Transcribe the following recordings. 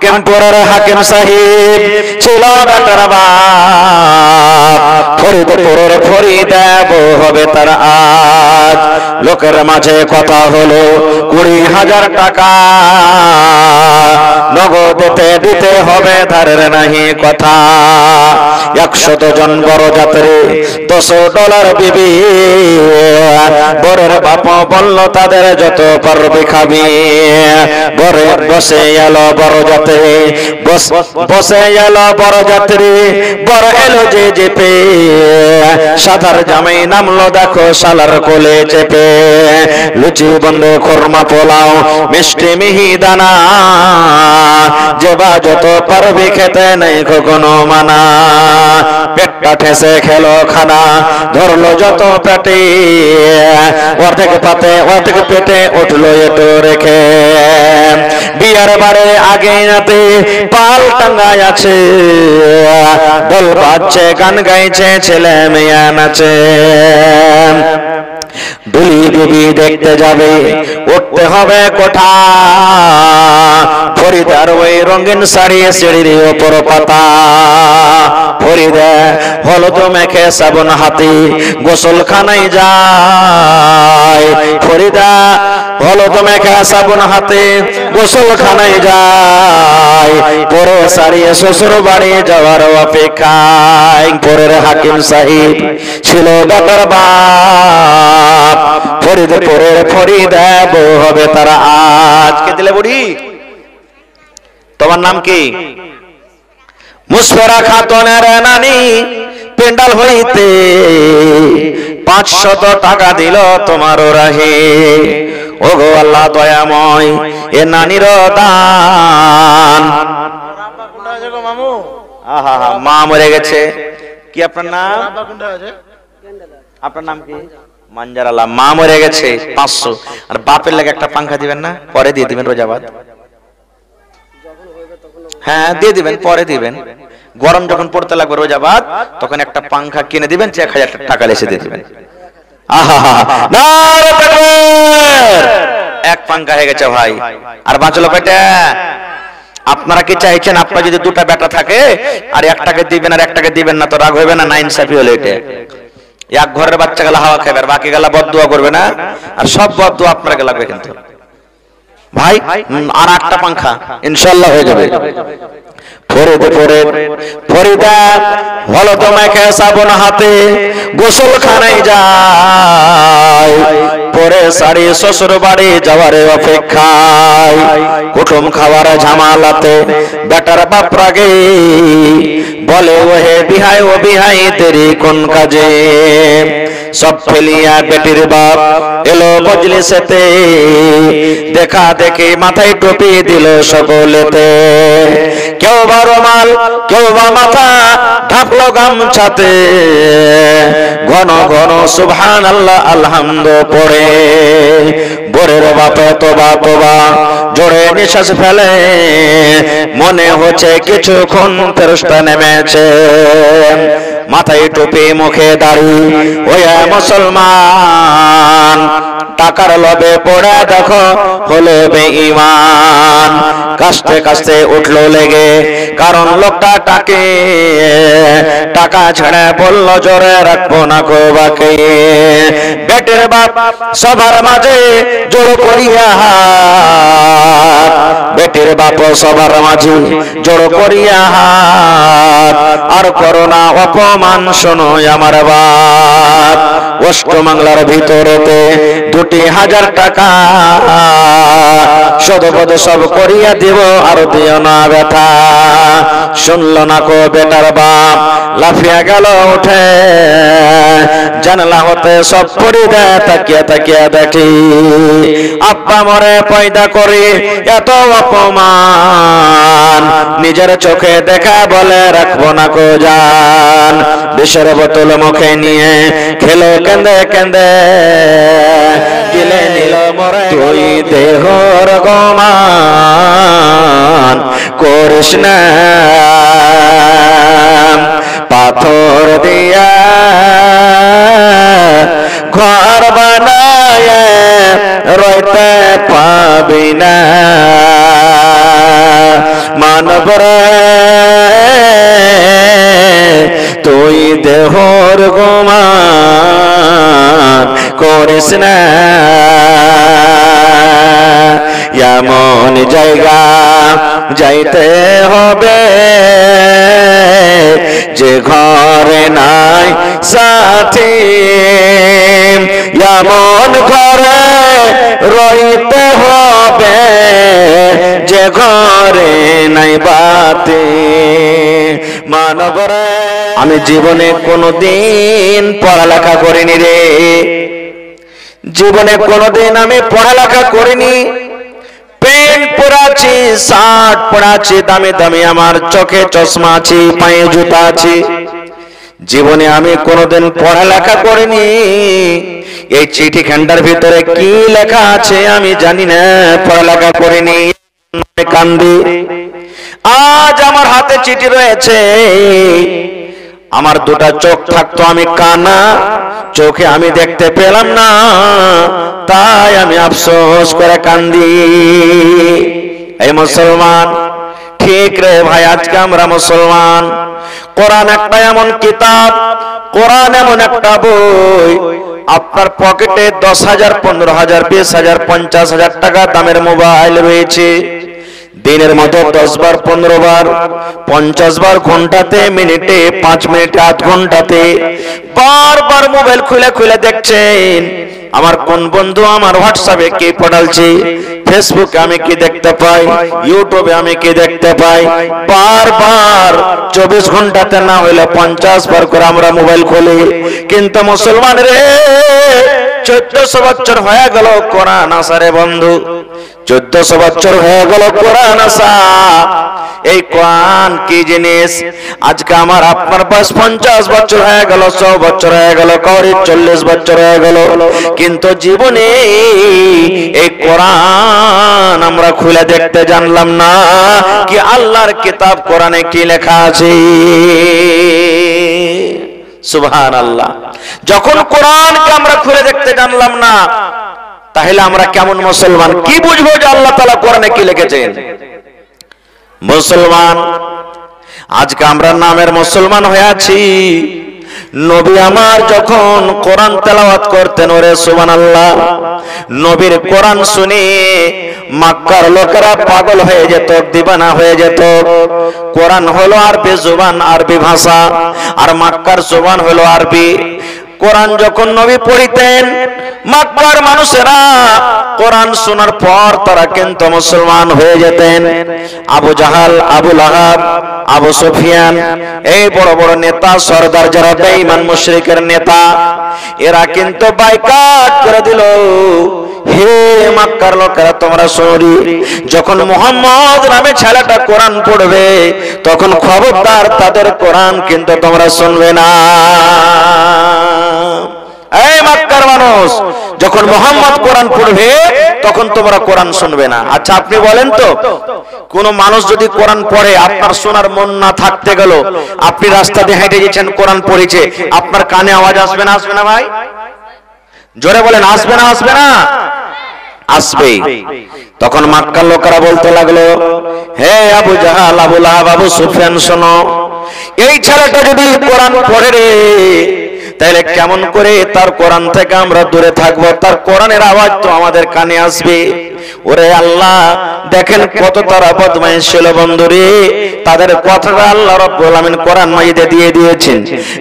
কেমপুরের হাকিম সাহেব ছিল বেটার বাপ, ফরিদপুরের ফরিদাব হবে তার আজ। লোকের মাঝে কথা হলো 20,000 টাকা নগদেতে দিতে হবে, ধারের নাহি কথা। 100 জন বড় যাত্রী $10 বিবি, বরের বাপ বলল তাদের যত পারবে খাবি। বরে বসে এলো বড় যাত্রী, বসে এলো বড় যাত্রী, বড় এলো যে চেপে, সাদার জামাই নামলো দেখো শালার কোলে চেপে। লুচি বন্ধে খোরমা পোলাও মিষ্টি মিহিদানা, যে বা যত পারবি খেতে নেই কখনো মানা। পেটটা ঠেসে খেলো খানা, ধরলো যত পেটে, অর্ধেক পাতে অর্ধেক পেটে উঠলো এটো রেখে। বিয়ার বারে আগে রাতে পাল টাঙ্গায় আছে, দল বাজছে গান গাইছে ছেলে মেয়ে নাচে। দুলি বিবি দেখতে যাবে, উঠতে হবে কোঠা, ফরিদার ওই রঙিন শাড়ি সিঁড়ির ওপর পাতা। ফরিদা হলুদ মেখে সাবন হাতে গোসলখানায় যায়। ফরিদা হলুদ মেখে সাবন হাতে গোসলখানায় যায়, পরে সারিয়ে শ্বশুর বাড়ি যাওয়ার অপেক্ষায়। পরের হাকিম সাহেব ছিল বেটার বাপ, ফরিদপুরের ফরিদাব হবে তারা আজ। কে দিলে বুড়ি? তোমার নাম কি? মুসফরা খাতুনের নানি পেন্ডাল হইতে 500 টাকা দিল তোমার রাহে। ও গো আল্লাহ দয়াময়, এ নানির দান। মা মরে গেছে। কি আপনার নাম? আপনার নাম কি? মানজারালা। মা মরে গেছে 500, আর বাপের লাগে একটা পাঙ্খা দিবেন না? পরে দিয়ে দিবেন রোজাবাদ। হ্যাঁ দিয়ে দিবেন, পরে দিবেন। গরম যখন পড়তে লাগবে রোজাবাদ, তখন একটা পাঙ্খা কিনে দিবেন, 1000 টাকা এসে দিয়ে দিবেন। এক পাঙ্খা হয়ে গেছে ভাই, আর বাঁচলো কয়টা? আপনারা কি চাইছেন আপনার যদি 2টা বেটা থাকে আর একটাকে দিবেন আর একটাকে দিবেন না, তো রাগ হইবে না? না ইনসাফি হলো এটা। এক ঘরের বাচ্চা গেলা হাওয়া খাবে, আর বাকি গেলা বদদুয়া করবে না, আর সব বদদুয়া আপনাকে লাগবে কিন্তু ভাই। আর একটা পাঙ্খা ইনশাআল্লাহ হয়ে যাবে। ফরিদা হলুদ মেখে সাবন হাতে গোসলখানায় যায়, পরে শাড়ি শ্বশুর বাড়ি যাওয়ার অপেক্ষায়। কুটুম খাওয়ার ঝামালাতে বেটার বাপ রাগে, বলে ওহে বিহাই ও বিহাই তেরি কোন কাজে। সব ফেলিয়া বেটির বাপ এলো মজলিসেতে, দেখা দেখে মাথায় টুপি দিল সকলেতে। কেউ বা রুমাল, কেউ বা মাথা ঢাকলো গামছাতে, ঘন ঘন সুবহানাল্লাহ আলহামদু পড়ে। বরের বাপে তোবা তোবা জোরে নিঃশ্বাস ফেলে, মনে হচ্ছে কিছুক্ষণ ফেরেশতা নেমেছে। মাথায় টুপি মুখে দাড়ি, ওয়া মুসলমান, টাকার লোভে পড়ে দেখো হলো বেঈমান। কাস্তে কাস্তে উঠলো লেগে, কারণ লোকটা টাকা ছেড়ে বলল জোরে রাখবো না গো বাকি। বেটের বাপ সবার মাঝে জোর করিয়া হাত, বেটের বাপ সবার মাঝে জোর করিয়া হাত, আর করোনা অপমান শোনো আমার বাপ। অষ্টমঙ্গলার ভিতরেতে 2,000 টাকা সদবদ সব করিয়া দিব, আর দিও না ব্যথা। শুনল না কো বেটার বাপ, লাফিয়া গেল উঠে, জানলা হতে সব ফরিদা তাকিয়া তাকিয়া দেখি। আব্বা মরে পয়দা করে এত অপমান, নিজের চোখে দেখা বলে রাখবো না কো জান। বিষের বোতল মুখে নিয়ে খেলো কেঁদে কেঁদে, গিলে নিল মরে তুই দেহর গমান করিস না। পাথর দিয়া ঘর বানায় রইতে পাবি না, মা মানবরে তুই দেহর গোমান করিস না, এমন জায়গা যাইতে হবে যে ঘরে নাই সাথী, এমন ঘরে রইতে হবে যে ঘরে নাই বাতি। মানবরে আমি জীবনে কোনোদিন পড়ালেখা করিনি রে, জীবনে কোনোদিন আমি পড়ালেখা করিনি। প্যান্ট পরাছি, শার্ট পরাছি দামি দামি, আমার চোখে চশমা আছে, পায়ে জুতা আছে। জীবনে আমি কোনোদিন পড়ালেখা করিনি। এই চিঠিখানটার ভিতরে কি লেখা আছে আমি জানি না, পড়ালেখা করিনি, কান্দি। আজ আমার হাতে চিঠি রয়েছে, আমার দুটা চোখ থাকতো, আমি কানা, চোখে আমি দেখতে পেলাম না, তাই আমি আফসোস করে কান্দি। এই মুসলমান, ঠিক রে ভাই, আজকে আমরা মুসলমান। কোরআন একটা এমন কিতাব, কোরআন এমন একটা বই, আপনার পকেটে 10,000, 15,000, 20,000, 50,000 টাকা দামের মোবাইল রয়েছে। দিনের মতো 10 বার, 15 বার, 50 বার, ঘন্টাতে, মিনিটে, 5 মিনিটে, আধ ঘন্টাতে বারবার মোবাইল খুলে খুলে দেখছেন আমার কোন বন্ধু আমার হোয়াটসঅ্যাপে কি পাঠালছে, ফেসবুকে আমি কি দেখতে পাই, ইউটিউবে আমি কি দেখতে পাই। বারবার 24 ঘন্টাতে না হইলে 50 বার করে আমরা মোবাইল খুলি। কিন্তু মুসলমান রে, 1400 বছর হয়ে গেল কোরআন আসারে বন্ধু, 1400 বছর হয়ে গেল কোরআন আসা। এই কোরআন কি জিনিস? আজকে আমার আপনার বয়স 50 বছর হয়ে গেল, 100 বছর হয়ে গেল, কাউরি 40 বছর হয়ে গেল, কিন্তু জীবনে এই কোরআন আমরা খুলে দেখতে জানলাম না কি আল্লাহর কিতাব কোরআনে কি লেখা আছে। সুবহানাল্লাহ। যখন কোরআনকে আমরা খুলে দেখতে জানলাম না, তাহলে আমরা কেমন মুসলমান? কি বুঝবো যে আল্লাহ তাআলা কোরআনে কি লিখেছেন? মুসলমান, আজকে আমরা নামের মুসলমান হয়ে আছি। নবী আমার যখন কোরআন তেলাওয়াত করতেন, ওরে সুবহানাল্লাহ, নবীর কোরআন শুনে মক্কার লোকেরা পাগল হয়ে যেত, দিবানা হয়ে যেত। কোরআন হলো আরবি জবান, আরবি ভাষা, আর মক্কার জবান হলো আরবি। কোরআন যখন নবী পড়িতেন, মক্কার মানুষেরা কোরআন শোনার পর তারা কিন্তু মুসলমান হয়ে যেতেন। আবু জাহাল, আবু লাহাব, আবু সুফিয়ান, এই বড় বড় নেতা সরদার যারা বেঈমান মুশরিকের নেতা, এরা কিন্তু বাইকাট করে দিল। হে মক্কার লোকেরা, তোমরা শোনো, যখন মুহাম্মদ নামে ছেলেটা কোরআন পড়বে, তখন খবরদার তাদের কোরআন কিন্তু তোমরা শুনবে না। এই মক্কার মানুষ, যখন মুহাম্মদ কোরআন পড়বে তখন তোমরা কোরআন শুনবে না। আচ্ছা আপনি বলেন তো, কোন মানুষ যদি কোরআন পড়ে, আপনার শোনার মন না থাকতে গেল, আপনি রাস্তা দিয়ে হেঁটে গেছেন, কোরআন পড়েছে, আপনার কানে আওয়াজ আসবে না? আসবে না ভাই? জোরে বলেন, আসবে না? আসবে না? আসবে। তখন মক্কার লোকেরা বলতে লাগলো, হে আবু জাহাল, আবু লাহাব, আবু সুফিয়ান, শোনো, এই ছেলেটা যদি কোরআন পড়ে রে, তাহলে কেমন করে তার কোরআন থেকে আমরা দূরে থাকবো? তার কোরআনের আওয়াজ তো আমাদের কানে আসবে। ওরে আল্লাহ, দেখেন কত তারা বদমাইশ ছিল বন্ধুরে, তাদের কথাটা আল্লাহ রাব্বুল আলামিন কোরআন মাজিদে দিয়ে দিয়েছেন।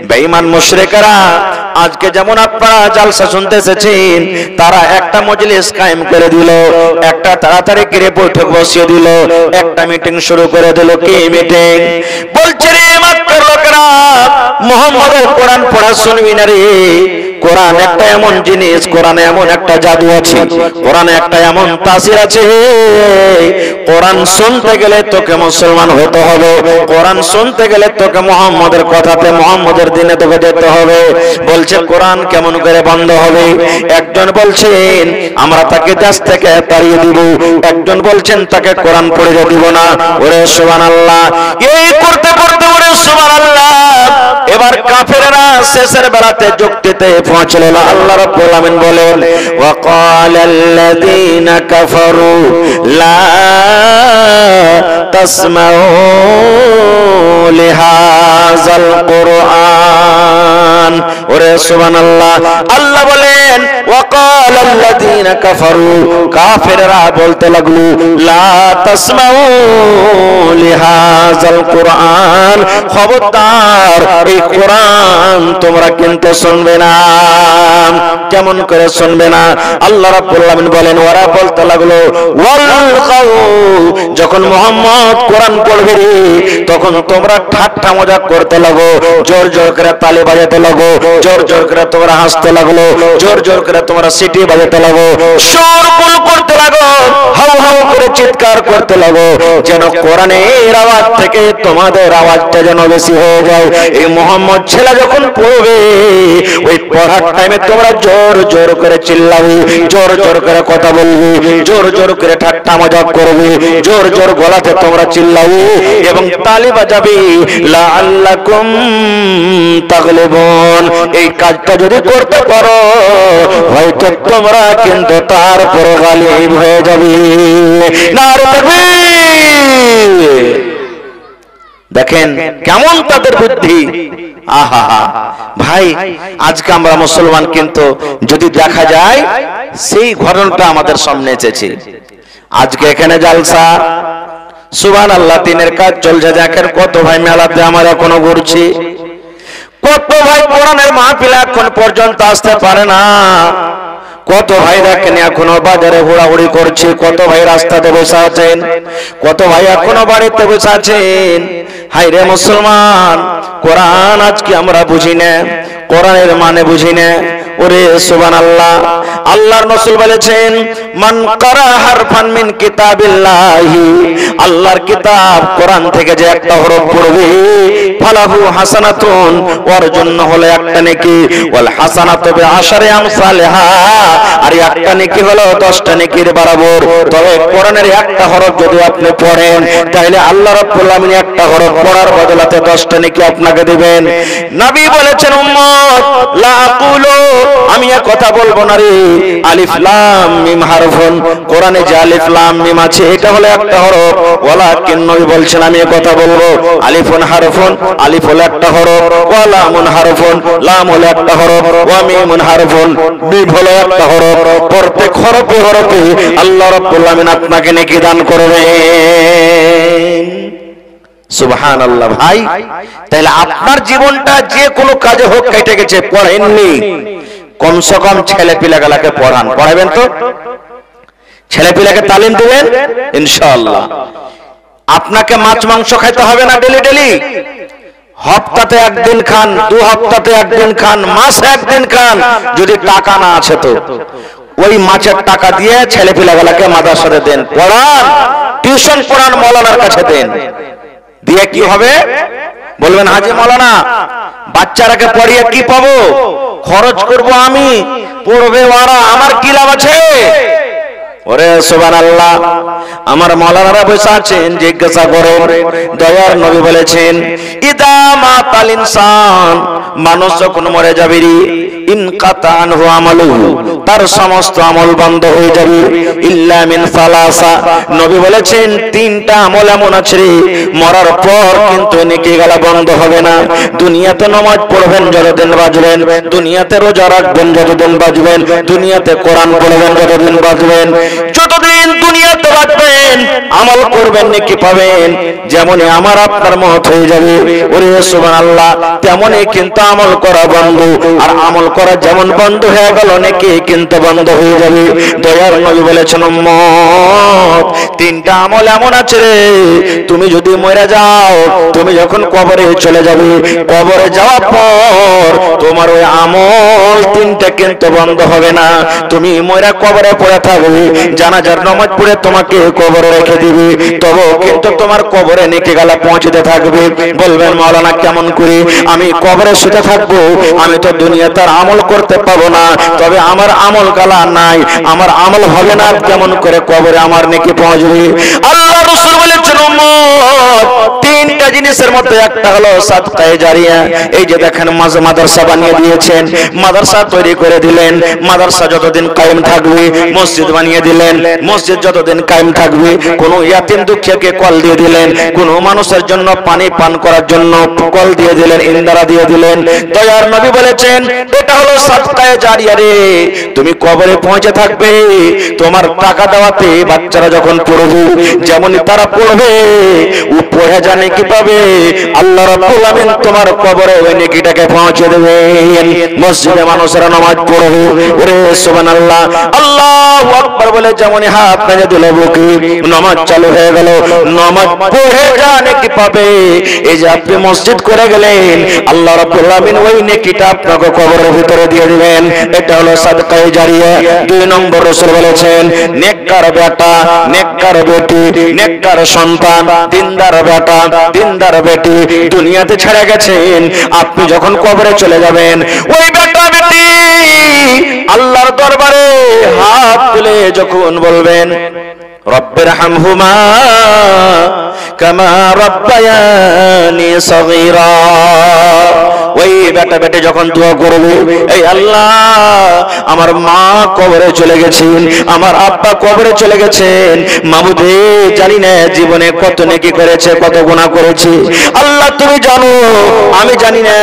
বেঈমান মুশরিকরা আজকে যেমন আপনারা জালসা শুনতে এসেছেন, তারা একটা মজলিস কায়েম করে দিল, একটা তাড়াতাড়ি করে বৈঠক বসিয়ে দিল, একটা মিটিং শুরু করে দিল। কি মিটিং? বলছে রে মক্কার লোকেরা, মুহাম্মদের কোরআন পড়া শুনবি না রে। কোরআন একটা এমন জিনিস, কোরআনে এমন একটা জাদু আছে, কোরআনে একটা এমন তাসির আছে, কোরআন শুনতে গেলে তোকে মুসলমান হতে হবে, কোরআন শুনতে গেলে তোকে মুহাম্মদের কথাতে, মুহাম্মদের দিনে তোকে যেতে হবে। বলছে কোরআন কেমন করে বন্ধ হবে? একজন বলছেন আমরা তাকে দেশ থেকে তাড়িয়ে দিব, একজন বলছেন তাকে কোরআন পড়ে দিব না। ওরে সুবহানাল্লাহ, এই করতে করতে ওরে সুবহানাল্লাহ, এবার কাফেররা শেষের বেলাতে যুক্তিতে পৌঁছলো না। আল্লাহ রাব্বুল আলামিন বলেন ওয়াকালাল্লাযীনা কাফারু লা তাসমাউ লিহাযাল কুরআন। ওরে সুবহানাল্লাহ, আল্লাহ বলেন ওয়াকালাল্লাযীনা কাফারু, কাফেররা বলতে লাগলো লা তাসমাউ লিহাযাল কুরআন, খবরদার এই কোরআন তোমরা কিন্তু শুনবে না। কেমন করে শুনবে না? আল্লাহ রাব্বুল আলামিন বলেন ওরা বলতে লাগলো ওয়ালকাউ, যখন মুহাম্মদ কোরআন পড়বে রে তখন তোমরা ঠাট্টা মজাক করতে লাগো, জোর জোর করে তালি বাজাতে লাগো, জোর জোর করে তোমরা হাসতে লাগলো, জোর জোর করে তোমরা সিটি বাজাতে লাগো, শোরগোল করতে লাগো, হাউ হাউ করে চিৎকার করতে লাগো, যেন কোরআনের আওয়াজ থেকে তোমাদের আওয়াজটা যেন বেশি হয়ে যায়। এই মুহাম্মদ ছেলে যখন পড়বে ওই পড়ার টাইমে তোমরা জোর জোর করে চিল্লাবে, জোর জোর করে কথা বলবে, জোর জোর করে ঠাট্টা মজাক করবে, জোর জোর গলাতে তোমরা চিল্লাবে এবং তালি বাজাবে লাআল্লাকুম তাগলিবুন। এই কাজটা যদি করতে পারো হয়তো তোমরা কিন্তু তারপরে গালিব হয়ে যাবে। নারে তাকবীর! দেখেন কেমন তাদের বুদ্ধি। আহা ভাই, আজকে আমরা মুসলমান কিন্তু যদি দেখা যায় সেই ঘটনাটা আমাদের সামনে এসেছে। আজকে এখানে জালসা, সুবহানাল্লাহ, দিনের কাজ চলছে, দেখেন কত ভাই মেলাতে আমরা এখনো ঘুরছি, কত ভাই কোরআনের মাহফিলে এখন পর্যন্ত আসতে পারে না, কত ভাই দেখেন এখনো বাজারে ঘোরাঘুরি করছে, কত ভাই রাস্তাতে বসে আছেন, কত ভাই এখনো বাড়িতে বসে আছেন। হায় রে মুসলমান, কোরআন আজকে আমরা বুঝি না, কোরআনের মানে বুঝি না। ওরে সুবহানাল্লাহ, আল্লাহর রাসূল বলেছেন মান ক্বারা হারফান মিন কিতাবিল্লাহি, আল্লাহর কিতাব কোরআন থেকে যে একটা হরফ পড়বে ফালাহু হাসানাতুন, ওর জন্য হলো একটা নেকি, ওয়াল হাসানাতু বিআশরি আমসালিহা, আর একটা নেকি হলো 10টা নেকির বরাবর। তবে কোরআনের একটা হরফ যদি আপনি পড়েন তাহলে আল্লাহ রাব্বুল আলামিন একটা হরফ পড়ার বদলাতে 10টা নেকি আপনাকে দিবেন। নবী বলেছেন উম্মত লা আকুলু, আমি এক কথা বলবো না রে, আলিফ লাম মিম হারফুন, কোরআনে যে আলিফ লাম মিম আছে এটা হলো একটা হরফ, ওয়ালাকিন নবী বলছেন আমি এক কথা বলবো আলিফুন হারফুন, আলিফ হলো একটা হরফ, ওয়া লামুন হারফুন, লাম হলো একটা হরফ, ওয়া মিমুন হারফুন, মিম হলো একটা হরফ। প্রত্যেক হরফে হরফে আল্লাহ রাব্বুল আলামিন আপনাকে নেকি দান করবেন। সুবহানাল্লাহ ভাই, তাহলে আপনার জীবনটা যে কোনো কাজে হোক কেটে গেছে, পড়েননি, কমসে কম ছেলে পিলাগুলোকে পড়ান, পড়াবেন তো, ছেলে পিলাকে তালিম দিবেন ইনশাআল্লাহ। আপনাকে মাছ মাংস খাইতে হবে না ডেলি ডেলি, হপ্তাতে একদিন খান, 2 হপ্তাতে একদিন খান, মাসে একদিন খান, যদি টাকা না আছে তো ওই মাছের টাকা দিয়ে ছেলে পিলাগুলোকে মাদ্রাসাতে দেন, পড়ান, টিউশন পড়ান, মাওলানার কাছে দেন, দিয়ে কি হবে বলবেন হাজি মাওলানা বাচ্চারাকে পড়িয়ে কি পাবো, খরচ করব আমি, পড়বে ওরা, আমার কি লাভ আছে? ওরে সুবহানাল্লাহ, আমার মাওলানারা বসে আছেন, জিজ্ঞাসা করেন, দয়ার নবী বলেছেন ইদা মাতাল ইনসান, মানুষ যখন মরে যাবে রে ইনকাতা আনহু আমালুহু, তার সমস্ত আমল বন্ধ হয়ে যাবে, ইল্লা মিন সালাসা, নবী বলেছেন 3টা আমল এমন আছে রে মরার পর কিন্তু নেকিগুলো বন্ধ হবে না। দুনিয়াতে নামাজ পড়বেন যতদিন বাঁচবেন, দুনিয়াতে রোজা রাখবেন যতদিন বাঁচবেন, দুনিয়াতে কোরআন পড়বেন যতদিন বাঁচবেন, যতদিন দুনিয়াতে বাঁচবেন আমল করবেন নেকি পাবেন। যেমনই আমার আপনার মওত হয়ে যাবে, ওরে সুবহানাল্লাহ, তেমনই কিন্তু আমল করা বন্ধ, আর আমল করা যেমন বন্ধ হয়ে গেল নেকি কিন্তু বন্ধ হয়ে যাবে। দয়ার নবী বলেছেন উম্মত 3টা আমল এমন আছে রে, তুমি যদি মরে যাও, তুমি যখন কবরে চলে যাবে, কবরে যাওয়ার পর তোমার ওই আমল 3টা কিন্তু বন্ধ হবে না। তুমি মরে কবরে পড়ে থাকবে, জানাজার নামাজ পড়ে তোমাকে কবরে রেখে দিবে, তবে কিন্তু তোমার কবরে নেকি গালা পৌঁছতে থাকবে। বলবেন মাওলানা কেমন করে আমি কবরে শুতে থাকবো, আমি তো দুনিয়াতে আর আমল করতে পাবো না, তবে আমার আমল গালা নাই, আমার আমল হবে না, কেমন করে কবরে আমার নেকি পৌঁছবে? আল্লাহ রাসূল বলেছেন উম্মত 3টা জিনিস জিনিসের মধ্যে একটা হলো সাদকায়ে জারিয়া। এই যে দেখেন মাদ্রাসা বানিয়ে দিয়েছেন, মাদ্রাসা তৈরি করে দিলেন, মাদ্রাসা যতদিন কায়েম থাকবে, মসজিদ বানিয়ে দিলেন, মসজিদ যতদিন কায়েম থাকবে, কোন ইয়াতিম দুঃখীকে কল দিয়ে দিলেন, কোন মানুষের জন্য পানি পান করার জন্য কল দিয়ে দিলেন, ইন্দারা দিয়ে দিলেন। দয়ার নবী বলেছেন এটা হলো সাদকায়ে জারিয়া রে। তুমি কবরে পৌঁছে থাকবে, তোমার টাকা দেওয়াতে বাচ্চারা যখন পড়বে, যেমনই তারা পড়বে, ও পড়ে জানে কি পাবে, আল্লাহ রাব্বুল আলামিন তোমার কবরে ওই নেকিটাকে পৌঁছে দেবেন। মসজিদে মানুষেরা নামাজ পড়বে, ওরে সুবহানাল্লাহ, আল্লাহু আকবার বলে যেমনই হাত মেলে দিল বুকে, নামাজ চালু হয়ে গেল, নামাজ পড়ে জানে কি পাবে। এই যে আপনি মসজিদ করে গেলেন, আল্লাহ রাব্বুল আলামিন ওই নেকিটা আপনাকে কবরের ভিতরে দিয়ে দিবেন। এটা হলো সাদকায়ে জারিয়া। 2 নম্বর রাসূল বলেছেন নেককার বেটা, নেককার বেটি, নেককার সন্তান, দিনদার বেটা, দিনদার বেটি দুনিয়াতে ছেড়ে গেছেন, আপনি যখন কবরে চলে যাবেন, ওই বেটা বেটি আল্লাহর দরবারে হাত তুলে যখন বলবেন রব্বির হামহুমা কামা রাব্বায়ানি সগীরা, ওই বেটা বেটি যখন দোয়া করবে, এই আল্লাহ আমার মা কবরে চলে গেছেন, আমার আব্বা কবরে চলে গেছেন, মাবুদে জানি না জীবনে কত নেকি করেছে, কত গুনাহ করেছে, আল্লাহ তুমি জানো, আমি জানি না।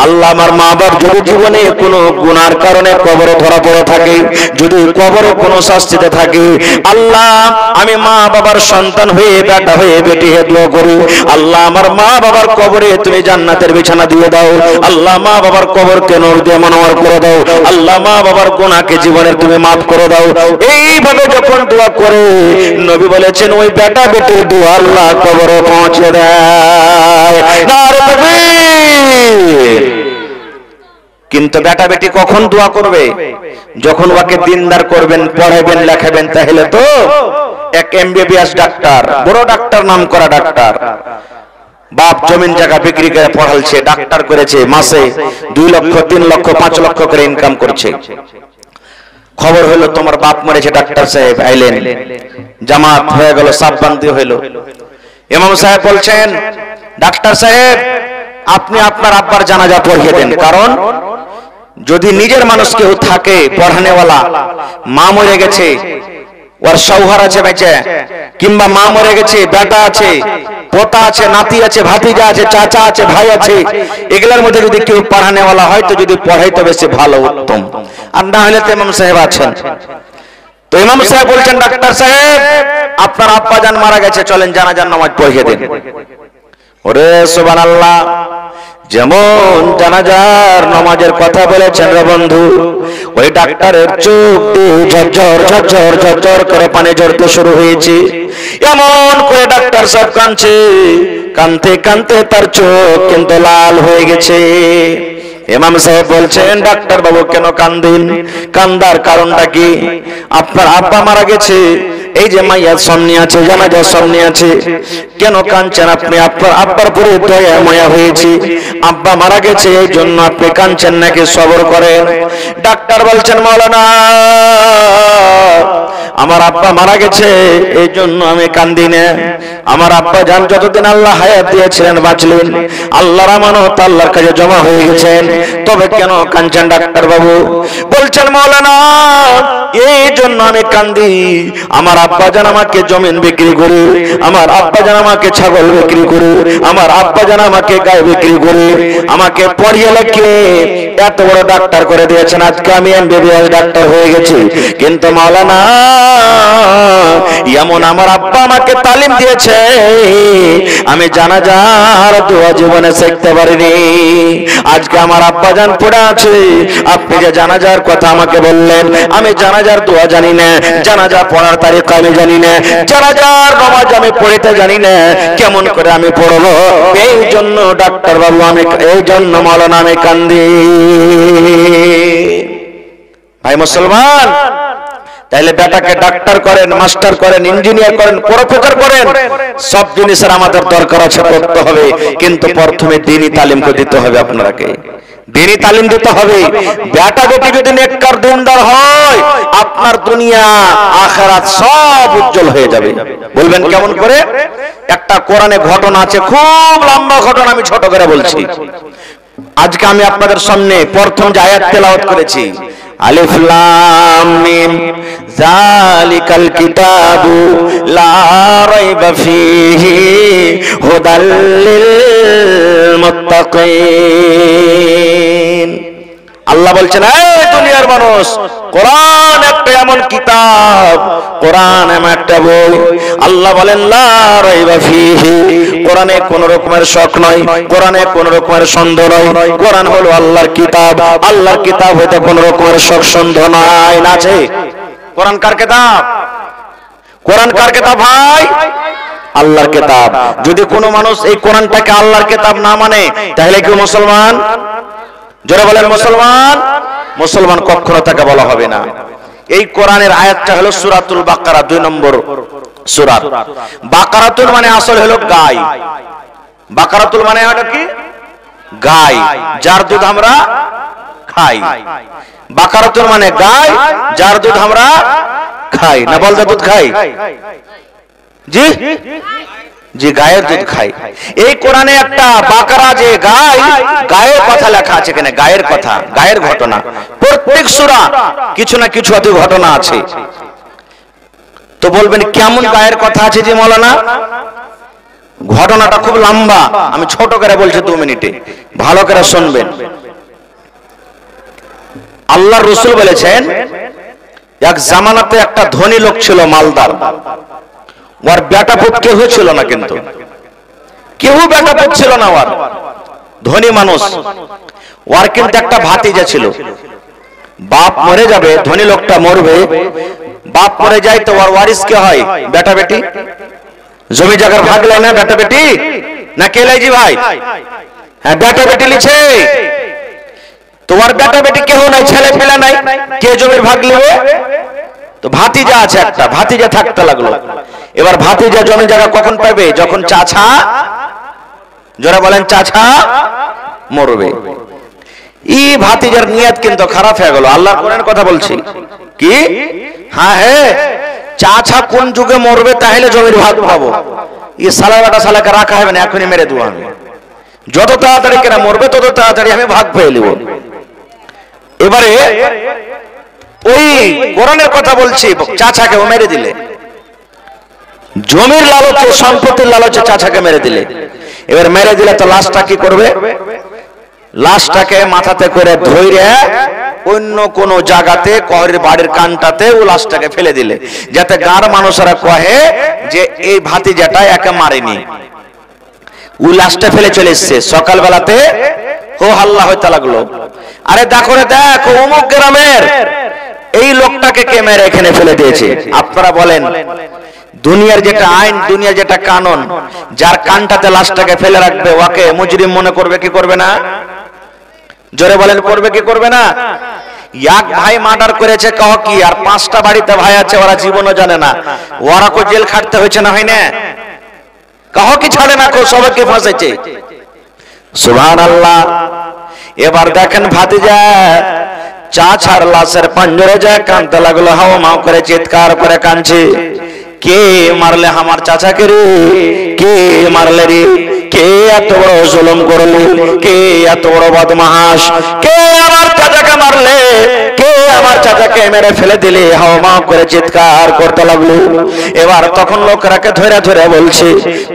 আল্লাহ আমার মা বাবার যদি জীবনে কোনো গুনার কারণে কবরে ধরা পড়ে থাকে, যদি কবরে কোনো শাস্তিতে থাকে, আল্লাহ আমি মা বাবার সন্তান হয়ে, বেটা হয়ে, বেটি হয়ে দোয়া করি, আল্লাহ আমার মা বাবার কবরে তুমি জান্নাতের বিছানা দিয়ে দাও, আল্লাহ মা বাবার কবরকে নূর দিয়ে মনোহর করে দাও, আল্লাহ মা বাবার গুনাহকে জীবনের তুমি মাফ করে দাও। এইভাবে যখন দোয়া করে, নবী বলেছেন ওই বেটা বেটির দোয়া আল্লাহ কবরে পৌঁছে দেয়। নারে তাকবীর। কিন্তু বেটা বেটি কখন দোয়া করবে? যখন ওকে দিনদার করবেন, পড়াবেন, লেখাবেন। তাহলে তো এক MBBS ডাক্তার, বড় ডাক্তার, নাম করা ডাক্তার, বাপ জমিন জায়গা বিক্রি করে পড়ালছে, ডাক্তার করেছে, মাসে 2 লক্ষ 3 লক্ষ 5 লক্ষ করে ইনকাম করছে। খবর হলো তোমার বাপ মরেছে, ডাক্তার সাহেব আইলেন, জামাত হয়ে গেল, সাববান্দি হলো। ইমাম সাহেব বলছেন ডাক্তার সাহেব আপনি আপনার আব্বার জানাজা পড়িয়ে দেন, কারণ যদি নিজের মানুষ কেউ থাকে পড়ানেওয়ালা, মা মরে গেছে, ওর শৌহার আছে বেঁচে, কিংবা মা মরে গেছে, বেটা আছে, পোতা আছে, নাতি আছে, ভাতিজা আছে, চাচা আছে, ভাই আছে, এগুলোর মধ্যে যদি কেউ পড়ানেওয়ালা হয় তো যদি পড়াই তো বেশি ভালো, উত্তম। আর না হলে তো ইমাম সাহেব আছেন। তো ইমাম সাহেব বলছেন ডাক্তার সাহেব আপনার আব্বা জান মারা গেছে, চলেন জানাজার নামাজ পড়িয়ে দেন। ওরে সুবহানাল্লাহ, যেমন জানাজার নামাজের কথা বলেছেন রে বন্ধু, ওই ডাক্তারের চোখ দিয়ে ঝরঝর ঝরঝর ঝরঝর করে পানি ঝরতে শুরু হয়েছে। এমন করে ডাক্তার সাহেব কাঁদছে, কাঁদতে কাঁদতে তার চোখ কিন্তু লাল হয়ে গেছে। ইমাম সাহেব বলছেন ডাক্তার বাবু কেন কাঁদেন? কান্দার কারণটা কি? আপনার আব্বা মারা গেছে, এই যে মাইয়ার সামনে আছে, জানাজার সামনে আছে, কেন কাঁদছেন আপনি? আপনার আব্বার পরে দয়া মায়া হয়েছে, আব্বা মারা গেছে এই জন্য আপনি কাঁদছেন নাকি সবর করেন? ডাক্তার বলছেন মাওলানা আমার আব্বা মারা গেছে এই জন্য আমি কান্দি না, আমার আব্বা জান যতদিন আল্লাহ হায়াত দিয়েছিলেন বাঁচলেন, আল্লাহর আমানত আল্লাহর কাছে জমা হয়ে গেছেন, তবে কেন কাঁদছেন ডাক্তার বাবু? বলছেন মাওলানা এই জন্য আমি কান্দি, আমার আব্বা জান আমাকে জমিন বিক্রি করে, আমার আব্বা জান আমাকে ছাগল বিক্রি করে, আমার আব্বা জান আমাকে গায়ে বিক্রি করে আমাকে পড়িয়ে লেখে এত বড় ডাক্তার করে দিয়েছেন, আজকে আমি MBBS ডাক্তার হয়ে গেছি। কিন্তু মাওলানা এমন আমার আব্বা আমাকে তালিম দিয়েছে, আমি জানাজার দোয়া জীবনে শিখতে পারিনি। আজকে আমার আব্বা জান পড়ে আছে, আপনি যে জানাজার কথা আমাকে বললেন, আমি জানাজার দোয়া জানি না, জানাজা পড়ার তারিখ আমি জানি না, জানাজার নামাজ আমি পড়তে জানি না, কেমন করে আমি পড়বো? এই জন্য ডাক্তার বাবু আমি, এই জন্য মাওলানা আমি কান্দি। ভাই মুসলমান, তাইলে বেটাকে ডাক্তার করেন, মাস্টার করেন, ইঞ্জিনিয়ার করেন, প্রফেসর করেন, সব জিনিসের আমাদের দরকার আছে, করতে হবে, কিন্তু প্রথমে দ্বীনি তালিমকে দিতে হবে আপনাকে। দিনই তালিম দিতে হবে। বেটা বেটি যদি নেককার দিনদার হয়, আপনার দুনিয়া আখিরাত সব উজ্জ্বল হয়ে যাবে। বলবেন কেমন করে? একটা কোরআনে ঘটনা আছে, খুব লম্বা ঘটনা, আমি ছোট করে বলছি। আজকে আমি আপনাদের সামনে প্রথম যে আয়াত তেলাওয়াত করেছি, আলিফ লাম মিম যালিকাল কিতাবু লা রাইবা ফীহি হুদাল লিল মুত্তাকিন। আল্লাহ বলছেন, এই দুনিয়ার মানুষ, কোরআন একটা এমন কিতাব, কোরআন এমন একটা বই। আল্লাহ বলেন লা রাইবা ফীহি, কোরআনে কোন রকমের শক নয়, কোরআনে কোন রকমের সন্দেহ নয়। কোরআন হলো আল্লাহর কিতাব, আল্লাহর কিতাব হইতে কোন রকমের শক সন্দেহ নাই। না আছে? কোরআন কার কিতাব? কোরআন কার কিতাব ভাই? আল্লাহর কিতাব। যদি কোনো মানুষ এই কোরআনটাকে আল্লাহর কিতাব না মানে, তাহলে কি মুসলমান? জোরে বলেন মুসলমান? মুসলমান কখনো তাকে বলা হবে না। এই কোরআনের আয়াতটা হলো সূরাতুল বাকারা, 2 নম্বর সূরা। বাকারাতুল মানে আসল হলো গাই। বাকারাতুল মানে হলো কি? গাই, যার দুধ আমরা খাই। বাকারাতুল মানে গাই, যার দুধ আমরা খাই। না বলতে দুধ খাই? জি জি, গায়ের দুধ খাই। এই কোরআনে একটা বাকারা যে গায়, গায়ের কথা লেখা আছে, এখানে গায়ের কথা, গায়ের ঘটনা। প্রত্যেক সূরা কিছু না কিছু অতি ঘটনা আছে। তো বলবেন কেমন গায়ের কথা আছে যে মাওলানা? ঘটনাটা খুব লম্বা, আমি ছোট করে বলছি 2 মিনিটে, ভালো করে শুনবেন। আল্লাহর রাসূল বলেছেন, এক জামানাতে একটা ধনী লোক ছিল, মালদার। ওর বেটা পুত কেউ ছিল না, কিন্তু কেউ বেটা পুত ছিল না ওর, ধনী মানুষ। ওর কিন্তু একটা ভাতিজা ছিল। বাপ মরে যাবে, ধনী লোকটা মরবে, বাপ মরে যায় তো ওর ওয়ারিস কে হয়? বেটা বেটি। জমি জায়গার ভাগ লেয় না বেটা বেটি? না কে লেয় জি ভাই? হ্যাঁ, বেটা বেটি লিছে। তো ওর বেটা বেটি কেউ নাই, ছেলে ফেলে নাই, কে জমির ভাগ নেবে? তো ভাতিজা আছে একটা, ভাতিজা থাকতে লাগলো। এবার ভাতিজা জমি জায়গা কখন পাবে? যখন চাচা, যারা বলেন চাচা মরবে। এই ভাতিজার নিয়ত কিন্তু খারাপ হয়ে গেল। আল্লাহর কোরআনের কথা বলছি কি? হ্যাঁ হ্যাঁ, চাচা কোন যুগে মরবে তাহলে জমির ভাগ পাবো। এই সালাটা সালাকে রাখা হবে না, এখনই মেরে দেবো আমি। যত তাড়াতাড়ি কেনা মরবে তত তাড়াতাড়ি আমি ভাগ পেয়ে নেব। এবারে ওই কোরআনের কথা বলছি, চাচাকে ও মেরে দিলে, জমির লালচে, সম্পত্তির লালচে চাচাকে মেরে দিলে। এবার মেরে দিলে তো লাশটা কি করবে? লাশটাকে মাথাতে করে ধইরে অন্য কোন জায়গাতে, কহরের বাড়ির কানটাতে ও লাশটাকে ফেলে দিলে, যাতে গাঁর মানুষেরা কহে যে এই ভাতিজাটা একে মারেনি, ও লাশটা ফেলে চলে এসছে। সকালবেলাতে হো হাল্লা হইতে লাগলো, আরে দেখো রে দেখ, অমুক গ্রামের এই লোকটাকে কে মেরে এখানে ফেলে দিয়েছে। আপনারা বলেন, দুনিয়ার যেটা আইন, দুনিয়ার যেটা কানুন, যার কানটাতে লাশটাকে ফেলে রাখবে ওকে মুজরিম মনে করবে কি করবে না? জোরে বলেন, করবে কি করবে না? এক ভাই মার্ডার করেছে কহ কি, আর 5টা বাড়িতে ভাই আছে, ওরা জীবনও জানে না, ওরা কো জেল খাটতে হয়েছে না হয় না? কহ কি ছাড়ে না, সবাইকে ফাঁসেছে। সুবহানাল্লাহ। এবার দেখেন ভাতিজা চাচার লাশের পাঞ্জরে যায় কাঁদতে লাগলো, হাওয়া মাও করে চিৎকার করে কাঁদছে, কে মারলে আমার চাচাকে রে? কে মারলে রে? কে এত বড় জুলুম করলে? কে এত বড় বদমাশ? কে আমার চাচাকে মারলে? কে আমার চাচাকে মেরে ফেলে দিলে? হাওয়া মাও করে চিৎকার করতে লাগলো। এবার তখন লোকরাকে ধরে ধরে বলছে,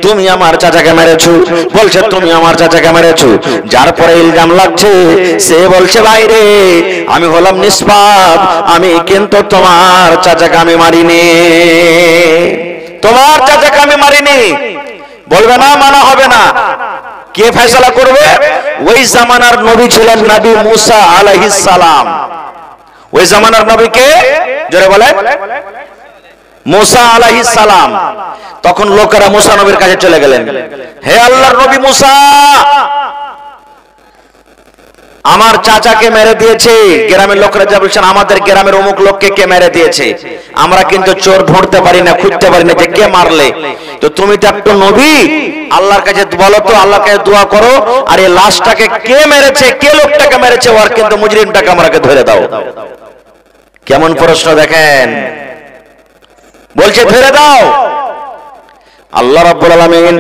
তুমি আমার চাচাকে মেরেছো। বলছে তুমি আমার চাচাকে মেরেছো। যার পরে ইলজাম লাগছে সে বলছে, ভাই রে আমি হলাম নিষ্পাপ, আমি কিন্তু তোমার চাচাকে আমি মারিনি, তোমার চাচাকে আমি মারিনি। বলবে না, মানা হবে না। কে ফয়সালা করবে? ওই জামানার নবী ছিলেন নবী মুসা আলাইহিস সালাম। ওই জামানার নবী কে? জোরে বলেন, মুসা আলাইহিস সালাম। তখন লোকেরা মুসা নবীর কাছে চলে গেলেন, হে আল্লাহর নবী মুসা, আমার চাচাকে মেরে দিয়েছে, গ্রামের লোকরা যা বলছেন আমাদের গ্রামের অমুক লোককে কে মেরে দিয়েছে, আমরা কিন্তু চোর ধরতে পারি না, খুঁজতে পারি না যে কে মারলে। তো তুমি তো একটা নবী, আল্লাহর কাছে বলো তো, আল্লাহর কাছে দোয়া করো, আর এই লাশটাকে কে মেরেছে, কে লোকটাকে মেরেছে, ওর কিন্তু মুজরিমটাকে আমাকে ধরে দাও। কেমন প্রশ্ন দেখেন, বলছে ধরে দাও। আল্লাহ রাব্বুল আলামিন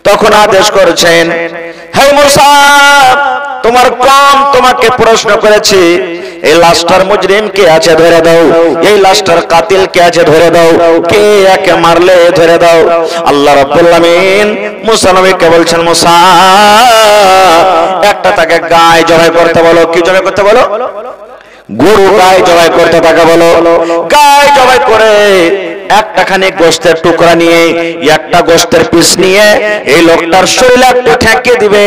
তখন আদেশ করেছেন, হে মুসা, তোমার কম তোমাকে প্রশ্ন করেছে, এই লাশটার মুজরিম কে আছে ধরে দাও, এই লাশটার কাতিল কে আছে ধরে দাও, কে একে মারলে ধরে দাও। আল্লাহ রাব্বুল আলামিন মুসা নবীকে বলছেন, মুসা একটা তাকে গায় জবাই করতে বলো। কি জবাই করতে বলো? গরু গায়ে জবাই করতে তাকে বলো। গায়ে জবাই করে একটা খানিক গোশতের টুকরা নিয়ে, একটা গোশতের পিস নিয়ে এই লোকটার শরীরে একটু ঠেকে দিবে।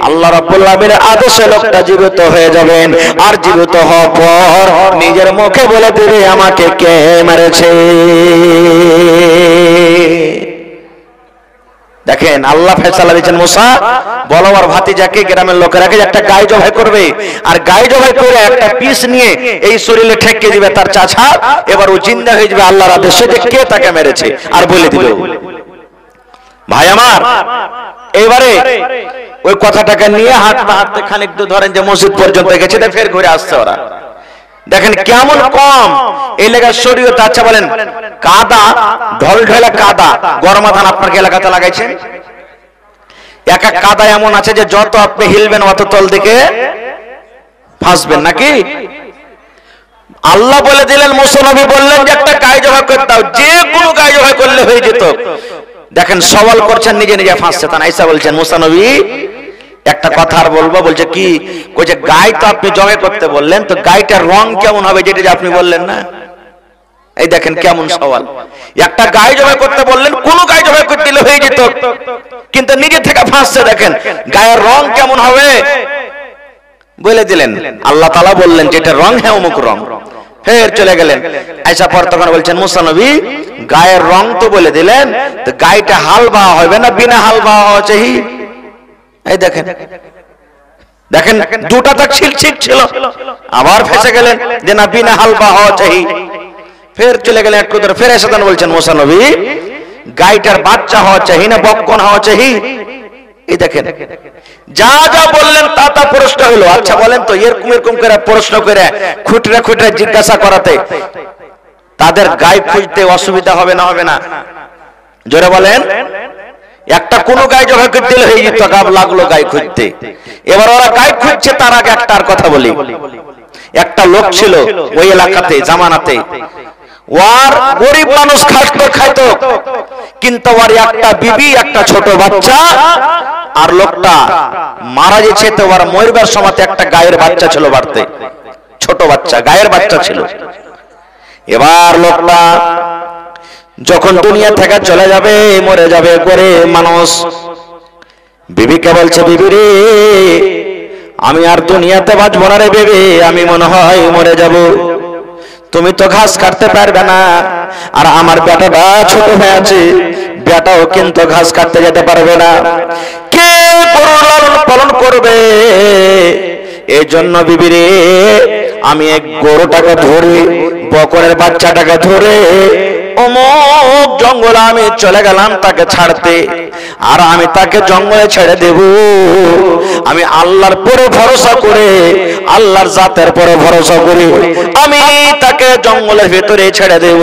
আল্লাহ রাব্বুল আলামিনের আদেশে লোকটা জীবিত হয়ে যাবেন, আর জীবিত হওয়ার পর নিজের মুখে বলে দিবে আমাকে কে মেরেছে। দেখেন আল্লাহ ফয়সালা দিয়েছেন, মুসা বলো আর ভাতিজাকে, গ্রামের লোকেরাকে একটা গায়ে জবাই করবে, আর গায়ে জবাই করে একটা পিস নিয়ে এই শরীরে ঠেকে দিবে তার চাচা, এবার ও জিন্দা হয়ে যাবে আল্লাহর আদেশে যে কে তাকে মেরেছে, আর বলে দিল। ভাই আমার, এবারে ওই কথাটাকে নিয়ে হাঁটতে হাঁটতে খানিক দূর ধরেন যে মসজিদ পর্যন্ত গেছে, ফের ঘুরে আসছে ওরা। দেখেন কেমন কম এই লেগা শরীয়ত। আচ্ছা বলেন, কাদা ঢল ঢলে কাদা গরমা ধান আপনার এলাকাতে লাগাইছেন? এক এক কাদা এমন আছে যে যত আপনি হিলবেন অত তল দিকে ফাঁসবেন, নাকি? আল্লাহ বলে দিলেন, মুসা নবী বললেন যে একটা গায়ে জবাই করে দাও, যে কোনো গায়ে জবাই করলে হয়ে যেত। দেখেন সওয়াল করছেন, নিজে নিজে ফাঁসছে। তা আয়েশা বলছেন, মুসা নবী একটা কথা আর বলবো। বলছে কি? কইছে গায়ে তো আপনি জবাই করতে বললেন, তো গায়েটার রং কেমন হবে যেটা যে আপনি বললেন না? এই দেখেন কেমন সওয়াল। একটা গায়ে জবাই করতে বললেন, কোন গায়ে জবাই করতে দিলে হয়ে যেত, কিন্তু নিজে থেকে ফাঁসছে। দেখেন গায়ের রং কেমন হবে বলে দিলেন। আল্লাহ তাআলা বললেন যেটা রং, হ্যাঁ অমুক রং। ফের চলে গেলেন। আয়েশা পর তখন বলছেন, মুসা নবী গায়ের রং তো বলে দিলেন, তো গায়েটা হালবা হবে না বিনা হালবা হওয়া চাই? এই দেখেন দেখেন দুটা তো ছিল, আবার ফেসে গেলেন যে না বিনা হালবা হওয়া চাই। ফের চলে গেলেন একটু ধরে, ফের এসে বলছেন, মুসা নবী গাইটার বাচ্চা হওয়া চাই না বকন হওয়া চাই? এই দেখেন যা যা বললেন তা তা প্রশ্ন হলো। আচ্ছা বলেন তো, এরকম এরকম করে প্রশ্ন করে খুঁটরে খুঁটরে জিজ্ঞাসা করাতে তাদের গায়ে খুঁজতে অসুবিধা হবে না? হবে না? জোরে বলেন। একটা কোন গায়ে জবাই করতে দিলে হয়ে যেত, গাব লাগলো গায়ে খুঁজতে। এবার ওরা গায়ে খুঁজছে, তার আগে একটার কথা বলি। একটা লোক ছিল ওই এলাকাতে জামানাতে, ওর গরিব মানুষ খাইতো, কিন্তু ওর একটা বিবি, একটা ছোট বাচ্চা, আর লোকটা মারা গেছে। তো ওর মরবার সময় একটা গায়ের বাচ্চা ছিল বাড়তে, ছোট বাচ্চা গায়ের বাচ্চা ছিল। এবার লোকটা যখন দুনিয়া থেকে চলে যাবে, মরে যাবে, করে মানুষ বিবিকে বলছে, বিবি রে আমি আর দুনিয়াতে বাঁচবো না রে বিবি, আমি মনে হয় মরে যাব। তুমি তো ঘাস কাটতে পারবে না, আর আমার বেটাটা ছোট হয়ে আছে, বেটাও কিন্তু ঘাস কাটতে যেতে পারবে না, কে গরু লালন পালন করবে? এই জন্য বিবি রে আমি এক গরুটাকে ধরে, বকরের বাচ্চাটাকে ধরে অমুক জঙ্গলে আমি চলে গেলাম তাকে ছাড়তে, আর আমি তাকে জঙ্গলে ছেড়ে দেব। আমি আল্লাহর পরে ভরসা করে, আল্লাহর জাতের পরে ভরসা করে আমি তাকে জঙ্গলের ভেতরে ছেড়ে দেব।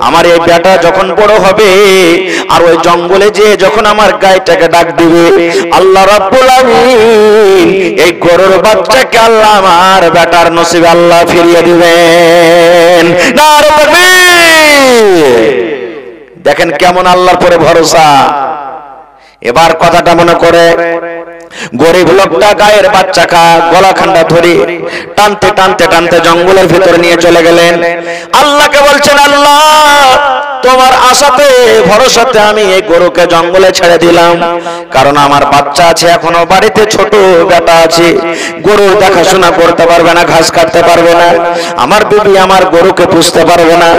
আমার এই বেটা যখন বড় হবে, আর ওই জঙ্গলে যে যখন আমার গায়েটাকে ডাক দিবে, আল্লাহ রাব্বুল আলামিন এই গরুর বাচ্চাকে আল্লাহ আমার বেটার নসিবে আল্লাহ ফিরিয়ে দিবেন। নারে তাকবীর। দেখেন কেমন আল্লাহর পরে ভরসা। এবার কথাটা মনে করে, গরিব লোকটা গায়ের বাচ্চাকা গলাখান্ডা ধরে টানতে টানতে টানতে জঙ্গলের ভিতরে নিয়ে চলে গেলেন। আল্লাহকে বলছেন, আল্লাহ তোমার আশাতে ভরসাতে আমি এই গরুকে জঙ্গলে ছেড়ে দিলাম, কারণ আমার বাচ্চা আছে এখনো বাড়িতে, ছোট বেটা আছে, গরুর দেখাশোনা করতে পারবে না, ঘাস কাটতে পারবে না, আমার বিবি আমার গরুকে পুষতে পারবে না।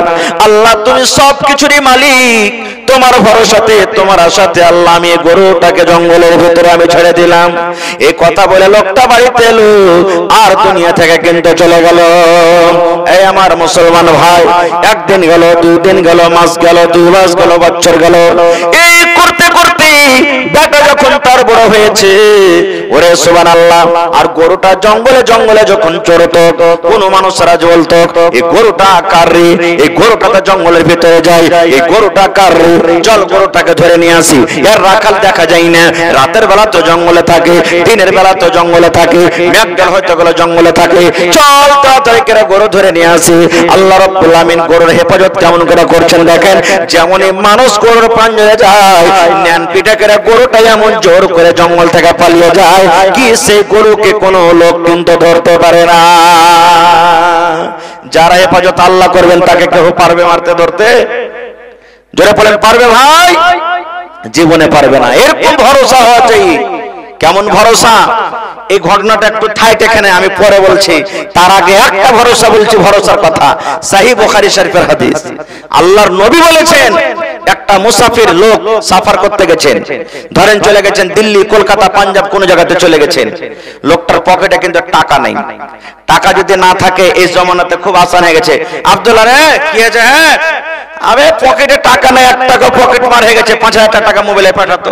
আল্লাহ তুমি সব কিছুরই মালিক, তোমার ভরসাতে তোমার আশাতে আল্লাহ আমি এই গরুটাকে জঙ্গলের ভিতরে আমি ছেড়ে দিলাম। এই কথা বলে লোকটা বাড়িতে এলো আর দুনিয়া থেকে কিন্তু চলে গেল। এই আমার মুসলমান ভাই, একদিন গেল, 2 দিন গেল, মাস গেল, 2 মাস গেল, বছর গেল, এই করতে করতে বেটা যখন তার বড় হয়েছে, ওরে সুবহানাল্লাহ, আর গরুটা জঙ্গলে জঙ্গলে যখন চড়তো, কোন মানুষরা বলতো এই গরুটা কার রে, এই গরুটা তো জঙ্গলের ভিতরে যায়, এই গরুটা কার রে, চল গরুটাকে ধরে নিয়ে আসি। এর রাখাল দেখা যায় না, রাতের বেলা তো জঙ্গলে থাকে, দিনের বেলা তো জঙ্গলে থাকে, মেঘকাল হয়তো গেল জঙ্গলে থাকে, চল তাড়াতাড়ি করে গরু ধরে নিয়ে আসি। আল্লাহ রাব্বুল আমিন গরুর হেফাজত কেমন করে করছেন দেখেন। যেমনই মানুষ গরুর পাঞ্জরে যায়, ন্যান পিঠা করে গরুটা এমন জোর করে জঙ্গল থেকে পালিয়ে যায় কি সেই গরুকে কোনো লোক কিন্তু ধরতে পারে না। যারা হেফাজত আল্লাহ করবেন তাকে কেউ পারবে মারতে ধরতে? জোরে বলেন পারবে ভাই? জীবনে পারবে না। এরকম ভরসা হওয়া চাই। কেমন ভরসা? এই ঘটনাটা একটু ঠাইট এখানে আমি পরে বলছি, তার আগে একটা ভরসা বলছি, ভরসার কথা। সহিহ বুখারী শরীফের হাদিস, আল্লাহর নবী বলেছেন একটা মুসাফির লোক সফর করতে গেছেন, ধরেন চলে গেছেন দিল্লি, কলকাতা, পাঞ্জাব, কোন জায়গাতে চলে গেছেন। লোকটার পকেটে কিন্তু টাকা নেই। টাকা যদি না থাকে এই জমানাতে খুব আসান হয়ে গেছে, আব্দুল্লাহ রে কি হয়েছে, হ্যাঁ আরে পকেটে টাকা নেই, 1 টাকা পকেট মার হয়ে গেছে, 5000 টাকা মোবাইলে পাঠাতো।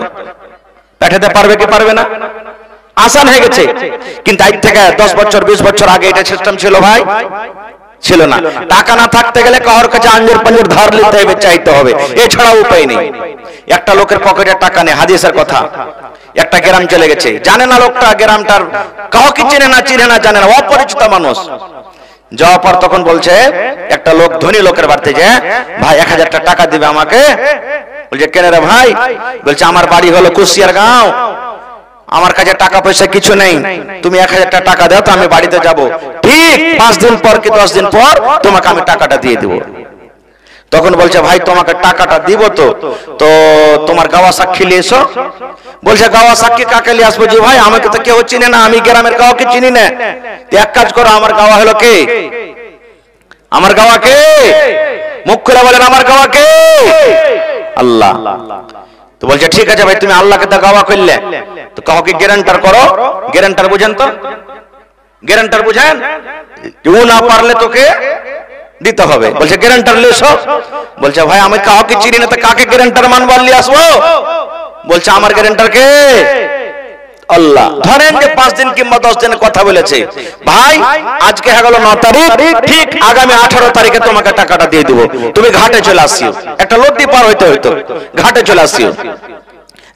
পাঠাতে পারবে কি পারবে না? আসান হয়ে গেছে। কিন্তু আজ থেকে 10 বছর 20 বছর আগে এটা সিস্টেম ছিল ভাই? ছিল না। টাকা না থাকতে গেলে কারোর কাছে আঞ্জুর পাঞ্জুর ধার নিতে হবে, চাইতে হবে, এছাড়া উপায় নেই। একটা লোকের পকেটে টাকা নেই, হাদিসের কথা। একটা গ্রাম চলে গেছে, জানে না লোকটা গ্রামটার, কাউকে চিনে না, জানে না, অপরিচিত মানুষ। যাওয়ার পর তখন বলছে একটা লোক, ধনী লোকের বাড়িতে, যে ভাই 1000 টাকা দিবে আমাকে। বলছে কেন রে ভাই? বলছে আমার বাড়ি হলো কুশিয়ার গাঁও, আমার কাছে টাকা পয়সা কিছু নেই, তুমি 1000 টাকা দাও তো আমি বাড়িতে যাব, ঠিক 5 দিন পর কি 10 দিন পর তোমাকে আমি টাকাটা দিয়ে দেব। তখন বলছে ভাই তোমাকে টাকাটা দিব তো তোমার গাওয়া সাক্ষী নিয়ে এসো। বলছে গাওয়া সাক্ষী কাকে নিয়ে আসবো? যে ভাই আমাকে তো কেউ চিনে না, আমি গ্রামের কাউকে চিনি না। এক কাজ করো, আমার গাওয়া হলো কে? আমার গাওয়া কে? মুখ খুলে বলেন আমার গাওয়া কে? আল্লাহ। তো বলছে ঠিক আছে ভাই, তুমি আল্লাহকে তো গাওয়া করলে, তো কাউকে গ্যারান্টার করো। গ্যারান্টার বুঝেন তো? গ্যারান্টার বুঝেন? ও না পারলে তোকে দিতে হবে। বলছে গ্যারান্টার লেসো। বলছে ভাই আমি কাউকে চিনি না, তো কাকে গ্যারান্টার মানবো নিয়ে আসবো? বলছে আমার গ্যারান্টার কে? আল্লাহ। ধরেন যে 5 দিন কিংবা 10 দিনের কথা বলেছে, ভাই আজকে হয়ে গেল 9 তারিখ, ঠিক আগামী 18 তারিখে তোমাকে টাকাটা দিয়ে দিব, তুমি ঘাটে চলে আসিও। একটা নদী পার হইতে হইতো, ঘাটে চলে আসিও।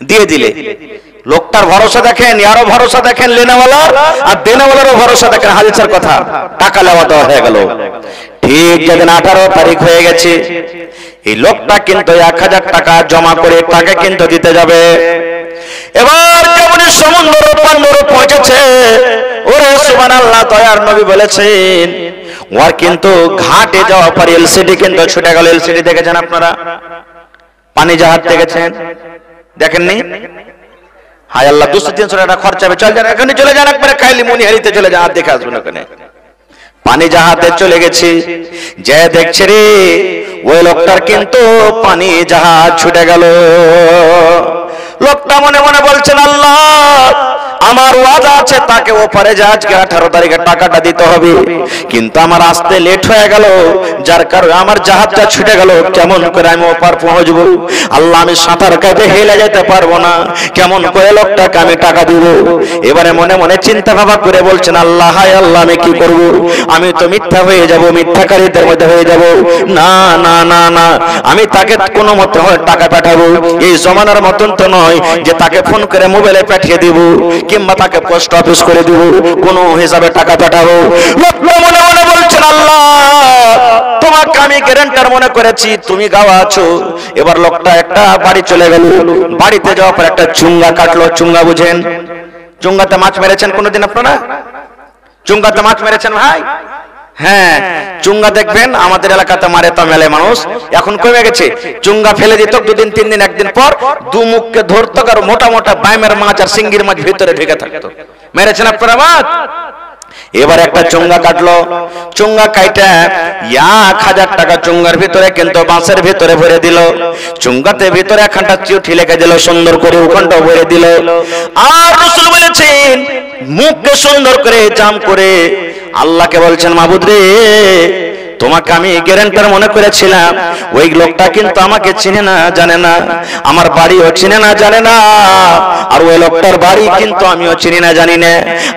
দিয়ে দিলে। লোকটার ভরসা দেখেন, আরো ভরসা দেখেন লেনাওয়ালার, আর দেনাওয়ালারও ভরসা দেখেন। হাদিসের কথা, টাকা লেওয়া দেওয়া হয়ে গেল। ঠিক যেদিন 18 তারিখ হয়ে গেছে, এই লোকটা কিন্তু 1000 টাকা জমা করে তাকে কিন্তু দিতে যাবে। এবার যেমনই সমুদ্র পান্ডর পৌঁছেছে, ওরে সুবহানাল্লাহ, দয়ার নবী বলেছেন ওর কিন্তু ঘাটে যাওয়া পর এলসিডি কিন্তু ছুটে গেল। এলসিডি দেখেছেন আপনারা? পানি জাহাজ দেখেছেন? দেখেননি? হায় আল্লাহ, 200-300 টাকা খরচা হবে, চল যান এখানে চলে যান, একবারে কাইলি মনিহারিতে চলে যান, আর দেখে আসবেন ওখানে। পানি জাহাজে চলে গেছে, যে দেখছে রে ওই লোকটার কিন্তু পানি জাহাজ ছুটে গেল। লোকটা মনে মনে বলছেন আল্লাহ আমার ওয়াদা আছে তাকে ওপারে জাহাজকে 18 তারিখে টাকাটা দিতে হবে, কিন্তু আমার আসতে লেট হয়ে গেল, যার কারণে আমার জাহাজটা ছুটে গেল। কেমন করে আমি ওপার পৌঁছবো? আল্লাহ আমি সাঁতার কাটে হেলে যেতে পারবো না, কেমন করে লোকটাকে আমি টাকা দিব? এবারে মনে মনে চিন্তা ভাবনা করে বলছেন আল্লাহ, হায় আল্লাহ আমি কি করব? আমি তো মিথ্যা হয়ে যাব, মিথ্যাকারীদের মধ্যে হয়ে যাব। না না না না, আমি তাকে কোনো মতে টাকা পাঠাবো। এই জমানার মতন তো নয় যে তাকে ফোন করে মোবাইলে পাঠিয়ে দিব কিংবা তাকে পোস্ট অফিস করে দিব, কোন হিসাবে টাকা পাঠাবো। মনে মনে বলছেন আল্লাহ তোমাকে আমি গ্যারান্টার মনে করেছি, তুমি গাওয়া আছো। এবার লোকটা একটা বাড়ি চলে গেল। বাড়িতে যাওয়ার পর একটা চুঙ্গা কাটলো। চুঙ্গা বুঝেন? চুঙ্গাতে মাছ মেরেছেন কোনোদিন আপনারা? চুঙ্গাতে মাছ মেরেছেন ভাই? হ্যাঁ, চুঙ্গা দেখবেন আমাদের এলাকাতে মারে তো মেলে মানুষ, এখন কমে গেছে। চুঙ্গা ফেলে দিত, দুদিন তিন দিন একদিন পর দু মুখকে ধরতো আর মোটা মোটা বাইমের মাছ আর সিঙ্গির মাছ ভিতরে ঢুকে থাকতো। মেরেছেন আপনারা মাছ? এবার একটা চুঙ্গা কাটলো, চুঙ্গা কাইটা 1000 টাকা চুঙ্গার ভিতরে কিন্তু বাঁশের ভিতরে ভরে দিল। চুঙ্গাতে ভিতরে একখানটা চিঠি লিখে দিল, সুন্দর করে ওখানটা ভরে দিল। আর রাসূল বলেছেন মুখকে সুন্দর করে জাম করে আল্লাহকে বলছেন, মাবুদ রে, তোমাকে আমি গ্যারান্টার মনে করেছিলাম, ওই লোকটা কিন্তু আমাকে চিনে না জানে না, আমার বাড়িও চিনে না জানে না, আর ওই লোকটার বাড়ি কিন্তু আমিও চিনি না জানি না।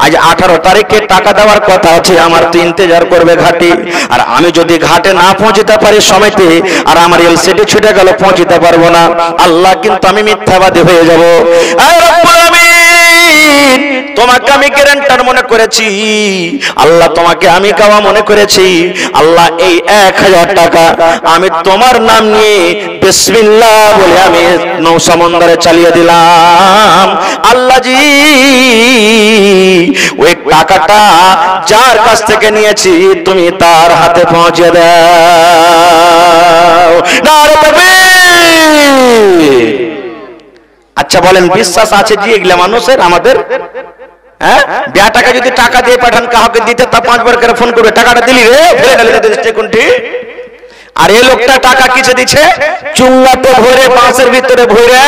আজ 18 তারিখে টাকা দেওয়ার কথা আছে, আমার তো ইন্তজার করবে ঘাটে, আর আমি যদি ঘাটে না পৌঁছতে পারি সময়তে, আর আমার এলসিডি ছুটে গেল, পৌঁছতে পারবো না, আল্লাহ কিন্তু আমি মিথ্যাবাদী হয়ে যাব। তোমাকে আমি গ্যারান্টার মনে করেছি, আল্লাহ তোমাকে আমি গাওয়া মনে করেছি, আল্লাহ এই 1000 টাকা আমি তোমার নাম নিয়ে বিসমিল্লাহ বলে আমি নৌ সমুদ্রে চালিয়ে দিলাম। আল্লাহ জি, ওই টাকাটা যার কাছ থেকে নিয়েছি তুমি তার হাতে পৌঁছে দাও। নারে তাকবীর। আচ্ছা বলেন, বিশ্বাস আছে জি এগুলা মানুষের আমাদের? হ্যাঁ, বেটাকে যদি টাকা দিয়ে পাঠান কাউকে দিতে, তা 5 বার করে ফোন করবে, টাকাটা দিলি রে, ফেলে দিতে কোনটি। আর এই লোকটা টাকা কিসে দিচ্ছে? চুঙ্গাতে ভরে, বাঁশের ভিতরে ভরে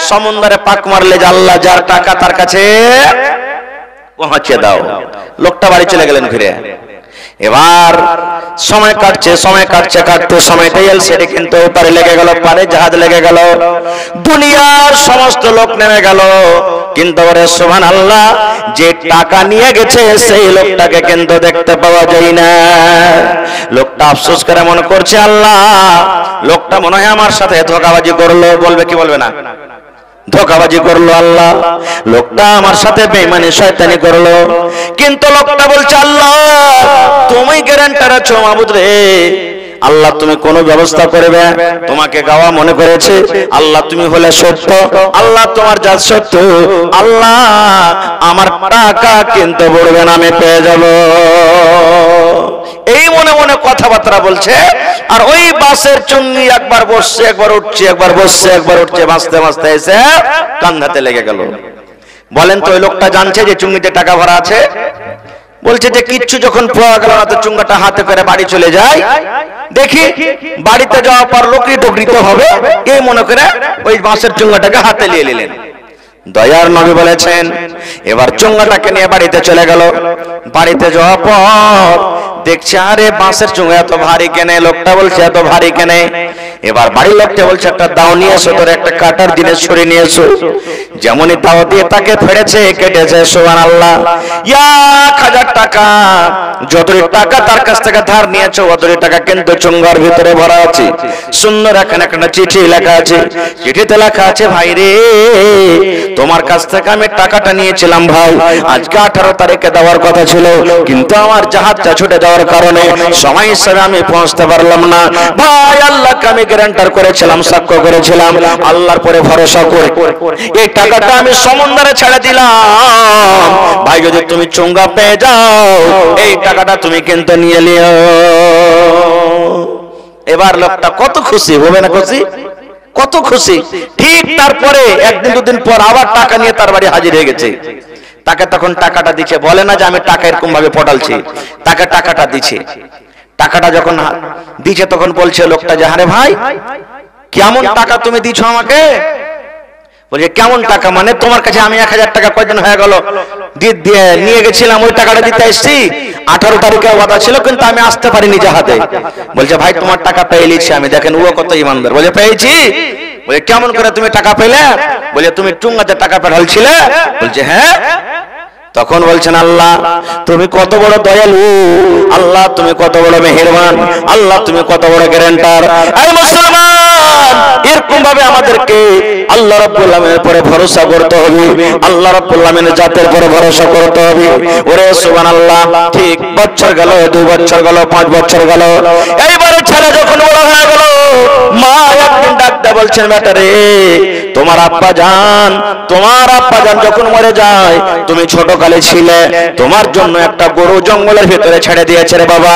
সমুদ্রে পাক মারলে যে আল্লাহ যার টাকা তার কাছে পৌঁছে দাও। লোকটা বাড়ি চলে গেলেন ফিরে। এবার সময় কাটছে, কাটতে সময়টা এলসিডি কিন্তু ওপারে লেগে গেল, পারে জাহাজ লেগে গেল, দুনিয়ার সমস্ত লোক নেমে গেল, কিন্তু ওরে সুবহানাল্লাহ, যে টাকা নিয়ে গেছে সেই লোকটাকে কিন্তু দেখতে পাওয়া যায় না। লোকটা আফসোস করে মনে করছে, আল্লাহ, লোকটা মনে হয় আমার সাথে ধোঁকাবাজি করলো। বলবে কি বলবে না? ধোঁকাবাজি করলো আল্লাহ, লোকটা আমার সাথে বেঈমানি শয়তানি করলো। কিন্তু লোকটা বলছে, আল্লাহ তুমি গ্যারান্টার আছো মাবুদ রে, আল্লাহ তুমি কোন ব্যবস্থা করবে, তোমাকে গাওয়া মনে করেছে, আল্লাহ তুমি হলে সত্য, আল্লাহ তোমার জাত সত্য, আল্লাহ আমার টাকা কিন্তু বলবে না, আমি পেয়ে যাব। এই মনে মনে কথাবার্তা বলছে। আর ওই বাসের চুঙ্গি একবার বসছে, একবার উঠছে, একবার বসছে, একবার উঠছে, বাঁচতে বাঁচতে এসে কান্দাতে লেগে গেল। বলেন তো ওই লোকটা জানছে যে চুঙ্গিতে টাকা ভরা আছে? বলছে যে কিচ্ছু যখন পাওয়া গেল না, তো চুঙ্গাটা হাতে করে বাড়ি চলে যায়, দেখি বাড়িতে যাওয়ার পর লোকই ডগরিত হবে, এই মনে করে ওই বাঁশের চুঙ্গাটাকে হাতে নিয়ে নিলেন। দয়ার নবী বলেছেন, এবার চুঙ্গাটাকে নিয়ে বাড়িতে চলে গেল। বাড়িতে যাওয়ার পর দেখছে, আরে বাঁশের চুঙ্গা এত ভারী কেনে? লোকটা বলছে এত ভারী কেনে? এবার বাড়ির লোকটা বলছে, একটা দাও নিয়ে এসো, তোর একটা কাটার জিনিস ছুরি নিয়ে এসো। যেমনই দাও দিয়ে তাকে ফেড়েছে, কেটেছে, সুবহানাল্লাহ, 1000 টাকা, যতই টাকা তার কাছ থেকে ধার নিয়েছো অতই টাকা কিন্তু চুঙ্গার ভিতরে ভরা আছে। সুন্দর এখানে একটা চিঠি লেখা আছে, চিঠিতে লেখা আছে, ভাই রে, তোমার কাছ থেকে আমি টাকাটা নিয়েছিলাম ভাই, আজকে 18 তারিখে দেওয়ার কথা ছিল, কিন্তু আমার জাহাজটা ছুটে যাওয়ার কারণে সময় হিসাবে আমি পৌঁছতে পারলাম না ভাই। আল্লাহকে আমি গ্যারান্টার করেছিলাম, সাক্ষ্য করেছিলাম, আল্লাহর পরে ভরসা করে এই টাকাটা আমি সমুদ্রে ছেড়ে দিলাম ভাই, যদি তুমি চুঙ্গা পেয়ে যাও এই টাকাটা তুমি কিন্তু নিয়ে নিও। এবার লোকটা কত খুশি হবে না? খুশি, কত খুশি। ঠিক তারপরে একদিন দুদিন পর আবার টাকা নিয়ে তার বাড়ি হাজির হয়ে গেছে। তাকে তখন টাকাটা দিচ্ছে, বলে না যে আমি টাকা এরকম ভাবে পটালছি, তাকে টাকাটা দিচ্ছে। টাকাটা যখন দিচ্ছে তখন বলছে লোকটা যে, আরে ভাই কেমন টাকা তুমি দিছো আমাকে? বলছে কেমন টাকা মানে? তোমার কাছে আমি 1000 টাকা কয়দিন হয়ে গেল নিয়ে গেছিলাম, ওই টাকাটা দিতে এসেছি, 18 তারিখে ওয়াদা ছিল, কিন্তু আমি আসতে পারিনি জাহাজে। বলছে ভাই তোমার টাকা পেয়ে নিয়েছি আমি। দেখেন ও কত ইমানদার, বলে পেয়েছি। বলে কেমন করে তুমি টাকা পেলে? বলে তুমি চুঙ্গাতে টাকা পাঠালছিলে। বলছে হ্যাঁ। তখন বলছেন, আল্লাহ তুমি কত বড় দয়ালু, আল্লাহ তুমি কত বড় মেহেরবান, আল্লাহ তুমি কত বড় গ্যারান্টার। এই মুসলমান, এরকম ভাবে আমাদেরকে আল্লাহ রাব্বুল আলামিনের পরে ভরসা করতে হবে, আল্লাহ রাব্বুল আলামিনের জাতের পরে ভরসা করতে হবে। ওরে সুবহানাল্লাহ, ঠিক বছর গেল, 2 বছর গেল, 5 বছর গেল, এইবারে ছেলে যখন বড় হয়ে গেল, মা একদিন ডাকতে বলছেন, বেটা রে, তোমার আব্বা জান যখন মরে যায়, তুমি ছোট কালে ছিলে, তোমার জন্য একটা গরু জঙ্গলের ভিতরে ছেড়ে দিয়েছে রে বাবা,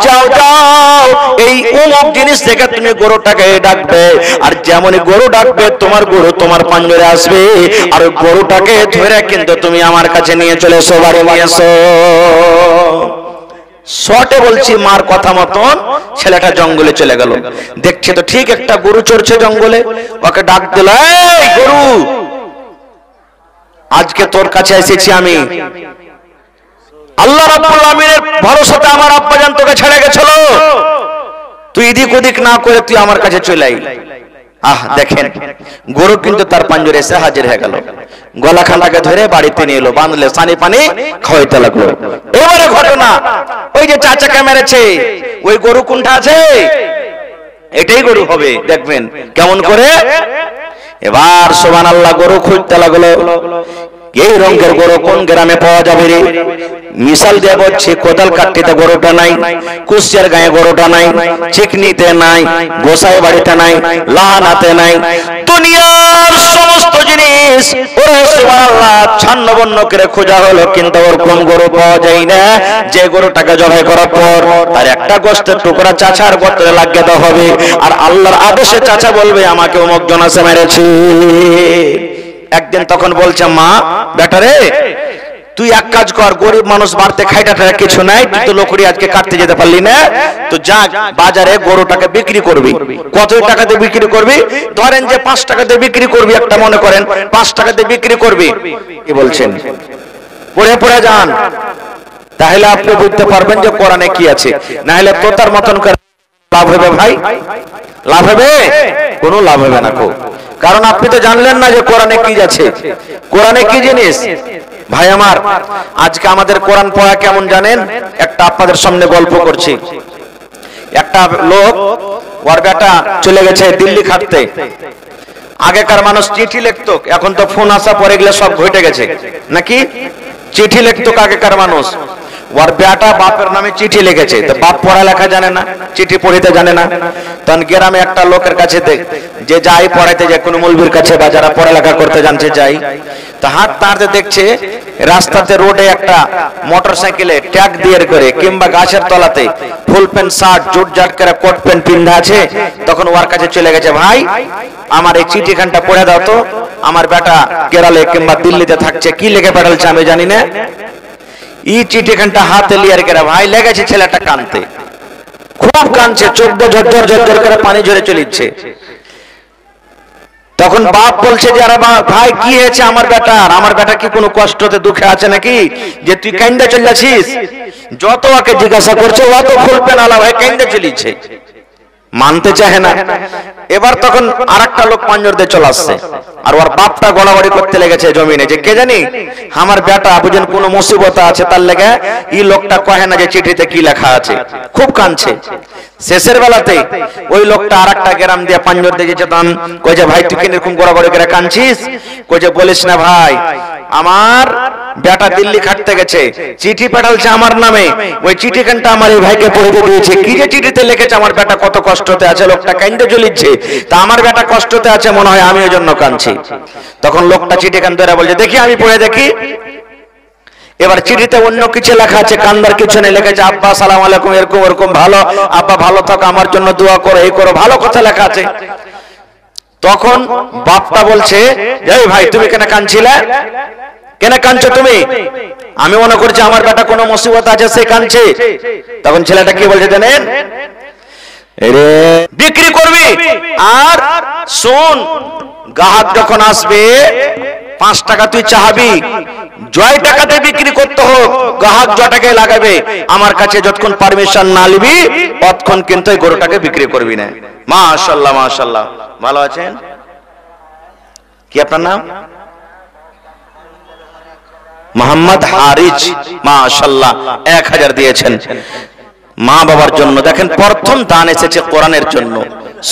যাও যাও এই অমুক জিনিস থেকে তুমি গরুটাকে ডাকবে, আর যেমনই গরু ডাকবে তোমার গরু তোমার পাঞ্জরে আসবে, আর ওই গরুটাকে ধরে কিন্তু তুমি আমার কাছে নিয়ে চলে এসো, বাড়ি নিয়ে এসো। শর্টে বলছি, মার কথা মতন ছেলেটা জঙ্গলে চলে গেল। দেখছে তো ঠিক একটা গরু চড়ছে জঙ্গলে, ওকে ডাক দিল, এই গরু, আজকে তোর কাছে এসেছি আমি, আল্লাহ রাব্বুল আমিনের ভরসাতে আমার আব্বাজান তোকে ছেড়ে গেছিল, তুই এদিক ওদিক না করে তুই আমার কাছে চলে আই। আহ দেখেন, গরু কিন্তু তার পাঞ্জরে এসে হাজির হয়ে গেল, গলাখানাকে ধরে বাড়িতে নিয়ে এলো, বাঁধলে সানি পানি খাওয়াইতে লাগলো। এবারে ঘটনা, ওই যে চাচাকে মেরেছে ওই গরু কোনটা আছে, এটাই গরু হবে, দেখবেন কেমন করে। এবার সুবহানাল্লাহ, গরু খুঁজতে লাগলো, এই রঙের গরু কোন গ্রামে পাওয়া যাবে রে? মিশাল দিয়ে বলছে, কোদাল কাটতে গরুটা নাই, কুশিয়ার গায়ে গরুটা নাই, চিকনিতে নাই, গোসাই বাড়িতে নাই, লাহানাতে নাই, দুনিয়ার সমস্ত জিনিস ওরে সুবহানাল্লাহ ছন্ন করে খোঁজা হলো, কিন্তু ওরকম গরু পাওয়া যায় না যে গরুটাকে জবাই করার পর তার একটা গোশতের টুকরা চাচার গোত্রে লাগিয়ে দেওয়া হবে, আর আল্লাহর আদেশে চাচা বলবে আমাকে অমুক জন আছে মেরেছে। একদিন তখন বলছে, মা বেটা রে, তুই এক কাজ কর, গরিব মানুষ বাড়তে খাইটা কিছু নাই, তুই তো লোকড়ি আজকে কাটতে যেতে পারলি না, তো যা বাজারে গরুটাকে বিক্রি করবি। কত টাকাতে বিক্রি করবি? ধরেন যে 5 টাকাতে বিক্রি করবি, একটা মনে করেন 5 টাকাতে বিক্রি করবি। কি বলছেন? পড়ে পড়ে যান, তাহলে আপনি বুঝতে পারবেন যে কোরআনে কি আছে, না হলে তোতার মতন করে লাভ হবে ভাই? লাভ হবে? কোনো লাভ হবে না। কারণ আপনি তো জানলেন না যে কোরআনে কি আছে, কোরআনে কি জিনিস। ভাই আমার, আজকে আমাদের কোরআন পড়া কেমন জানেন? একটা আপনাদের সামনে গল্প করছি। একটা লোক, ওর বেটা চলে গেছে দিল্লি খাটতে। আগেকার মানুষ চিঠি লিখতো, এখন তো ফোন আসা পরে গেলে সব ঘটে গেছে নাকি। চিঠি লিখতো আগেকার মানুষ, ওর বেটা বাপের নামে চিঠি লিখেছে, তো বাপ পড়ালেখা জানে না, চিঠি পড়িতে জানে না, তখন গ্রামে একটা লোকের কাছে যে যাই পড়াইতে যায়, কোনো মৌলবীর কাছে বা যারা পড়ালেখা করতে জানছে যাই, তা হাত তাড়তে দেখছে রাস্তাতে রোডে একটা মোটর সাইকেলে ট্যাগ দিয়ে করে কিংবা গাছের তলাতে ফুল প্যান্ট শার্ট জুট জাট করে কোট প্যান্ট পিন্ধা আছে, তখন ওর কাছে চলে গেছে, ভাই আমার এই চিঠিখানটা পড়ে দাও তো, আমার বেটা কেরালে কিংবা দিল্লিতে থাকছে, কি লিখে পাঠালছে আমি জানি না। এই চিঠিখানটা হাতে লিয়ার করে ভাই লেগেছে ছেলেটা কানতে, খুব কানছে, চোখ দিয়ে ঝরঝর ঝরঝর করে পানি ঝরে চলেছে। তখন বাপ বলছে যে আরে ভাই কি হয়েছে আমার বেটার, আমার বেটা কি কোনো কষ্টতে দুঃখে আছে নাকি যে তুই কান্দে চলে যাচ্ছিস? যত ওকে জিজ্ঞাসা করছে অত ফুলপেন আলা ভাই কান্দে চলেছে, মানতে চায় না। এবার তখন আরেকটা লোক পাঞ্জর দিয়ে চলে আসছে, আর ওর বাপটা গলাগড়ি করতে লেগেছে জমিনে যে কে জানি আমার বেটা বুঝেন কোন মুসিবত আছে, তার লেগে এই লোকটা কহে না যে চিঠিতে কি লেখা আছে, খুব কাঁদছে। শেষের বেলাতে ওই লোকটা আরেকটা গ্রাম দিয়ে পাঞ্জর দিয়ে যেতাম, কই যে ভাই তুই কি এরকম গড়াগড়ি করে কাঁদছিস? কই যে বলিস না ভাই, আমার বেটা দিল্লি খাটতে গেছে, চিঠি পাঠালছে আমার নামে, ওই চিঠিখানটা আমার এই ভাইকে পড়িতে দিয়েছে, কি যে চিঠিতে লিখেছে আমার বেটা কত কষ্টতে আছে, লোকটা কাঁদতে চলিচ্ছে, তা আমার বেটা কষ্টতে আছে মনে হয় আমি ওই জন্য কাঁদছি। তখন লোকটা চিঠিখান ধরে বলছে দেখি আমি পড়ে দেখি। এবার চিঠিতে অন্য কিছু লেখা আছে, কান্দার কিছু নেই, লেখেছে আব্বা সালাম আলাইকুম, এরকম এরকম ভালো, আব্বা ভালো থাকো, আমার জন্য দোয়া করো, এই করো, ভালো কথা লেখা আছে। তখন বাপটা বলছে এই ভাই তুমি কেন কাঁদছিলে, কেন কাঁদছো তুমি? আমি মনে করছি আমার বেটা কোনো মুসিবত আছে সে কাঁদছে। তখন ছেলেটা কি বলছে জানেন, রে বিক্রি করবি, আর শোন গ্রাহক যখন আসবে 5 টাকা তুই চাহাবি, জয় টাকাতে বিক্রি করতে হোক, গ্রাহক জটাকে লাগাবে, আমার কাছে যতক্ষণ পারমিশন না নিবি ততক্ষণ কিন্তু এই গরুটাকে বিক্রি করবি না। মাশাআল্লাহ মাশাআল্লাহ, ভালো আছেন? কি আপনার নাম? মোহাম্মদ হারিজ, মাশাআল্লাহ 1000 দিয়েছেন মা বাবার জন্য। দেখেন প্রথম দান এসেছে কোরআনের জন্য,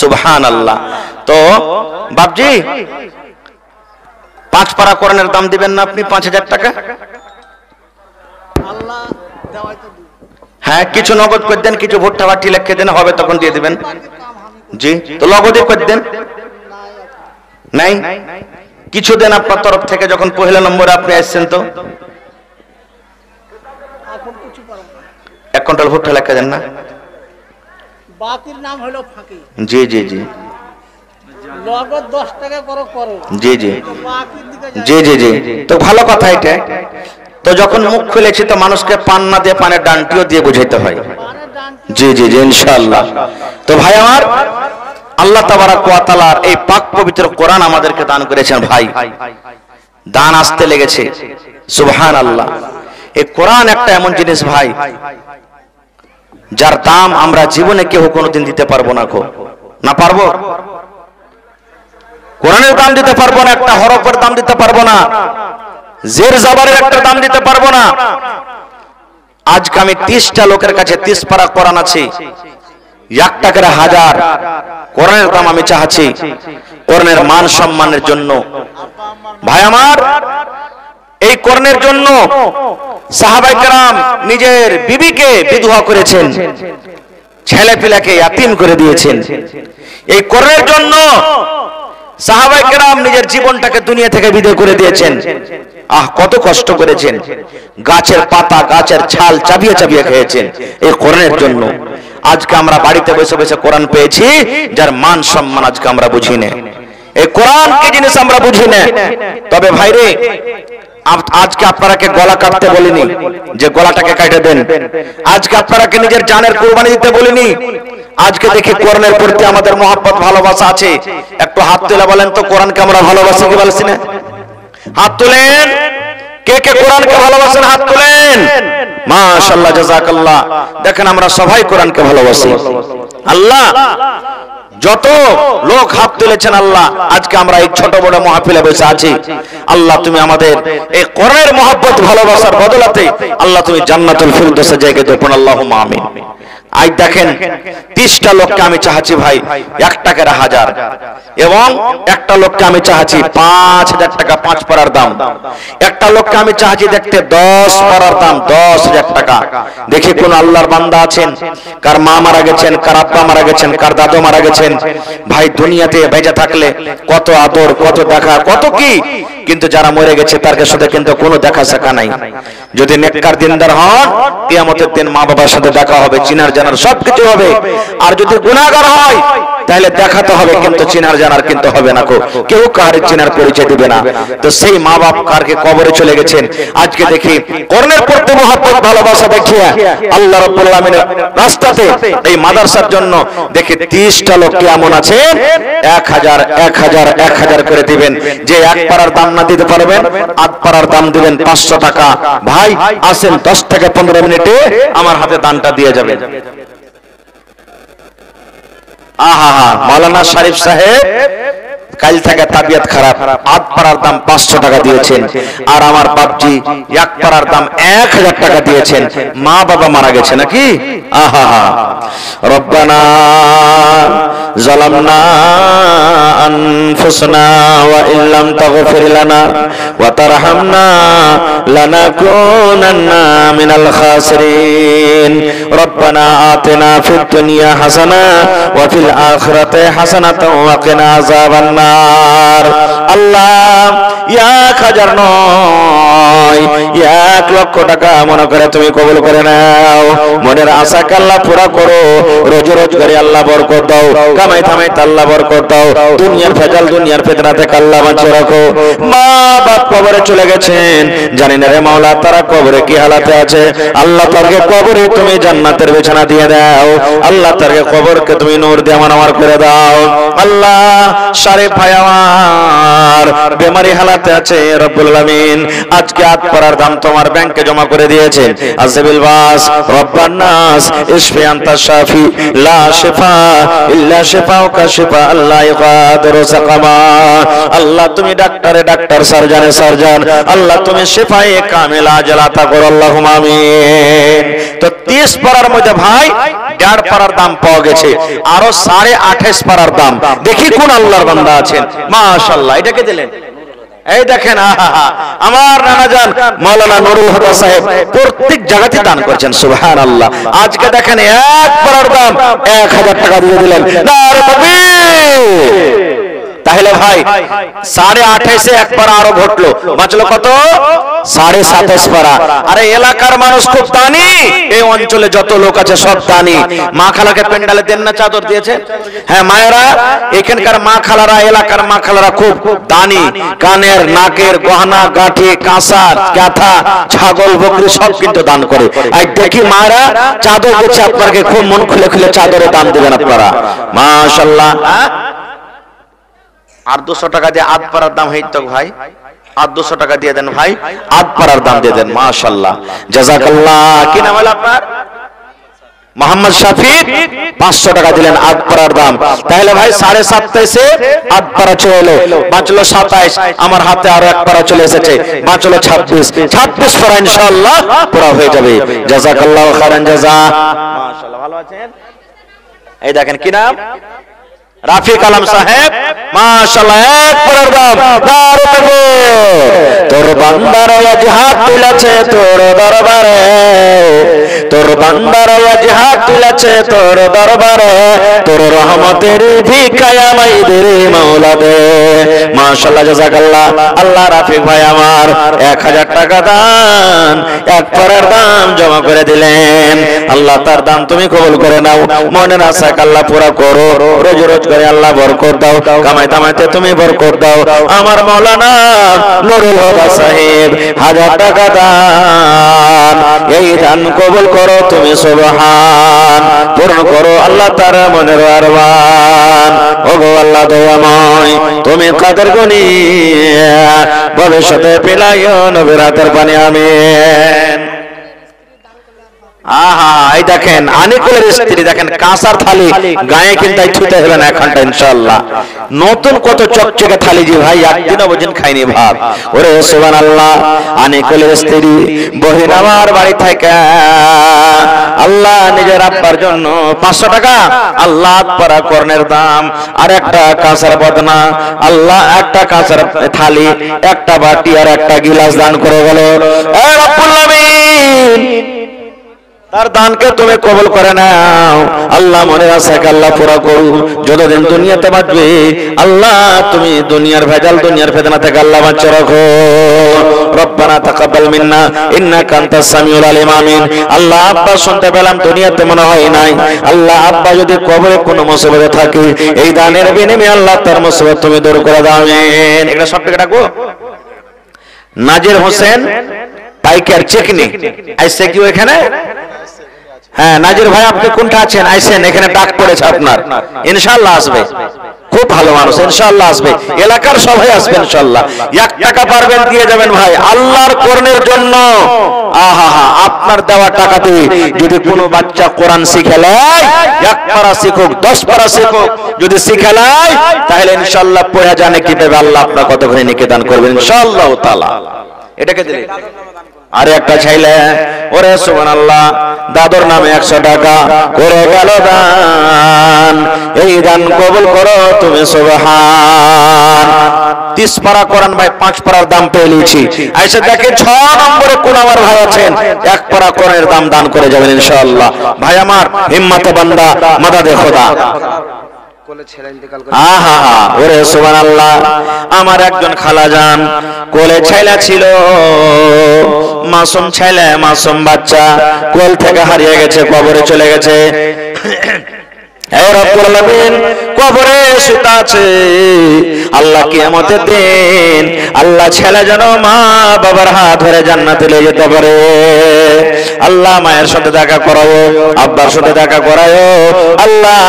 সুবহানাল্লাহ। তো বাপজি 5 পারা কোরআনের দাম দিবেন না আপনি 5000 টাকা? হ্যাঁ কিছু নগদ করে দেন, কিছু ভুট্টা বাটি লিখে দেন, হবে তখন দিয়ে দিবেন। জি, তো লগদে করে দেন। নাই কিছু দেন আপনার তরফ থেকে, যখন পহেলা নম্বরে আপনি আসছেন। তো 1 কুইন্টাল ভুট্টা লেখা দেন না। বাকির নাম হলো ফাঁকি। জি জি জি, নগদ 10 টাকা করো। জি জি বাকির দিকে জি জি জি, তো ভালো কথা এটা। তো যখন মুখ খুলেছি তো মানুষকে পান না দিয়ে পানের ডান্টিও দিয়ে বুঝাইতে হয়। জি জি জি, ইনশাআল্লাহ। তো ভাই আমার, আল্লাহ তাবারাক ওয়া তাআলার এই পাক পবিত্র কোরআন আমাদেরকে দান করেছেন ভাই। দান আসতে লেগেছে, সুবহানাল্লাহ। এই কোরআন একটা এমন জিনিস ভাই, যার দাম আমরা জীবনে কেউ কোনোদিন দিতে পারবো না। না পারবো? কোরআনের দাম দিতে পারবো না, একটা হরফের দাম দিতে পারবো না, জের জবরের একটা দাম দিতে পারবো না। আজকে আমি 30টা লোকের কাছে 30 পারা কোরআন আছে, 1 টাকার 1000 কোরআনের দাম আমি চাচ্ছি কোরআনের মান সম্মানের জন্য। ভাই আমার, এই কোরআনের জন্য সাহাবায়ে কেরাম নিজের বিবিকে বিধবা করেছেন, ছেলে পিলাকে ইয়াতিম করে দিয়েছেন। এই কোরআনের জন্য সাহাবায়ে কেরাম নিজের জীবনটাকে দুনিয়া থেকে বিদায় করে দিয়েছেন। কত কষ্ট করেছেন, গাছের পাতা গাছের ছাল চাবিয়ে চাবিয়ে খেয়েছেন এই কোরআনের জন্য। আজকে আমরা বাড়িতে বসে বসে কোরআন পেয়েছি, যার মান সম্মান আজকে আমরা বুঝি না। এই কোরআন কি জিনিস আমরা বুঝি না। তবে ভাইরে, আজকে আপনারাকে গলা কাটতে বলিনি যে গলাটাকে কেটে দেন। আজকে আপনারাকে নিজের জানের কুরবানি দিতে বলিনি। আজকে দেখি কোরআনের প্রতি আমাদের মহব্বত ভালোবাসা আছে। একটু হাত তুলে বলেন তো, কোরআনকে আমরা ভালোবাসি কি বলছি না? হাত তুলেন, কে কে কোরআনকে ভালোবাসেন হাত তুলেন। মাশাআল্লাহ, জাযাকাল্লাহ। দেখেন আমরা সবাই কোরআনকে ভালোবাসি। আল্লাহ যত লোক হাত তুলেছেন, আল্লাহ আজকে আমরা এই ছোট বড় মাহফিলে বসে আছি, আল্লাহ তুমি আমাদের এই কোরআনের মহব্বত ভালোবাসার বদলাতে আল্লাহ তুমি জান্নাতুল ফিরদৌসে জায়গা দেন। আল্লাহুম্মা আমিন। আজ দেখেন 30টা লোককে আমি চাচ্ছি ভাই 1 টাকার 1000, এবং একটা লোককে আমি চাচ্ছি 5000 টাকা 5 পারার দাম। একটা লোককে আমি চাচ্ছি দেখতে 10 পারার দাম 10000 টাকা। দেখি কোন আল্লাহর বান্দা আছেন, কার মা মারা গেছেন, কার আব্বা মারা গেছেন, কার দাদু মারা গেছেন। ভাই দুনিয়াতে বেঁচে থাকলে কত আদর, কত দেখা, কত কি, কিন্তু যারা মরে গেছে তার সাথে কিন্তু কোনো দেখা সাক্ষা নাই। যদি নেককার দিনদার হন, কিয়ামতের দিন মা বাবার সাথে দেখা হবে, চিনার জানার সবকিছু হবে। আর যদি গুনাহগার হয় তাহলে দেখাতে হবে, কিন্তু চিনার জানার কিন্তু হবে না। কেউ কারোর চিনার পরিচয় দিবে না। তো সেই মা বাপ কারকে কবরে চলে গেছেন। আজকে দেখি কোরআনের প্রতি মহব্বত ভালোবাসা দেখিয়ে আল্লাহ রাব্বুল আলামিনের রাস্তাতে এই মাদ্রাসার জন্য দেখি 30টা লোক কেমন আছে 1000 1000 1000 করে দিবেন। যে 1 পারার দাম না দিতে পারবেন, 8 পারার দাম দিবেন 500 টাকা। ভাই আসেন 10 থেকে 15 মিনিটে আমার হাতে দানটা দিয়ে যাবেন। মাওলানা শরীফ সাহেব কাল থেকে তাবিয়ত খারাপ, 8 পারার দাম 500 টাকা দিয়েছেন। আর আমার বাপজি 1 পারার দাম 1000 টাকা দিয়েছেন। মা বাবা মারা গেছে নাকি? রব্বানা যালামনা আনফুসনা ওয়া ইল্লাম তাগফির লানা ওয়া তারহামনা লানাকুনান্না মিনাল খাসিরিন। রব্বানা আতিনা ফিদ দুনিয়া হাসানা ওয়া ফিল আখিরাতি হাসানাতাও ওয়া কিনা আযাবান নার। আল্লাহ 1000 নয়, 1 লক্ষ টাকা মনে করে তুমি কবুল করে নাও। মনের আশাকে আল্লাহ পুরা করো। রোজ রোজগারে আল্লাহ বরকত দাও, কামাই থামাইতে আল্লাহ বরকত দাও। দুনিয়ার ভেজাল, দুনিয়ার ফিতনা থেকে আল্লাহ বাঁচিয়ে রাখো। মা বাপ কবরে চলে গেছেন, জানি না রে মাওলা তারা কবরে কি হালাতে আছে। আল্লাহ তারকে কবরে তুমি জান্নাতের বিছানা দিয়ে দাও। আল্লাহ তারকে কবরকে তুমি নূর দিয়ে আমার করে দাও। আল্লাহ শরীফ ভাই আমার বেমারি হালাতে আছে, রব্বুল আলামিন আজকে 8 পারার দাম তোমার ব্যাংকে জমা করে দিয়েছেন। আজবিল বাস রব্বান নাস ইশফি আনতা শাফি লা শিফা ইল্লা শিফাউকা শিফা আল্লাহ ইগাদিরু সাকামা। আল্লাহ তুমি ডাক্তারে ডাক্তার, সার্জনে সার্জন, আল্লাহ তুমি শিফায়ে কামিলা আজল আতা করো। আল্লাহুম্মা আমিন। তো 30 পারার মধ্যে ভাই 1.5 পারার দাম পাওয়া গেছে, আরো 28.5 পারার দাম। দেখি কোন আল্লাহর বান্দা আছেন। মাশাআল্লাহ, এটাকে দিলেন এই দেখেন আমার নানা জান মাওলানা নুরুল হুদা সাহেব প্রত্যেক জায়গাতে দান করছেন সুবহানাল্লাহ। আজকে দেখেন এক পারার দাম 1000 টাকা দিয়ে দিলেন, নারে তাকবীর। তাহলে ভাই 28.5 এক পারা আরো ঘটলো, বাঁচলো কত? 27.5 পারা। আরে এলাকার মানুষ খুব দানি, এই অঞ্চলে যত লোক আছে সব দানি। মা খালাকে পেন্ডালে দেন না চাদর দিয়েছে? হ্যাঁ মায়েরা, এখানকার মা খালারা, এলাকার মা খালারা খুব দানি। কানের নাকের গহনা গাঁঠি কাঁসা কাঁথা ছাগল বকরি সব কিন্তু দান করে। আর দেখি মায়েরা চাদর দিচ্ছে আপনাকে, খুব মন খুলে খুলে চাদরে দান দেবেন আপনারা, মাশাআল্লাহ। আর 200 টাকা দিয়ে আধ পারার দাম হইতো ভাই, আর 200 টাকা দিয়ে দেন ভাই, আধ পারার দাম দিয়ে দেন, মাশাআল্লাহ জাযাকাল্লাহ। কি নাম হলো আপনার? মোহাম্মদ শাফিক। 500 টাকা দিলেন আধ পারার দাম। তাহলে ভাই 27.5 আধ পারা চলে এলো, বাঁচলো 27। আমার হাতে আরো এক পারা চলে এসেছে, বাঁচলো 26 পারা ইনশাআল্লাহ পুরা হয়ে যাবে। জাযাকাল্লাহু খাইরান জাযা। মাশাআল্লাহ, ভালো আছেন? এই দেখেন কি নাম? রাফিক আলম সাহেব, মাশাআল্লাহ, এক পারার দাম। তোর বান্দার আজ হাত তুলেছে তোর দরবারে, তোর বান্দার আজ হাত তুলেছে তোর দরবারে, তোর রহমতের ভিক্ষায় আমায় দে রে মাওলা দে। মাশাআল্লাহ জাযাকাল্লাহ। আল্লাহ রাফিক ভাই আমার 1000 টাকা দান, এক পারার দাম জমা করে দিলেন। আল্লাহ তার দাম তুমি কবুল করে নাও, মনের আশা আল্লাহ পুরা করো, রোজ রোজ করে আল্লাহ বরকত দাও, কামাই দামাইতে তুমি বরকত দাও। আমার মাওলানা নুরুল হুদা সাহেব 1000 টাকা দান, এই দান কবুল করো তুমি সুবহান, পূর্ণ করো আল্লাহ তার মনের আরমান। ওগো আল্লাহ দয়াময়, তুমি কাদের গনি ভবিষ্যতে পেলাইও নবীর হাতের পানি, আমিন। আহা, এই দেখেন আনিকুলের স্ত্রী, দেখেন কাঁসার থালি, গায়ে কিন্তু ছুতে হবে না এখানটা ইনশাআল্লাহ। নতুন কত চকচকে থালি জি ভাই, একদিনও বুঝেন খাইনি ভাত। ওরে সুবহানাল্লাহ। আনিকুলের স্ত্রী বহিন আমার বাড়ি থেকে আল্লাহ নিজের আব্বার জন্য 500 টাকা আল্লাহ পারা কর্ণের দাম, আর একটা কাঁসার বদনা আল্লাহ, একটা কাঁসার থালি, একটা বাটি আর একটা গিলাস দান করে গেল। এ রব্বুল আমিন, তার দানকে তুমি কবুল করে নাও আল্লাহ। মনে আছে আল্লাহ পুরা করু, যতদিন দুনিয়াতে বাঁচবে আল্লাহ তুমি দুনিয়ার ভেজাল দুনিয়ার ফেতনা থেকে আল্লাহ বাঁচিয়ে রাখো। রব্বানা তাকাব্বাল মিন্না ইন্নাকা আনতাস সামিউল আলিম, আমিন। আল্লাহ আব্বা শুনতে পেলাম দুনিয়াতে মনে হয় নাই, আল্লাহ আব্বা যদি কবরে কোনো মুসিবতে থাকে এই দানের বিনিময়ে আল্লাহ তার মুসিবত তুমি দূর করে দাও, আমিন। এটা সব থেকে ডাকবো। নাজির হোসেন পাইকার চিকনি আইসে কি এখানে? হ্যাঁ নাজির ভাই, আপনি কোনটা আছেন? আইসেন, এখানে ডাক পড়েছে আপনার, ইনশাআল্লাহ আসবে। খুব ভালো মানুষ, ইনশাআল্লাহ আসবে। এলাকার সবাই আসবে ইনশাআল্লাহ। 1 টাকা পারবেন দিয়ে যাবেন ভাই আল্লাহর কোরআনের জন্য। আহা, আপনার দেওয়া টাকাতে যদি কোনো বাচ্চা কোরআন শিখেলায়, 1 পারা শিখুক 10 পারা শিখুক, যদি শিখেলায় তাহলে ইনশাআল্লাহ পড়া জানে কি পাবে আল্লাহ আপনার কতখানি নেকি দান করবেন ইনশাআল্লাহ তাআলা। এটাকে দিলে আরে একটা ছেলে, ওরে সুবহানাল্লাহ, দাদুর নামে 100 টাকা করে গেল দান, এই দান কবুল করো তুমি সুবহান। 30 পারা কোরআন ভাই 5 পারার দাম পেয়ে নিয়েছি। আইসা দেখে 6 নম্বরে কোন আমার ভাই আছেন, 1 পারা কোরআনের দাম দান করে যাবেন ইনশাআল্লাহ। ভাই আমার হিম্মতে বান্দা মাদাদে খোদা। আহা, ওরে সুবহানাল্লাহ। আমার একজন খালাজান কোলে ছেলে ছিল, মাসুম ছেলে, মাসুম বাচ্চা, কোল থেকে হারিয়ে গেছে, কবরে চলে গেছে। হে রব্বুল আলামিন, কবরে শুতে আছে আল্লাহ কিয়ামতের দিন আল্লাহ ছেলে যেন মা বাবার হাত ধরে জান্নাতে নিয়ে যেতে পারে। আল্লাহ মায়ের সাথে দেখা করাও, আব্বার সাথে দেখা করাও আল্লাহ।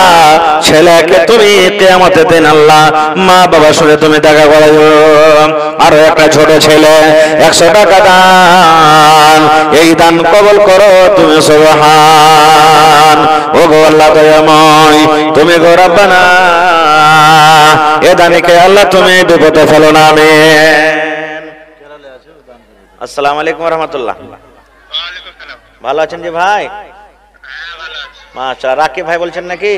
ছেলেকে তুমি কিয়ামতের দিন আল্লাহ মা বাবার সাথে তুমি দেখা করাও। আরো একটা ছোট ছেলে 100 টাকা দান, এই দান কবুল করো তুমি সুবহান। ও গো আল্লাহ দয়াময়, তুমি গো রব্বানা, এ দানিকে আল্লাহ তুমি বিপদে ফেলো না, আমিন। আসসালামু আলাইকুম ওয়া রাহমাতুল্লাহ। ভালো আছেন জি ভাই? মাশাআল্লাহ। রাকিব ভাই বলছেন নাকি?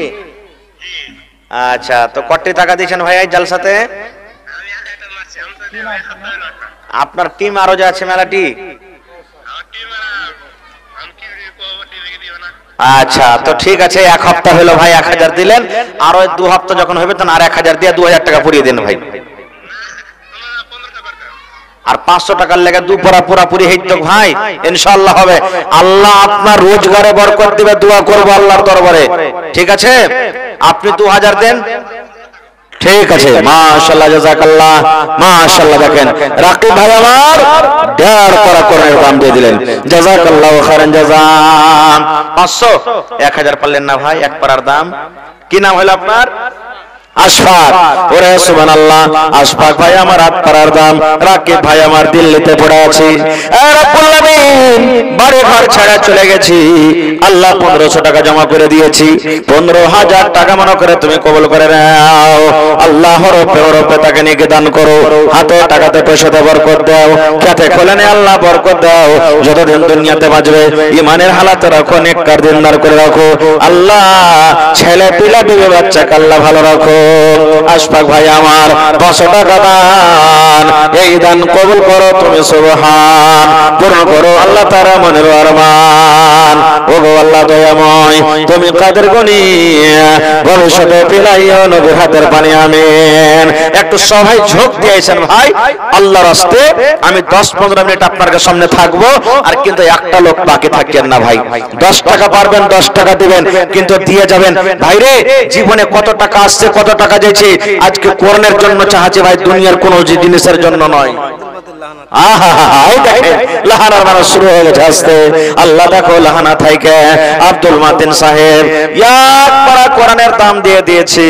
আচ্ছা, তো কত টাকা দিয়েছেন ভাই এই জলসাতে? আপনার টিম আরো যে আছে মেলাটি। আচ্ছা, তো ঠিক আছে, 1 সপ্তাহ হলো ভাই 1000 দিলেন, আরো 2 সপ্তাহ যখন হবে তখন আর 1000 দিয়ে 2000 টাকা পুরিয়ে দেন ভাই। আর 500 টাকার লেগে পুরাপুরি হইতো ভাই, ইনশাআল্লাহ হবে। আল্লাহ আপনার রোজগারে বরকত দিবে, দোয়া করব আল্লাহর দরবারে। ঠিক আছে, আপনি 2000 দেন। ঠিক আছে, মাশাআল্লাহ, জাযাকাল্লাহ, মাশাআল্লাহ। দেখেন রাকিব ভাই আমার 1.5 করা কোরআনের দাম দিয়ে দিলেন, জাযাকাল্লাহু খাইরান জাযা। 500 1000 পারলেন না ভাই, এক পারার দাম। কি নাম হলো আপনার? আশফাক। ওরে সুবহানাল্লাহ, আশফাক ভাই আমার 8 পারার দাম। রাকিব ভাই আমার দিল্লিতে পড়ে আছি, রব্বুল আলামিন বাড়ি ঘর ছেড়ে চলে গেছি, আল্লাহ 1500 টাকা জমা করে দিয়েছি। 15000 টাকা মনে করে তুমি কবুল করে নাও। আল্লাহ হরফে তাকে নেকি দান করো, হাতে টাকাতে পয়সাতে বরকত দাও, খেতে খোলেনে আল্লাহ বরকত দাও। যতদিন দুনিয়াতে বাঁচবে ঈমানের হালাতে রাখো, নেককার দিনদার করে রাখো। আল্লাহ ছেলে পিলা বিবি বাচ্চাকে আল্লাহ ভালো রাখো। আশফাক ভাই আমার 500 টাকা দান, এই দান কবুল করো তুমি, সুবহান। পূর্ণ করো আল্লাহ তাআলা মনের আরমান। ওগো আল্লাহ দয়াময়, তুমি কাদের গনি, ভবিষ্যতে পিলাইও নবীর হাতের পানি, আমিন। একটু সবাই ঝোঁক দিয়েছেন ভাই আল্লাহর রাস্তে। আমি 10-15 মিনিট আপনার সামনে থাকবো, আর কিন্তু একটা লোক বাকি থাকেন না ভাই। 10 টাকা পারবেন 10 টাকা দিবেন, কিন্তু দিয়ে যাবেন ভাই রে। জীবনে কত টাকা আসছে, কত টাকা যাচ্ছে, আজকে কোরআনের জন্য চাহাচ্ছে ভাই, দুনিয়ার কোনো জিনিসের জন্য নয়। লাহানার মানুষ শুরু হয়ে গেছে আসতে। আল্লাহ দেখো লাহানা থেকে আব্দুল মাতিন সাহেব 1 পারা কোরআনের দাম দিয়ে দিয়েছি।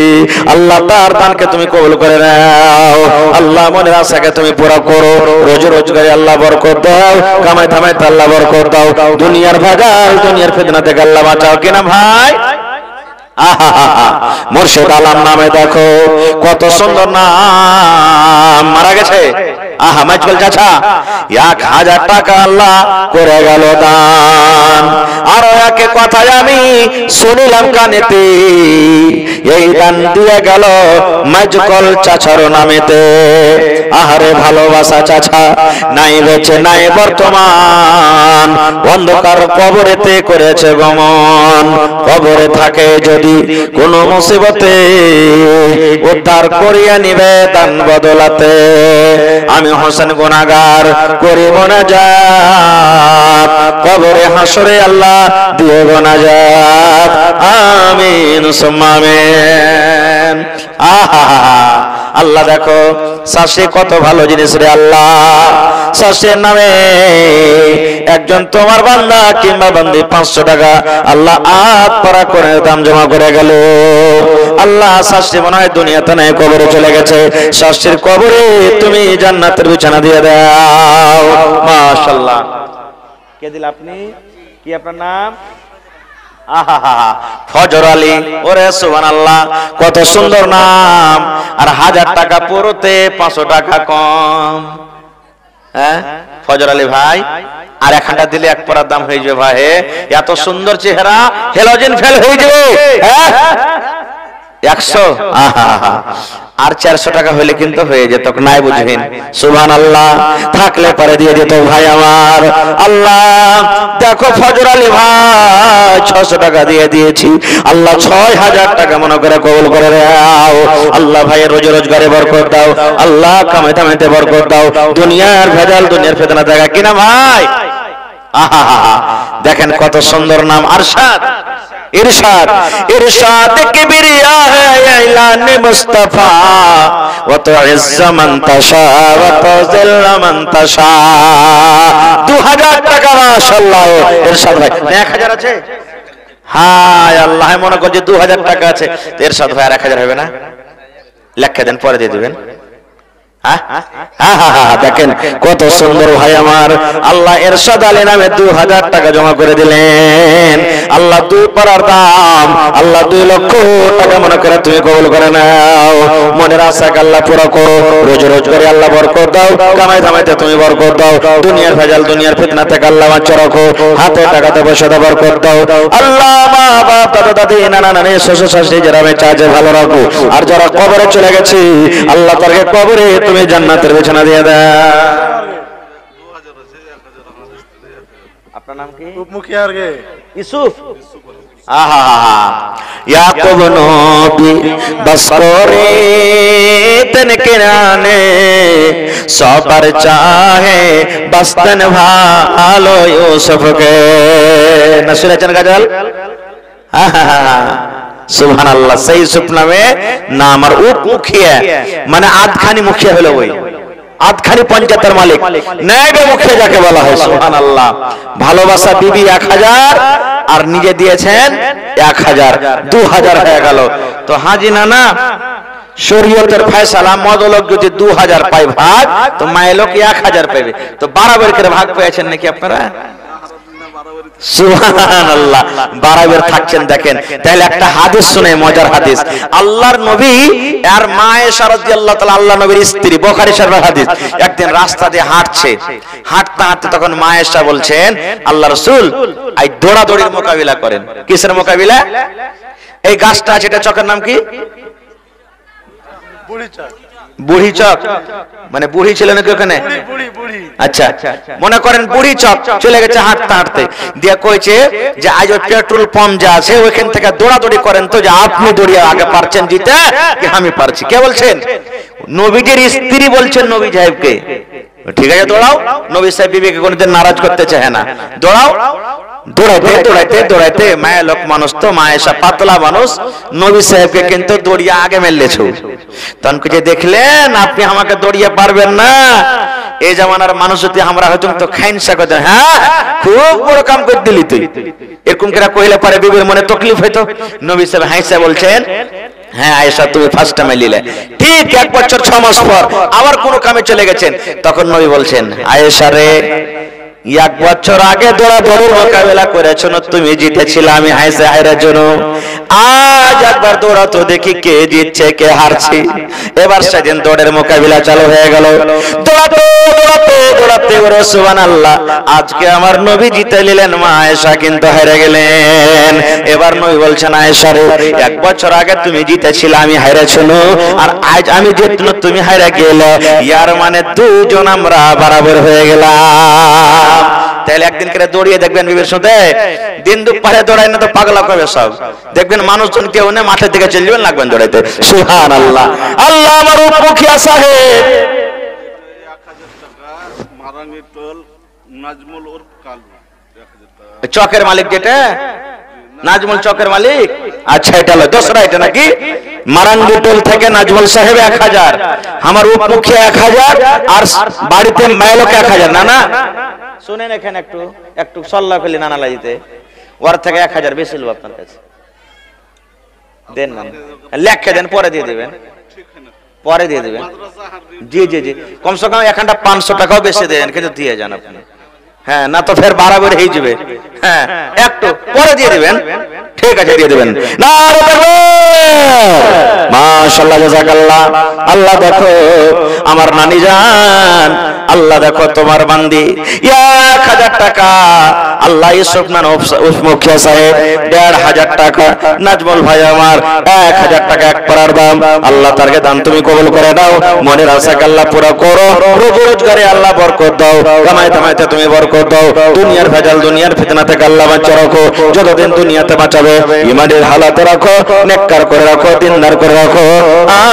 আল্লাহ তার দানকে তুমি কবুল করে নাও। আল্লাহ মনের আশাকে তুমি পুরো করো, রোজ রোজগারে আল্লাহ বরকত দাও, কামাই ধামাইতে আল্লাহ বরকত দাও। দুনিয়ার ভেজাল, দুনিয়ার ফিতনা থেকে আল্লাহ বাঁচাও, কিনা ভাই? মুর্শিদ আলম নামে দেখো কত সুন্দর নাম, মারা গেছে। আহা মাইজুল চাচা 1000 টাকা আল্লাহ করে গেল দান। আর একে কথা আমি শুনিলাম কানেতে, এই দান দিয়ে গেল মাইজুল চাচার নামেতে। আহারে ভালোবাসা চাচা নাই বেঁচে নাই বর্তমান, অন্ধকার কবরেতে করেছে গমন। কবরে থাকে যদি কোন মুসিবতে, উদ্ধার করিয়া নিবে দান বদলাতে। আমি হোসেন গুনাহগার করি মুনাজাত, কবরে হাসরে আল্লাহ দিয়ে মুনাজাত, আমিন সুম্মা আমিন। আহা আল্লাহ দেখো শাশে কত ভালো জিনিস রে আল্লাহ। শাশের নামে একজন তোমার বান্দা কিংবা বান্দি 500 টাকা আল্লাহ 8 পারা করে দাম জমা করে গেল। আল্লাহ শাশে মনে হয় দুনিয়াতে নাই, কবরে চলে গেছে। শাশের কবরে তুমি জান্নাতের বিছানা দিয়ে দাও। মাশাআল্লাহ। কে দিল আপনি? কি আপনার নাম? ফজর আলী। ওরে সুবহানাল্লাহ, কত সুন্দর নাম। আর 1000 টাকা পুরোতে 500 টাকা কম। হ্যাঁ ফজর আলী ভাই, আর 1 দিলে 1 পারার দাম হয়ে যাবে ভাই। এত সুন্দর চেহারা, হেলোজেন ফেল হয়ে যাবে। হ্যাঁ 100 আর 400 টাকা হলে কিন্তু হয়ে যেত, নাই বুঝবেন। সুবহানাল্লাহ, থাকলে পরে দিয়ে দিত ভাই আমার। আল্লাহ দেখো ফজর আলী ভাই 600 টাকা দিয়ে দিয়েছি, আল্লাহ 6000 টাকা মনে করে কবুল করে দাও। আল্লাহ ভাইয়ের রোজ রোজগারে বরকত দাও, আল্লাহ কামাই ধামাইতে বরকত দাও। দুনিয়ার ভেজাল, দুনিয়ার ফিতনা জায়গা কিনা ভাই। আহা দেখেন কত সুন্দর নাম। আরশাদ, इरशाद इरशाद किबरिया है ऐलान मुस्तफा व तो इज्ज मन तशा व तो जिल्ल मन तशा। 2000 টাকা মাশাআল্লাহ। ইরশাদ ভাই 1000 আছে? হায় আল্লাহ, মনে করছে 2000 টাকা আছে। ইরশাদ ভাই আর 1000 হবে না? লেখা দেন, পরে দিয়ে দিবেন। দেখেন কত সুন্দর ভাই আমার। আল্লাহ ইরশাদ আলী নামে 2000 টাকা জমা করে দিলেন। আল্লাহ 2 পারার দাম, আল্লাহ 2 লক্ষ টাকা মনে করে তুমি কবুল করে নাও। মনের আশাকে আল্লাহ পুরো করো, রোজ রোজ করে আল্লাহ বরকত দাও, কামাই ধামাইতে তুমি বরকত দাও, দুনিয়ার ভেজাল দুনিয়ার ফিতনা থেকে আল্লাহ বাঁচিয়ে রাখো, হাতে টাকাতে পয়সাতে বরকত দাও। আল্লাহ মা বাপ দাদা দাদি নানা নানি শ্বশুর শাশুড়ি যারা বেঁচে আছে ভালো রাখো, আর যারা কবরে চলে গেছে আল্লাহ তাদেরকে কবরে তুমি জান্নাতের বিছানা দিয়ে দাও। আপনার নাম কি? ইউসুফ। আহা ইয়াকুব নবী বসরে তনকে নানে সবার চাহে বস্তন ভালো ইউসুফকে। না শুনেছেন গজল? সুবহানাল্লাহ। সেই ইউসুফ নামে নাম, আর উট মুখিয়া মানে আধখানি মুখিয়া হলো, ওই আধখানি পঞ্চায়েতের মালিক, নায়েবে মুখিয়া যাকে বলা হয়। সুবহানাল্লাহ। ভালোবাসা বিবি 1000 আর নিজে দিয়েছেন 1000, 2000 হয়ে গেল। তো হাজি নানা শরীয়তের ফয়সালা মদলক যদি 2000 পায় ভাগ, তো মায়ের লোক 1000 পাবে, তো বরাবর করে ভাগ পেয়েছেন নাকি আপনারা? সুবহানাল্লাহ, বরাবর থাকছেন। দেখেন তাহলে একটা হাদিস শুনে, মজার হাদিস। আল্লাহর নবী আর মা আয়েশা রাদিয়াল্লাহু তাআলা, আল্লাহ নবীর স্ত্রী, বুখারী শরীফের হাদিস, একদিন রাস্তা দিয়ে হাঁটছে, হাঁটতে হাঁটতে তখন মা আয়েশা বলছেন, আল্লাহ রাসূল এই দৌড়াদৌড়ির মোকাবিলা করেন। কিসের মোকাবিলা? এই গাছটা আছে, এটা চকের নাম কি? বুড়ি চক। মানে বুড়ি ছিল নাকি ওখানে? আচ্ছা, মনে করেন বুড়ি চক চলে গেছে হাঁটতে হাঁটতে, দিয়ে কইছে যে আজ ওই পেট্রোল পাম্প যা আছে ওইখান থেকে দৌড়াদৌড়ি করেন, তো যে আপনি দৌড়িয়ে আগে পারছেন জিতে, কি আমি পারছি? কে বলছেন? নবীজির স্ত্রী বলছেন নবী সাহেবকে। ঠিক আছে দৌড়াও। নবী সাহেব বিবিকে কোনদিন নারাজ করতে চায় না, দৌড়াও। দৌড়াইতে দৌড়াইতে দৌড়াইতে, মায়ের লোক মানুষ তো, মা আয়েশা পাতলা মানুষ, নবী সাহেবকে কিন্তু দৌড়িয়ে আগে মেলেছো। তখন কে দেখলেন আপনি আমাকে দৌড়িয়ে পারবেন না, এই জামানার মানুষ যদি আমরা হয়তো তো খাইনসা করতেন, হ্যাঁ খুব বড় কাম করে দিলি তুই, এরকম করে কইলে পরে বিবির মনে তকলিফ হইতো। নবী সাহেব হাইসা বলছেন, হ্যাঁ আয়েশা তুমি ফার্স্ট টাইম লিলে। ঠিক 1 বছর 6 মাস পর আবার কোন কামে চলে গেছেন, তখন নবী বলছেন, আয়েশা রে 1 বছর আগে দৌড়াদৌড়ির মোকাবেলা করেছো না, তুমি জিতেছিলে, আমি হাইসে হাইরার জন্য। আজ একবার দৌড়াতো দেখি কে জিতছে কে হারছে। এবার সেদিন দৌড়ের মোকাবিলা চালু হয়ে গেল। দৌড়াতে দৌড়াতে দৌড়াতে ওরে সুবহানাল্লাহ, আজকে আমার নবী জিতে নিলেন, মা আয়েশা কিন্তু হেরে গেলেন। এবার নবী বলছেন, আয়েশা রে 1 বছর আগে তুমি জিতেছিলে, আমি হাইরেছো, আর আজ আমি জিতলো, তুমি হাইরে গেলে, ইয়ার মানে দুজন আমরা বরাবর হয়ে গেলাম। তাহলে একদিন করে দৌড়িয়ে দেখবেন বিবির সাথে, দিন দুপুরে দৌড়াই না তো পাগলা করবে সব। দেখবেন মানুষজন কেউ না, মাঠের দিকে চলে যাবেন, লাগবেন দৌড়াইতে। সুবহানাল্লাহ। আল্লাহ আমার উপমুখিয়া সাহেব চকের মালিক, যেটা নাজমুল চকের মালিক। আচ্ছা এটা হলো দোসরা, এটা নাকি মারাঙ্গুটোল থেকে নাজমুল সাহেব 1000, আমার উপমুখিয়া 1000, আর বাড়িতে মাইলোক 1000। না না শুনেন, এখানে একটু একটু সল্লা ফেলি নানা লাগিতে, ওর থেকে 1000 বেশি লোক আপনার কাছে দেন না, লেখে দেন, পরে দিয়ে দেবেন, পরে দিয়ে দেবেন। জি জি জি, কমসে কম এখানটা 500 টাকাও বেশি দেন, কিন্তু দিয়ে যান আপনি। হ্যাঁ, না তো ফের বাড়াবার হয়ে যাবে। হ্যাঁ, একটু পরে দিয়ে দিবেন, ঠিক আছে দিয়ে দিবেন। মাশাআল্লাহ, জাযাকাল্লাহ। আল্লাহ দেখো আমার নানি জান, আল্লাহ দেখো তোমার বান্দি 1000 টাকা, আল্লাহ ইউসুফ নান উপমুখিয়া সাহেব 1500 টাকা, নাজমুল ভাই আমার 1000 টাকা এক পারার দাম। আল্লাহ তারকে দান তুমি কবুল করে দাও, মনের আশাকে আল্লাহ পুরো করো, রোজগারে আল্লাহ বরকত দাও, কামাই কামাইতে তুমি বরকত দাও, দুনিয়ার ভেজাল দুনিয়ার ফিতনা থেকে আল্লাহ বাঁচিয়ে রাখো, যতদিন দুনিয়াতে বাঁচাবে ইমানের হালাতে রাখো, নেককার করে রাখো, দিনদার করে রাখো,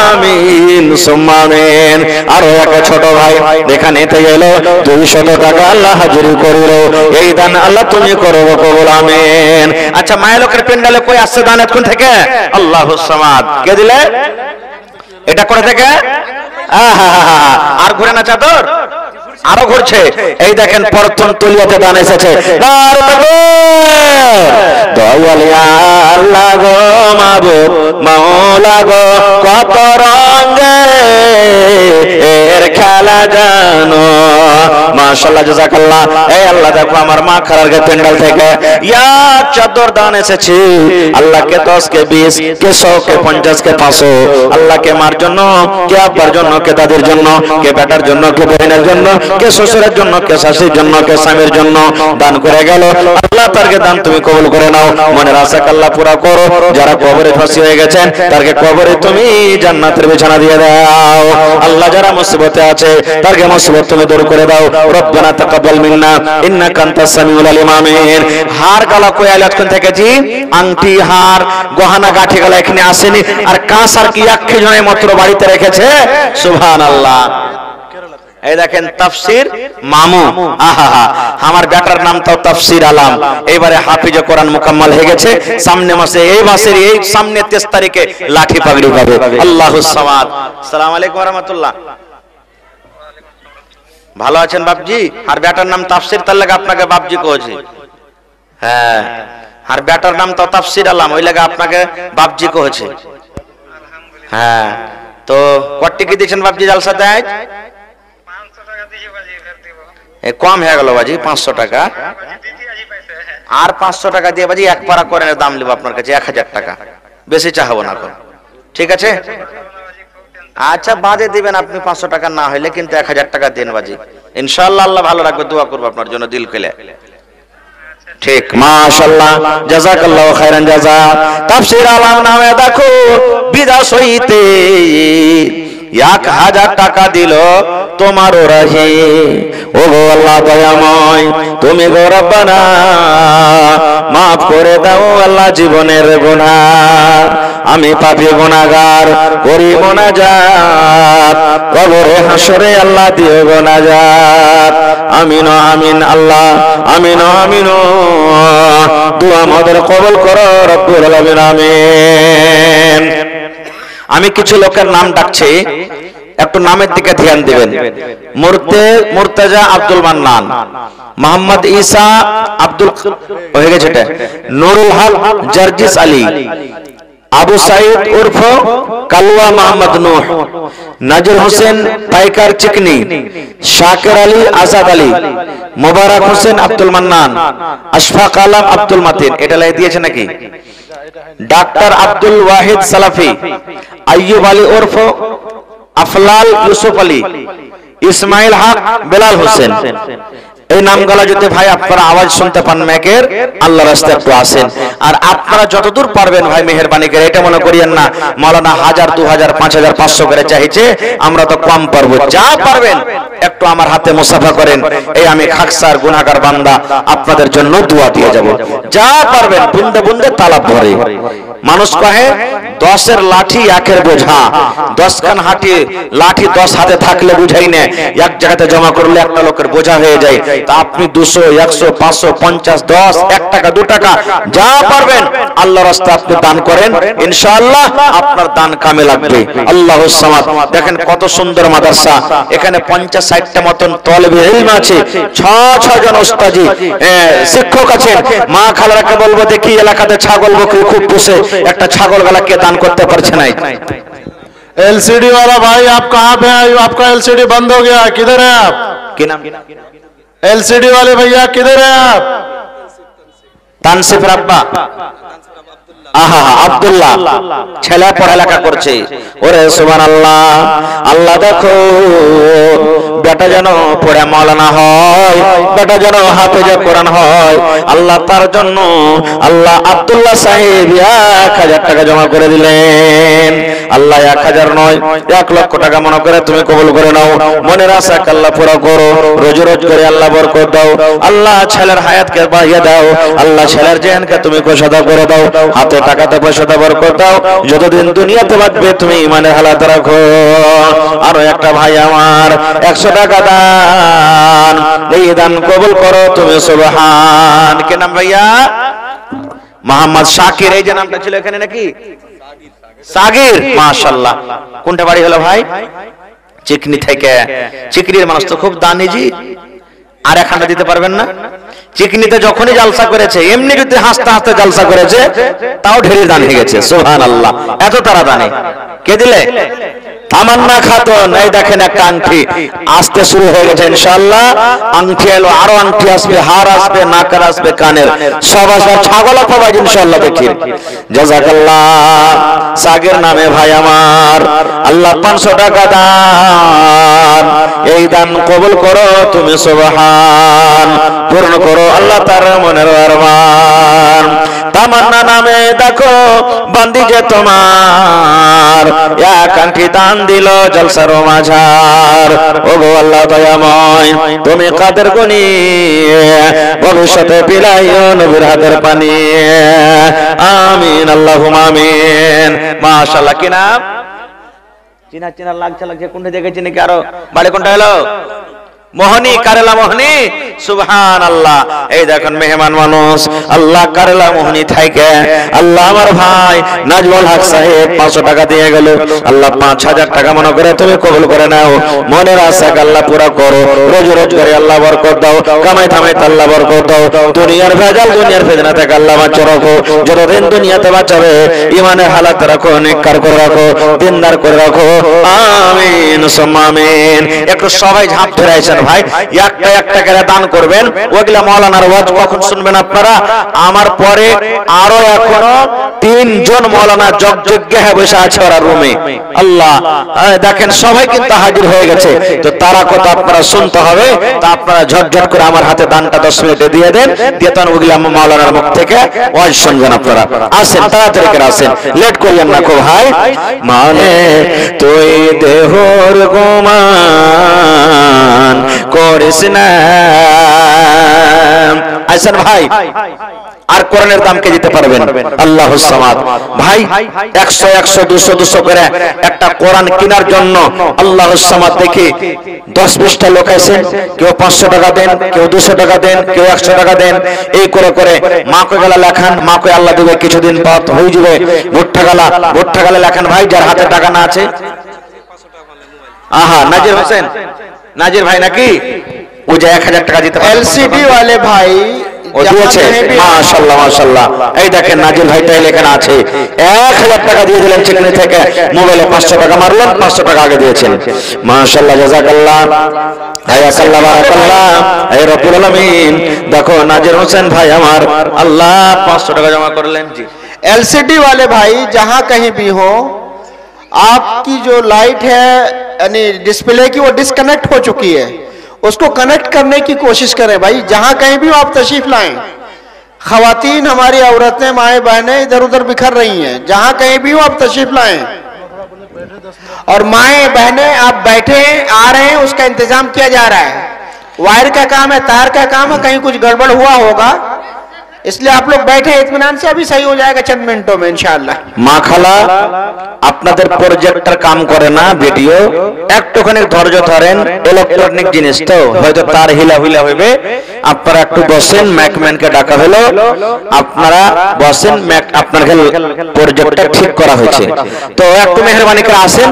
আমিন সুম্মা আমিন। আরো একটা ছোট ভাই এখানে গেল 200 টাকা আল্লাহ হাজিরি করিল, এই দান আল্লাহ তুমি করো কবুল, আমিন। আচ্ছা, মায়ের লোকের পেন্ডালে কই আসছে দান এখন থেকে? আল্লাহুস সামাদ। কে দিলে এটা? করে থেকে আর ঘুরে না চাদর আরো ঘুরছে। এই দেখেন প্রথম তলিয়াতে দান এসেছে, দয়াল আল্লাহ গো মাবুদ মাওলা গো কত রঙে এর খেলা জানো। মাশাআল্লাহ জাযাকাল্লাহ। এই আল্লাহ দেখো আমার মা খালার পেন্ডাল থেকে ইয়া চাদর দান এসেছে। আল্লাহকে 10 কে 20 কে 100 কে 50 কে 500 আল্লাহকে মার জন্য, কে আব্বার জন্য, কে দাদির জন্য, কে বেটার জন্য, কে বোনের জন্য, কে শ্বশুরের জন্য, কে শাশুড়ির জন্য, কে স্বামীর জন্য দান করে গেল। আল্লাহ তারকে দান তুমি কবুল করে নাও, মনের আশা আল্লাহ পুরা করো। যারা কবরে ফাঁসি হয়ে গেছেন তারকে কবরে তুমি জান্নাতের বিছানা দিয়ে দাও। আল্লাহ যারা মুসিবতে আছে তারকে মুসিবত তুমি দূর করে দাও। রব্বানা তাকাব্বাল মিন্না ইন্নাকা আনতাস সামিউল আলিম। আমিন। হার গালা কই আইলাতক্ষণ থেকে জি আংটি হার গহনা গাঠি গালা এখানে আসেনি, আর কাঁস আর কি এক জনের মাত্র বাড়িতে রেখেছে। সুবহানাল্লাহ। এই দেখেন তাফসীর মামু, আহা আমার বেটার নাম তো তাফসীর আলম, এবারে হাফিজে কোরআন মুকাম্মাল হয়ে গেছে। সামনে মাসে এই মাসের এই সামনে 23 তারিখে লাঠি পাগড়ি পাবে। আল্লাহুস সামাদ। আসসালামু আলাইকুম ওয়া রাহমাতুল্লাহ। ভালো আছেন বাপজি? আর বেটার নাম তাফসীর, তার লাগে আপনাকে বাপজি কইছি। হ্যাঁ, আর বেটার নাম তো তাফসীর আলম, ওই লাগে আপনাকে বাপজি কইছে। হ্যাঁ, তো কত কি দিয়েছেন বাপজি জালসাতে? আজ কম হয়ে গেল বাজি 500 টাকা। আর 500 টাকা দিয়ে বাজি এক পারা করে দাম নেব আপনার কাছে 1000 টাকা, বেশি চাহবো না। ঠিক আছে, আচ্ছা বাদে দিবেন আপনি 500 টাকা না হইলে, কিন্তু 1000 টাকা দেন বাজি। ইনশাআল্লাহ আল্লাহ ভালো রাখবে, দোয়া করব আপনার জন্য দিল খুলে। ঠিক, মাশাআল্লাহ, জাযাকাল্লাহু খাইরান জাযা। তাফসীর আলম নামে দেখো বিদাস হইতে 1000 টাকা দিল তোমারও রাহি। ও গো আল্লাহ দয়াময়, তুমি গো রব্বানা মাফ করে দাও আল্লাহ জীবনের গুনাহ। আমি পাপী গুনাহগার করি মুনাজাত, কবরে হাসরে আল্লাহ দিও গুনাজাত। আমিন আমিন আল্লাহ, আমিন আমিন। দুআ আমাদের কবুল করো রব্বুল আলামিন, আমিন। আমি কিছু লোকের নাম ডাকছি, একটু নামের দিকে ধ্যান দিবেন। মুর্তাজা আব্দুল মান্নান, মোহাম্মদ ঈসা আব্দুল হয়ে গেছে, নুরুল হক জার্জিস আলী, আবু সাইদ উর্ফ কালওয়া মোহাম্মদ নূহ, নাজির হোসেন পাইকার চিকনি, শাকির আলী আজাদ আলী, মোবারক হোসেন আব্দুল মান্নান, আশফাক আলম আব্দুল মাতিন। এটা লাই দিয়েছে নাকি? ডাক্তার আব্দুল ওয়াহিদ সালাফি, আইয়ুব আলী উর্ফ আফলাল ইউসুফ আলী, ইসমাইল হক বেলাল হোসেন। এই নামগুলো যদি ভাই আপনারা আওয়াজ শুনতে পান মেকের, আল্লাহর রাস্তায় একটু আসেন। আর আপনারা যতদূর পারবেন ভাই মেহেরবানি করে, এটা মনে করিয়েন না মাওলানা 1000 2000 5000 500 করে চাইছে, আমরা তো কম পারবো। যা পারবেন একটু আমার হাতে মুসাফা করেন। এই আমি খাকসার গুনাহগার বান্দা আপনাদের জন্য দোয়া দিয়ে যাব। যা পারবেন বুন্দে বুন্দে তালাব ভরে। মানুষ কহে 10 লাঠি 1 বোঝা, 10 খান হাঁটি লাঠি 10 হাতে থাকলে বুঝাই না, এক জায়গাতে জমা করলে একটা লোকের বোঝা হয়ে যায়। তা আপনি 200 100 500 50 10 1 টাকা 2 টাকা যা পারবেন আল্লাহর রাস্তায় আপনি দান করেন, ইনশাআল্লাহ আপনার দান কামে লাগবে। আল্লাহুস সামাদ। দেখেন কত সুন্দর মাদ্রাসা, এখানে 50-60টা মতন তালেবে ইলম আছে, 6 জন ওস্তাজি শিক্ষক আছেন। মা খালারাকে বলবো দেখি এলাকাতে ছাগল বকরি খুব পুষে, একটা ছাগল গালাকে দান করতে পারছে না। एलसीडी वाला भाई आप कहाँ पे हैं? आपका एलसीडी बंद हो गया, किधर है आप? কি নাম? एलसीडी वाले भैया किधर है आप? তানসিফ রাব্বা, আহা আব্দুল্লাহ, ছেলে পড়ালেখা করছে। ওরে সুবহানাল্লাহ। আল্লাহ দেখো বেটা যেন পড়ে মাওলানা হয়, বেটা যেন হাফেজে কোরআন হয়। আল্লাহ তার জন্য আল্লাহ আব্দুল্লাহ সাহেব 1000 টাকা জমা করে দিলেন। আল্লাহ 1000 নয় 1 লক্ষ টাকা মনে করে তুমি কবুল করে নাও। মনের আশা আল্লাহ পুরো করো, রোজ রোজ করে আল্লাহ বরকত দাও। আল্লাহ ছেলের হায়াতকে বাড়িয়ে দাও। আল্লাহ ছেলের জানকে তুমি কোষাদা করে দাও, হাতে টাকাতে পয়সাতে বরকত দাও। যতদিন দুনিয়াতে বাঁচবে তুমি ইমানের হালাত রাখো। আরো একটা ভাই আমার 100 টাকা দান, এই দান কবুল করো তুমি সুবহান। কে নাম ভাইয়া? মোহাম্মদ শাকির। এই যে নামটা ছিল এখানে নাকি সাগির, মাশাআল্লাহ। কোনটা বাড়ি হলো ভাই? চিকনি থেকে। চিকনির মানুষ তো খুব দানি জি, আর একখানা দিতে পারবেন না? চিকনিতে যখনই জালসা করেছে, এমনি যদি হাসতে হাসতে জালসা করেছে, তাও ঢের দান হয়ে গেছে। সুবহানাল্লাহ, এত তারা দানি। কে দিলে? তামান্না খাতুন। এই দেখেন একটা আংটি আসতে শুরু হয়ে গেছে ইনশাআল্লাহ। আংটি এলো, আরো আংটি আসবে, হার আসবে, নাকার আসবে, কানের সব আসবে, ছাগলা পাবে ইনশাআল্লাহ। দেখি জাযাকাল্লাহ। সাগের নামে ভাই আমার আল্লাহ 500 টাকা দান, এই দান কবুল করো তুমি সুবহান, পূর্ণ করো আল্লাহ তার মনের আরমান। তামান্না নামে দেখো বান্দি যে তোমার এক আংটি দান দিল জলসার মাঝার। ও গো আল্লাহ দয়াময়, তুমি কাদের গুনি ভবিষ্যতে পিলাইও নবীর হাতের পানি। আমিন আল্লাহুম্মা আমিন। মাশাআল্লাহ। কি নাম? চিনা চিনা লাগছে কোনটা দেখেছি নাকি? আরো বাড়ি কোনটা হলো? মোহনী, কারেলা মোহনী। সুবহানাল্লাহ। এই দেখেন মেহমান মানুষ আল্লাহ কারেলা মোহনী থাকে আল্লাহ আমার ভাই নাজমুল হক সাহেব 500 টাকা দিয়ে গেল। আল্লাহ 5000 টাকা মনে করে তুমি কবুল করে নাও, মনের আশা আল্লাহ পুরা করো, রোজ রোজ করে আল্লাহ বরকত দাও, কামাই থামাই আল্লাহ বরকত দাও, দুনিয়ার ভেজাল দুনিয়ার ফিতনা থেকে আল্লাহ বাঁচিয়ে রাখো, যতদিন দুনিয়াতে বাঁচাবে ইমানের হালাত রাখো, নেককার করে রাখো, দিনদার করে রাখো। আমিন সুম্মা আমিন। একটু সবাই ঝাঁপ ধরে আছেন ভাই, একটা একটা করে দান করবেন। ওগুলা মাওলানার ওয়াজ কখন শুনবেন আপনারা? আমার পরে আরো এখনো 3 জন মাওলানা যজ্ঞে বসে আছে ওরা রুমে। আল্লাহ দেখেন সবাই কিন্তু হাজির হয়ে গেছে, তো তারা কথা আপনারা শুনতে হবে। তা আপনারা ঝটঝট করে আমার হাতে দানটা 10 মিনিটে দিয়ে দেন, দিয়ে তখন ওগুলা মাওলানার মুখ থেকে ওয়াজ শুনবেন আপনারা। আসেন তাড়াতাড়ি করে আসেন, লেট করিয়েন না খুব ভাই। মানে তুই দেহর গোমান করিস না। আইসান ভাই, আর কোরআনের দাম কে দিতে পারবেন? আল্লাহুস সামাদ। ভাই 100 100 200 200 করে একটা কোরআন কেনার জন্য আল্লাহুস সামাদ দেখি 10-20টা লোক আছে, কেউ 500 টাকা দেন, কেউ 200 টাকা দেন, কেউ 100 টাকা দেন, এই করে করে মাকে গলা লেখান, মাকে আল্লাহ দেবে কিছুদিন পর হয়ে যাবে ভুট্টা গলা লেখান। ভাই যার হাতে টাকা না আছে, আহা নাজির হোসেন, নাজির ভাই নাকি ও যে 1000 টাকা দিতে পারে एलसीडी वाले भाई ও দিয়েছে। মাশাআল্লাহ মাশাআল্লাহ। এই দেখেন নাজির ভাই তাই লেখানো আছে 1000 টাকা দিয়ে দিলেন চিকনি থেকে, মোবাইলে 500 টাকা মারলেন, 500 টাকা আগে দিয়েছেন। মাশাআল্লাহ জাযাকাল্লাহ, হায়াকাল্লাহ বারাকাল্লাহ। এই রব্বুল আলামিন দেখো নাজির হোসেন ভাই আমার আল্লাহ 500 টাকা জমা করলেন। জি एलसीडी वाले भाई जहां कहीं भी हो, आपकी जो लाइट है यानी डिस्प्ले की वो डिस्कनेक्ट हो चुकी है, उसको कनेक्ट करने की कोशिश करें भाई। जहां कहीं भी आप तशरीफ लाएं, खवातीन हमारी औरतें माएँ बहनें इधर उधर बिखर रही हैं, जहां कहीं भी हो आप तशरीफ लाएं। और माएँ बहनें आप बैठे आ रहे हैं, उसका इंतजाम किया जा रहा है। वायर का काम है, तार का काम है, कहीं कुछ गड़बड़ हुआ होगा, इसलिए आप लोग बैठे इत्मीनान से, अभी सही हो जाएगा चंद मिनटों में इंशाअल्लाह। মা খালা আপনাদের প্রজেক্টর কাম করে না, ভিডিও একটুখানি ধৈর্য ধরেন, ইলেকট্রনিক জিনিস তো হয়তো তার হিলা হইবে, আপনারা একটু বসেন, ম্যাকম্যানকে ডাকা হলো, আপনারা বসেন, আপনার প্রজেক্টটা ঠিক করা হয়েছে, তো একটু মেহরবানি করে আসেন।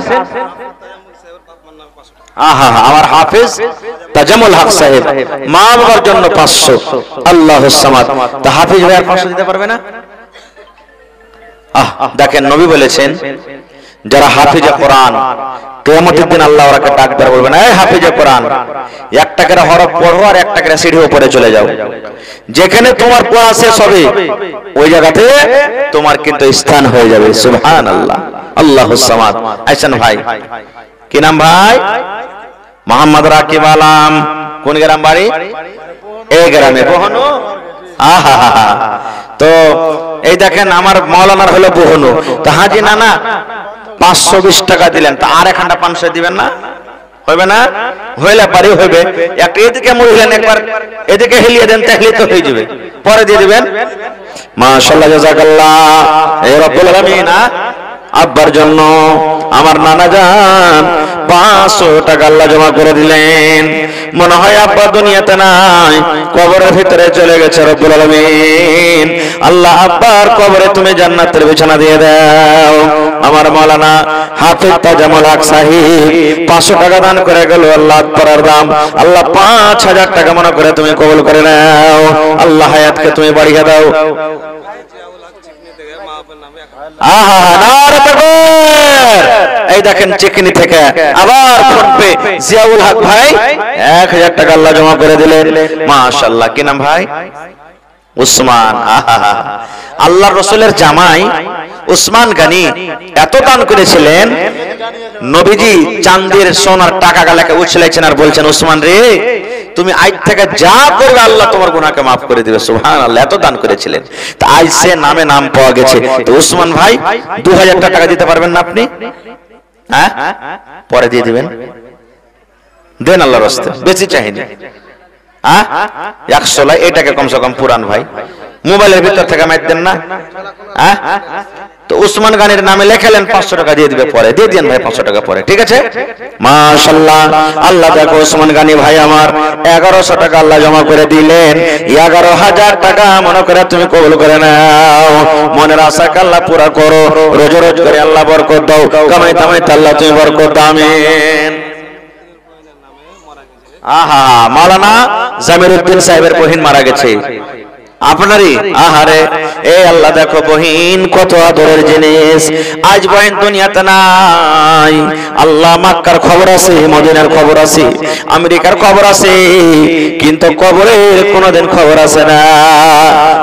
আহা আমার হাফেজ তাজামুল হক সাহেব মা বাবার জন্য 500। আল্লাহুস সামাদ। তা হাফেজ ভাই আর 500 দিতে পারবে না? দেখেন নবী বলেছেন যারা হাফেজে কোরআন কিয়ামতের দিন আল্লাহ ওরাকে ডাকবে, বলবেন এই হাফেজে কোরআন একটা করে হরফ পড়ো আর একটা করে সিঁড়ি উপরে চলে যাও, যেখানে তোমার পড়া শেষ হবে ওই জায়গাতে তোমার কিন্তু স্থান হয়ে যাবে। সুবহানাল্লাহ। আল্লাহুস সামাদ। আইসান ভাই, কি নাম ভাই? মোহাম্মদ রাকিব আলম। কোন গ্রাম বাড়ি? এই গ্রামে। বহনু। আহা তো এই দেখেন আমার মাওলানার হলো বহনু। তো হাজি নানা 520 টাকা দিলেন, তা আর এখানটা 500 দিবেন না? হইবে না? হইলে পারি হইবে। একটা এদিকে মুড়লেন, একবার এদিকে হেলিয়ে দেন, তাহলে তো হয়ে যাবে, পরে দিয়ে দিবেন। মাশাআল্লাহ জাযাকাল্লাহ। এই রব্বুল আলামিন আব্বার জন্য আমার নানা জান 500 টাকা আল্লাহ জমা করে দিলেন। মনে হয় আব্বা দুনিয়াতে নাই, কবরের ভিতরে চলে গেছে রব্বুল আলামিন। আল্লাহ আব্বার কবরে তুমি জান্নাতের বিছানা দিয়ে দাও। আমার মাওলানা হাফেজ তাজামুল হক সাহেব 500 টাকা দান করে গেল, আল্লাহ পড়ার দাম আল্লাহ 5000 টাকা মনে করে তুমি কবুল করে নাও। আল্লাহ হায়াতকে তুমি বাড়িয়ে দাও। আহা নারে তাকবীর। এই দেখেন চিকনি থেকে আবার ফোন পে জিয়াউল হক ভাই 1000 টাকা আল্লাহ জমা করে দিলেন। মাশাআল্লাহ। কি নাম ভাই? উসমান। আহা আল্লাহর রাসূলের জামাই উসমান গানি এত দান করেছিলেন, নবীজি চাঁদের সোনার টাকা গালাকে উছলেছেন আর বলছেন, উসমান রে তুমি আজ থেকে যা করবে আল্লাহ তোমার গুনাহকে maaf করে দিবে। সুবহানাল্লাহ। এত দান করেছিলেন। তো আজ সে নামে নাম পাওয়া গেছে। তো উসমান ভাই 2000 টাকা দিতে পারবেন না আপনি? হ্যাঁ পরে দিয়ে দিবেন, দেন আল্লাহর রাস্তায়, বেশি চাইনি। 100 এটাকে কমসে কম পুরান ভাই, মোবাইলের ভিতর থেকে মাইর দেন না। তো উসমান গানির নামে লেখালেন, 500 টাকা দিয়ে দিবে, পরে দিয়ে দেন ভাই 500 টাকা পরে, ঠিক আছে? মাশাআল্লাহ। আল্লাহ দেখো উসমান গানি ভাই আমার 1100 টাকা আল্লাহ জমা করে দিলেন। 11000 টাকা মনে করে তুমি কবুল করে নাও। মনের আশাকে আল্লাহ পুরা করো, রোজ রোজ করে আল্লাহ বরকত দাও, কামাই কামাইতে আল্লাহ তুমি বরকত দাও। আমিন। আহা মাওলানা জামিরউদ্দিন সাহেবের বহিন মারা গেছে আপনারই। আহারে এ আল্লাহ দেখো বহিন কত আদরের জিনিস, আজ বহিন দুনিয়াতে নাই। আল্লাহ মক্কার খবর আছে, মদিনার খবর আছে, আমেরিকার খবর আছে, কিন্তু কবরের কোনোদিন খবর আছে না।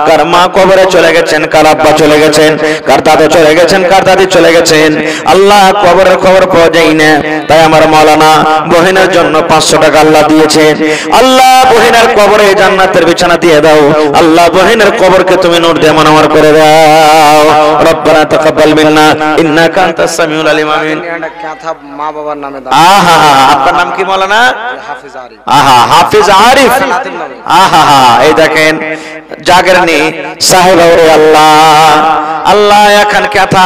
কার মা কবরে চলে গেছেন, কার আব্বা চলে গেছেন, কার দাদা চলে গেছেন, কার দাদি চলে গেছেন, আল্লাহ কবরের খবর পাওয়া যায় না। তাই আমার মাওলানা বহিনের জন্য 500 টাকা আল্লাহ দিয়েছেন। আল্লাহ বহিনের কবরে জান্নাতের বিছানা দিয়ে দাও। আল্লাহ বহিনের কবরকে তুমি নূর দিয়ে মনোয়ার করে দাও। রব্বানা তাকাব্বাল মিন্না ইন্নাকা আনতাস সামিউল আলিম। আমিন। মা বাবার নামে দাও। আহা আপনার নাম কি মাওলানা? হাফেজ আরিফ। আহা হাফেজ আরিফ। আহা এই দেখেন জাগরনি সাহেব ওরে আল্লাহ আল্লাহ এখন কথা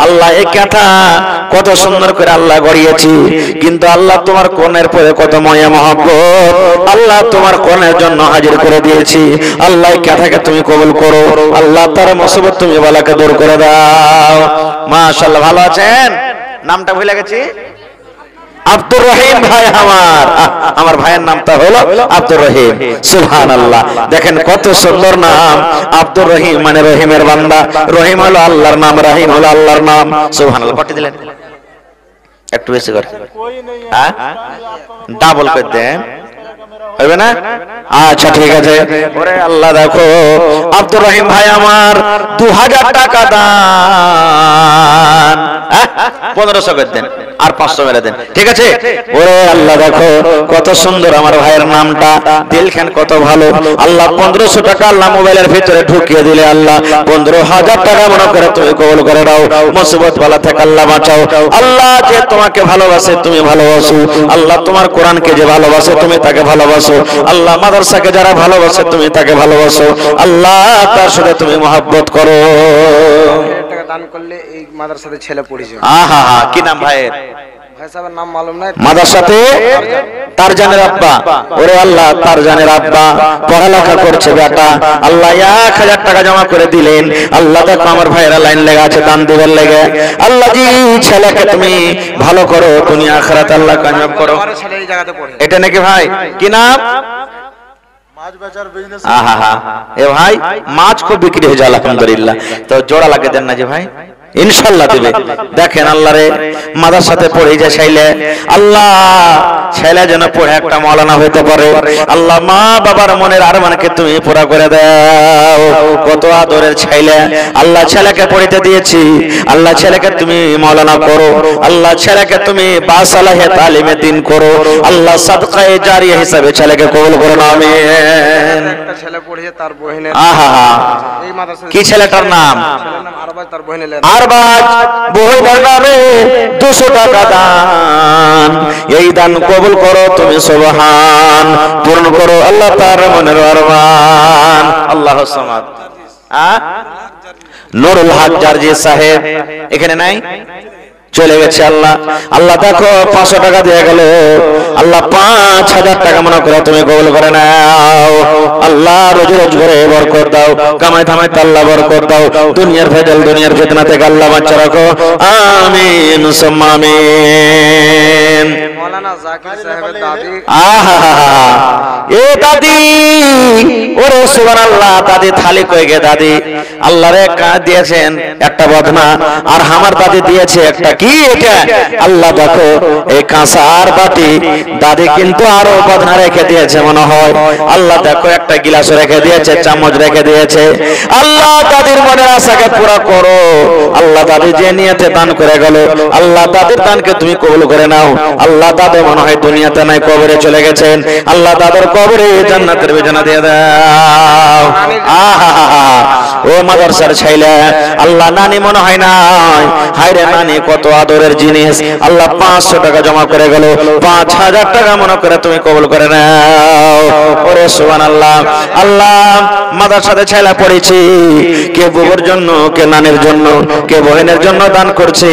আল্লাহ এই কথা কত সুন্দর করে আল্লাহ গড়িয়েছি, কিন্তু আল্লাহ তোমার কোণের পরে কত মায়া মহব্বত আল্লাহ তোমার কোণের জন্য হাজির করে দিয়েছি। আল্লাহ এই কথাকে তুমি কবুল করো। আল্লাহ তার মুসিবত তুমি বালাকে দূর করে দাও। মাশাআল্লাহ। ভালো আছেন? নামটা ভুলে গেছি। আব্দুর রহিম ভাই আমার ভাইয়ের নামটা হলো আব্দুর রহিম। সুবহানাল্লাহ। দেখেন কত সুন্দর নাম, আব্দুর রহিম মানে রহিমের বান্দা। রহিম হলো আল্লাহর নাম, রহিম হলো আল্লাহর নাম। সুবহানাল্লাহ। কত দিলেন? একটু বেশি করে, হ্যাঁ ডাবল করে দেন, হবে না? আচ্ছা ঠিক আছে। ওরে আল্লাহ দেখো আব্দুর রহিম ভাই আমার 2000 টাকা দান, 1500 করে দেন আর 500 মেরে দেন, ঠিক আছে? ওরে আল্লাহ দেখো কত সুন্দর আমার ভাইয়ের নামটা, দিলখান কত ভালো। আল্লাহ 1500 টাকা আল্লাহ মোবাইলের ভিতরে ঢুকিয়ে দিলে আল্লাহ 15000 টাকা মনে করে তুমি কবুল করে দাও। মুসিবত বালা থেকে আল্লাহ বাঁচাও। আল্লাহ যে তোমাকে ভালোবাসে তুমি ভালোবাসো। আল্লাহ তোমার কোরআনকে যে ভালোবাসে তুমি তাকে ভালোবাসো। আল্লাহ মাদ্রাসাকে যারা ভালোবাসে তুমি তাকে ভালোবাসো। আল্লাহ তার সাথে তুমি মহব্বত করো। টাকা দান করলে এই মাদ্রাসাতে ছেলে পড়েছে। আহা কি নাম ভাইয়ের? ভাই সাহেবের নাম মালুম নাই। মাদ্রাসাতে তারজানের আব্বা। ওরে আল্লাহ তারজানের আব্বা পড়ালেখা করছে বেটা, আল্লাহ 1000 টাকা জমা করে দিলেন। আল্লাহ দেখো আমার ভাইয়েরা লাইন লেগে আছে দান দিবেন লেগে। আল্লাহ জি ছেলেকে তুমি ভালো করো, দুনিয়া আখিরাতে আল্লাহ কামিয়াব করো। ছেলে এই জায়গাতে পড়ে। এটা নাকি ভাই? কি নাম? আহা এ ভাই মাছ খুব বিক্রি হয়ে যায় আলহামদুলিল্লাহ। তো জোড়া লাগে দেন না যে ভাই? ইনশাআল্লাহ দিবে। দেখেন আল্লাহ রে মাদ্রাসাতে পড়ে যায় ছেলে, আল্লাহ ছেলে যেন পড়ে একটা মাওলানা হতে পারে। আল্লাহ মা বাবার মনের আরমানকে তুমি পুরা করে দাও। কত আদরের ছেলে, আল্লাহ ছেলেকে পড়িতে দিয়েছি। আল্লাহ ছেলেকে তুমি মাওলানা করো। আল্লাহ ছেলেকে তুমি বাসালাহে তালিমে দিন করো। আল্লাহ সাদকায়ে জারিয়া হিসাবে ছেলেকে কবুল করো। আমিন। একটা ছেলে পড়ে তার বহিনের। আহা এই মাদ্রাসাতে কি ছেলেটার নাম? ছেলের নাম আরবাজ, তার বহিনের আরবাজ। বহিনের নামে 200 টাকা দান। এই দান কবুল করো তুমি সুবহান, পূর্ণ করো আল্লাহ তার মনের আরমান। আল্লাহু সামাদ। নুরুল হক জারজি সাহেব এখানে নাই? চলে গেছে। আল্লাহ আল্লাহ দেখো 500 টাকা দিয়ে গেল, আল্লাহ 5000 টাকা মনে করে তুমি কবুল করে নাও। আল্লাহ রোজ রোজ করে বরকত দাও, কামাই ধামাইতে আল্লাহ বরকত দাও, দুনিয়ার ভেজাল দুনিয়ার ফিতনা থেকে আল্লাহ বাঁচিয়ে রাখো, আমিন সুম্মা আমিন। মৌলানা জাকির সাহেবের দাদি এ দাদি, ওরে সুবহানাল্লাহ, দাদি থালি কই গে দাদি? আল্লাহরে কাজ দিয়েছেন একটা বদনা, আর আমার দাদি দিয়েছে একটা কি এটা? আল্লাহ দেখো এই কাঁসার বাটি, দাদি কিন্তু আরো বদনা রেখে দিয়েছে মনে হয়। আল্লাহ দেখো একটা গিলাস রেখে দিয়েছে, চামচ রেখে দিয়েছে। আল্লাহ দাদির মনের আশাকে পুরা করো। আল্লাহ দাদি যে নিয়তে দান করে গেল, আল্লাহ দাদির দানকে তুমি কবুল করে নাও। আল্লাহ দাদা মনে হয় দুনিয়াতে নাই, কবরে চলে গেছেন। আল্লাহ দাদার কবরে জান্নাতের বিছানা দিয়ে দাও। আহা ও মাদ্রাসার ছেলে, আল্লাহ নানি মনে হয় নাই, হায়রে নানি কত আদরের জিনিস। আল্লাহ 500 টাকা জমা করে গেল, 5000 টাকা মনে করে তুমি কবুল করে নাও। ওরে সুবহানাল্লাহ। আল্লাহ মাদ্রাসাতে ছেলে পড়েছি, কে বুবুর জন্য, কে নানির জন্য, কে বহিনের জন্য দান করছে।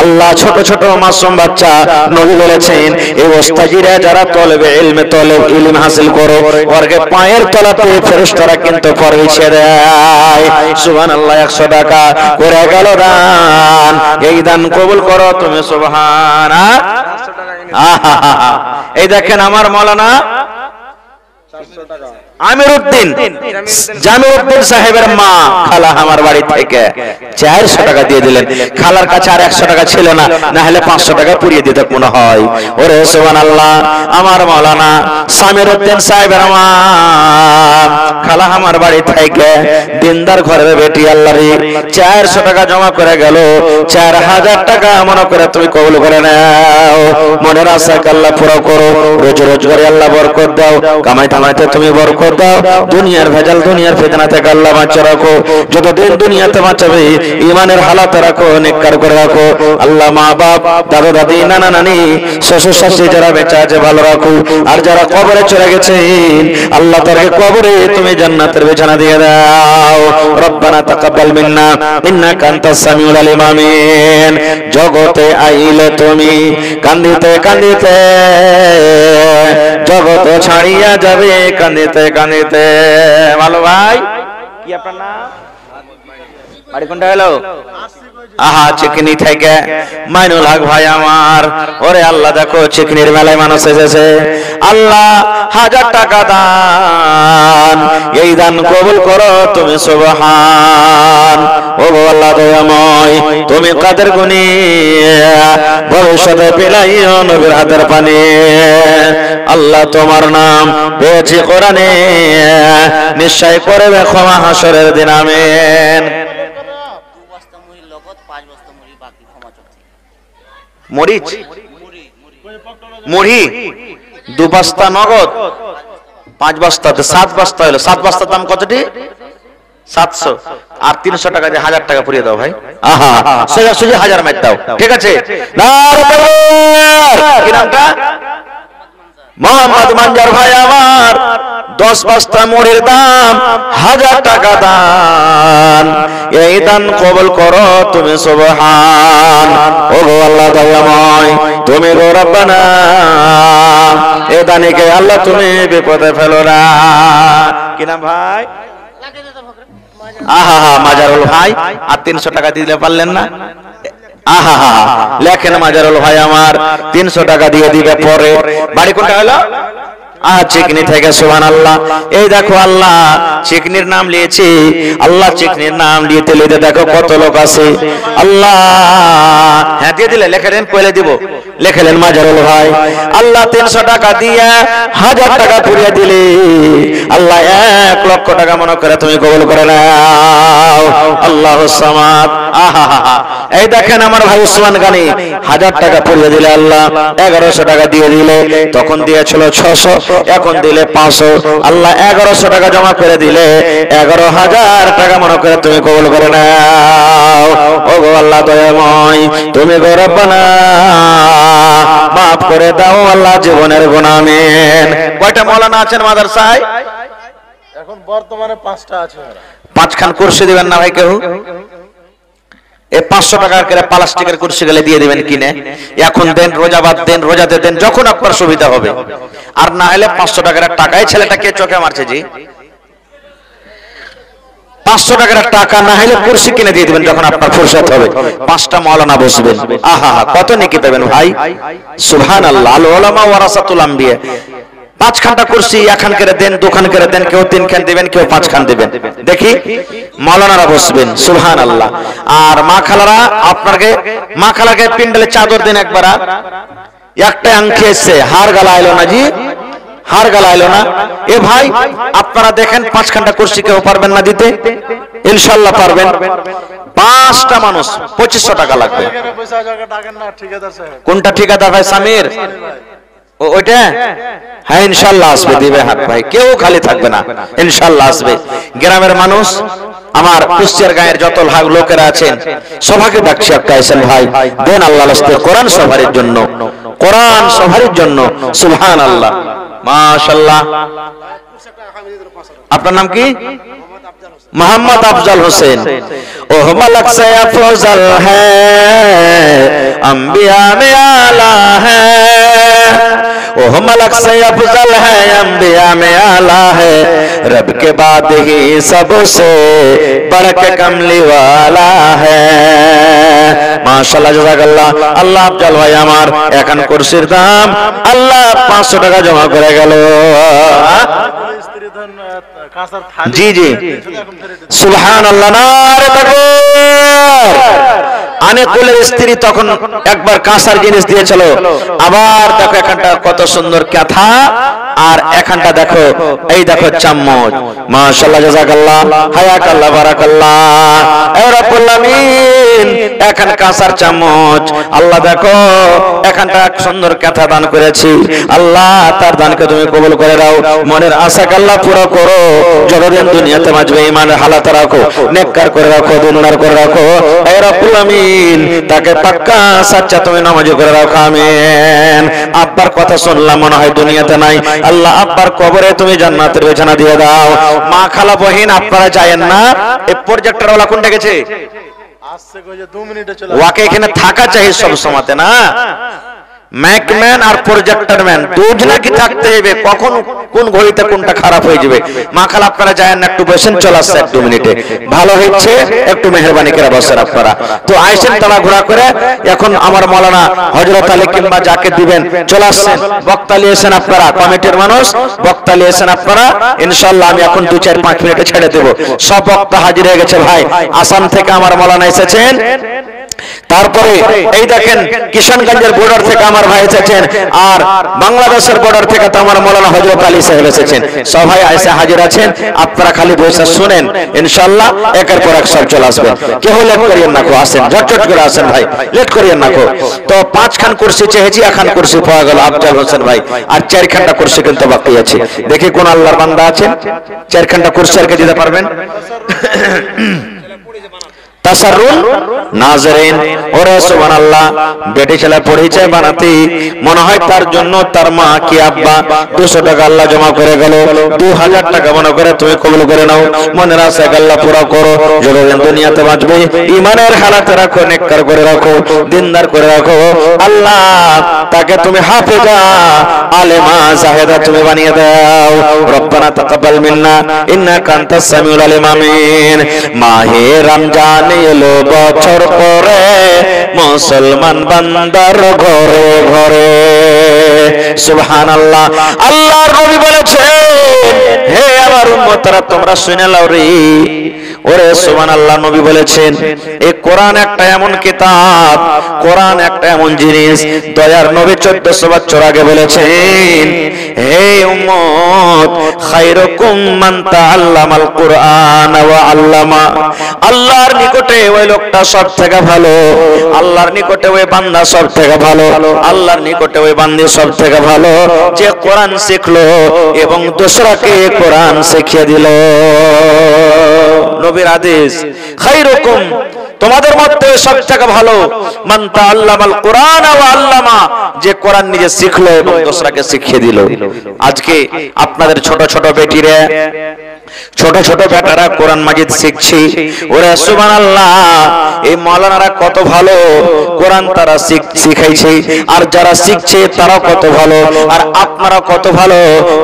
আল্লাহ ছোট ছোট মাসুম বাচ্চা, নবী বলেছেন এই ওস্তাজিরা যারা তলবে ইলমে তলব ইলম হাসিল করো, ওরকে পায়ের তলাতে ফেরেশতারা কিন্তু পরিচয় দেয়। সুবহানাল্লাহ। 100 টাকা করে গেল দান, এই দান কবুল করো তুমি সুবহান। এই দেখেন আমার মাওলানা আমিরউদ্দিন জামিউদ্দিন সাহেবের মা খালা আমার বাড়ি থেকে 400 টাকা দিয়ে দিলেন। খালার কাছে আর 100 টাকা ছিল না, না হলে 500 টাকা পুড়িয়ে দিতে মনে হয়। ওরে সুবহানাল্লাহ। আমার মাওলানা সামিরউদ্দিন সাহেবের মা খালা আমার বাড়ি থেকে দিনদার ঘরের বেটি, আল্লাহ রে 400 টাকা জমা করে গেল, 4000 টাকা মনে করে তুমি কবুল করে নাও। মনের আশাকে আল্লাহ পুরো করো, রোজ রোজ করে আল্লাহ বরকত দাও, কামাই ধামাইতে তুমি বরকত দাও, দুনিয়ার ভেজাল দুনিয়ার ফিতনা থেকে আল্লাহ বাঁচিয়ে রাখো। যতদিন দুনিয়াতে বাঁচাবে ঈমানের হালাতে রাখো, নেককার করে রাখো। আল্লাহ মা বাপ, দাদা দাদি, নানা নানি, শ্বশুর শাশুড়ি যারা বেঁচে আছে ভালো রাখো, আর যারা কবরে চলে গেছেন আল্লাহ তাদেরকে কবরে তুমি জান্নাতের বিছানা দিয়ে দাও। রব্বানা তাকাব্বাল মিন্না ইন্নাকা আনতাস সামিউল আলিম। আমিন। জগতে আইলে তুমি কান্দিতে কান্দিতে, জগৎ ছাড়িয়া যাবে কান্দিতে কান্দিতে। ভালো ভাই, কি আপনার নাম? বাড়ি কোনটা হলো? আহা চিকনি থেকে মাইনুল হক ভাই আমার। ওরে আল্লাহ দেখো চিকনির মেলায় মানুষ এসেছে, আল্লাহ 1000 টাকা দান, এই দান কবুল করো তুমি সুবহান। ও আল্লাহ দয়াময়, তুমি কাদের গুণী, ভবিষ্যতে পেলাইও নবীর হাতের পানি। আল্লাহ তোমার নাম পেয়েছি কোরআনে, নিশ্চয় করবে ক্ষমা হাসরের দিন। আমিন। মরিচ মুড়ি 2 বস্তা নগদ, 5 বস্তাতে 7 বস্তা হলো। 7 বস্তার দাম কতটি? 700। আর 300 টাকা দিয়ে 1000 টাকা পুরিয়ে দাও ভাই। আহা সোজা সোজা 1000 মার দাও, ঠিক আছে? কি নামটা? মোহাম্মদ মানজার ভাই আমার 10 বস্তা মুড়ির দাম 1000 টাকা দান, এই দান কবুল করো তুমি সুবহান। ও গো আল্লাহ দয়াময়, তুমি গো রব্বানা, এই দানিকে আল্লাহ তুমি বিপদে ফেলো না। কি নাম ভাই? আহা মাজারুল ভাই, আর 300 টাকা দিতে পারলেন না? আহা লেখেন মাজারুল ভাই আমার 300 টাকা দিয়ে দিবে পরে। বাড়ি কোনটা হলো? চিকনি থেকে। সুবহানাল্লাহ। এই দেখো আল্লাহ চিকনির নাম লিয়েছি, আল্লাহ চিকনির নাম লিয়েতে লিতে দেখো কত লোক আছে। আল্লাহ হ্যাঁ দিয়ে দিলে, লেখেলেন কইলে দিব, লেখেলেন মাজারুল ভাই। আল্লাহ 300 টাকা দিয়ে 1000 টাকা পুরিয়ে দিলে, আল্লাহ 1 লক্ষ টাকা মনে করে তুমি কবুল করে নাও। আল্লাহুস সামাদ। আহা এই দেখেন আমার ভাই উসমান গানি 1000 টাকা পুরিয়ে দিলে, আল্লাহ 1100 টাকা দিয়ে দিলে। তখন দিয়েছিল 600, এখন দিলে 500। আল্লাহ 1100 টাকা জমা করে দিলে, 11000 টাকা মনে করে তুমি কবুল করে নাও। ও গো আল্লাহ দয়াময়, তুমি গো রব্বানা মাফ করে দাও আল্লাহ জীবনের গুনাহ। আমিন। কয়টা মাওলানা আছেন মাদ্রাসায়? এখন বর্তমানে 5টা আছে। 5 খান কুরসি দিবেন না ভাই কেউ? এই 500 টাকার করে প্লাস্টিকের কুরসি গেলে দিয়ে দিবেন কিনে, এখন দেন, রোজাবাদ দেন, রোজাতে দেন, যখন আপনার সুবিধা হবে। আর না হলে 500 টাকার টাকায় ছেলেটাকে চোখে মারছে জি, 500 টাকার টাকা না হলে কুরসি কিনে দিয়ে দিবেন যখন আপনার ফুরসত হবে। 5টা মাওলানা বসবেন, আহা কত নেকি দেবেন ভাই, সুবহানাল্লাহ। আল উলামা ওয়ারাসাতুল আম্বিয়া। 5 খানটা কুরসি এখান করে দেন, 2 খান করে দেন, কেউ 3 খান দিবেন, কেউ 5 খান দিবেন, দেখি মাওলানারা বসবেন, সুবহানাল্লাহ। আর মা খালারা আপনাকে, মা খালাকে পিন্ডলে চাদর দেন একবার। একটা আংটি এসছে, হার গালা আইলো না জি, হার গালা আইলো না। এ ভাই আপনারা দেখেন 5 খানটা কুরসি কেউ পারবেন না দিতে? ইনশাআল্লাহ পারবেন। 5টা মানুষ 2500 টাকা লাগবে। কোনটা ঠিকাদার ভাই? সামির ওইটা? হ্যাঁ ইনশাআল্লাহ আসবে, দিবে হাত ভাই, কেউ খালি থাকবে না, ইনশাআল্লাহ আসবে। গ্রামের মানুষ, আমার কুষ্টিয়ার গায়ের যত লোকেরা আছেন সবাইকে ডাকছি, একটা আইসেন ভাই, দেন আল্লাহর রাস্তায় কোরআন সভারের জন্য, কোরআন সভারের জন্য, সুবহানাল্লাহ, মাশাআল্লাহ। আপনার নাম কি? मोहम्मद अफजल हुसैन। ओह मलक से अफजल है, अंबिया में आला है, ओह मलक से अफजल है, अंबिया में आला है, रब के बाद ही सबसे बढ़ के कमली वाला है। माशाल्लाह জাযাকাল্লাহ। আল্লাহ আফজল ভাই আমার এখন কুরসির দাম আল্লাহ 500 টাকা জমা করে গেল। জি জি সুবহানাল্লাহ, নারে তাকবীর। আনেকুলের স্ত্রী তখন একবার কাঁসার জিনিস দিয়েছিল, আবার দেখো এখানটা কত সুন্দর কাঁথা, আর এখানটা দেখো, এই দেখো চামচ, মাশাআল্লাহ জাযাকাল্লাহ, হায়াকাল্লাহ, বারাকাল্লাহ। এ রব্বুল আমিন, এখন কাঁসার চামচ, আল্লাহ দেখো এখানটা সুন্দর কাঁথা দান করেছি, আল্লাহ তার দানকে তুমি কবুল করে দাও, মনের আশাকে আল্লাহ পুরো করো, যতদিন দুনিয়াতে বাঁচবে ইমানের হালাত রাখো, নেককার করে রাখো, দিনদার করে রাখো। এ রব্বুল আমিন, তাকে পাক্কা সাচ্চা তুমি নামাজি করে রাখো, আমিন। আব্বার কথা শুনলাম, মনে হয় দুনিয়াতে নাই, আল্লাহ আব্বার কবরে তুমি জান্নাতের বিছানা দিয়ে দাও। মা খালা বহিন আপনারা যায়েন না, এই প্রজেক্টর ওয়ালা কোনটা গেছে? ওয়াকে এখানে থাকা চাই সব সময়তে না, ম্যাকম্যান আর প্রজেক্টর ম্যান দুজনে কি থাকতে হবে, কখন কোন ঘড়িতে কোনটা খারাপ হয়ে যাবে। মা খালা আপনারা যায়েন না, একটু বসেন, চলে আসছে 1-2 মিনিটে, ভালো হচ্ছে, একটু মেহরবানি করে বসেন আপনারা। তো আইসেন তারা ঘোরা করে, এখন আমার মাওলানা হযরত আলী কিংবা যাকে দিবেন চলে আসছেন, বক্তা নিয়েছেন আপনারা, কমিটির মানুষ বক্তা নিয়েছেন আপনারা, ইনশাআল্লাহ আমি এখন 2-4-5 মিনিটে ছেড়ে দেব। সব বক্তা হাজির হয়ে গেছে ভাই, আসাম থেকে আমার মাওলানা এসেছেন, তারপরে এই দেখেন কিশনগঞ্জের বর্ডার থেকে আমার ভাই এসেছেন, আর বাংলাদেশের বর্ডার থেকে তো আমার মাওলানা হযরত আলী সাহেব এসেছেন, সবাই এসে হাজির আছেন। আপনারা খালি বসে শুনেন, ইনশাআল্লাহ একের পর এক সব চলে আসবে, কেউ লেট করিয়েন না, আসেন ঝটঝট করে আসেন ভাই, লেট করিয়েন না। তো 5 খান কুরসি চেয়েছি, এখন কুরসি পাওয়া গেল আফজল হোসেন ভাই, আর 4 খানটা কুরসি কিন্তু বাকি আছে। দেখি কোন আল্লাহর বান্দা আছেন 4 খানটা কুরসি আর কে দিতে পারবেন? তাসাররুল নাজরিন, ওরে সুবহানাল্লাহ, বেটি ছেলে পরিচয় বানাতে মনে হয় তার জন্য তার মা কি আব্বা 200 টাকা আল্লাহ জমা করে গেল, 2000 টাকা মনে করে তুমি কবুল করে নাও, মনের আশা আল্লাহ পুরো করো, যতদিন দুনিয়াতে বাঁচবে ঈমানের হালাতে রাখো, নেককার করে রাখো, দিনদার করে রাখো, আল্লাহ তাকে তুমি হাফেজা আলেমা জাহেদা তুমি বানিয়ে দাও। রব্বানা তাকাব্বাল মিন্না ইন্নাকা আনতাস সামিউল আলিম, আমিন। মাহে রমজান এলো বছর পরে, মুসলমান বান্দার ঘরে ঘরে, সুবহানাল্লাহ। আল্লাহর নবী বলেছেন, হে আমার উম্মতরা তোমরা শুনে নাও রে, ওরে সুবহানাল্লাহ। নবী বলেছেন এই কোরআন একটা এমন কিতাব, কোরআন একটা এমন জিনিস, দয়ার নবী 1400 বছর আগে বলেছেন, হে উম্মত খায়রুকুম মান তাআল্লামাল কুরআন ওয়া আল্লামা। আল্লাহর নিকটে ওই লোকটা সব থেকে ভালো, আল্লাহর নিকটে ওই বান্দা সব থেকে ভালো, আল্লাহর নিকটে ওই বান্দি সব থেকে ভালো যে কোরআন শিখলো এবং দোসরাকে কোরআন শিখিয়ে দিল। নবীর আদেশ, খায়রুকুম তোমাদের মধ্যে সবথেকে ভালো মান তাআল্লামাল কুরআন ওয়া আল্লামা, যে কোরআন নিজে শিখলো এবং দোসরাকে শিখিয়ে দিল। আজকে আপনাদের ছোট ছোট বেটিরা, ছোট ছোট বেটারা কোরআন মাজিদ শিখছে, ওরে সুবহানাল্লাহ, এই মাওলানারা কত ভালো কোরআন তারা শিখাইছে, আর যারা শিখছে তারা কত ভালো, আর আপনারা কত ভালো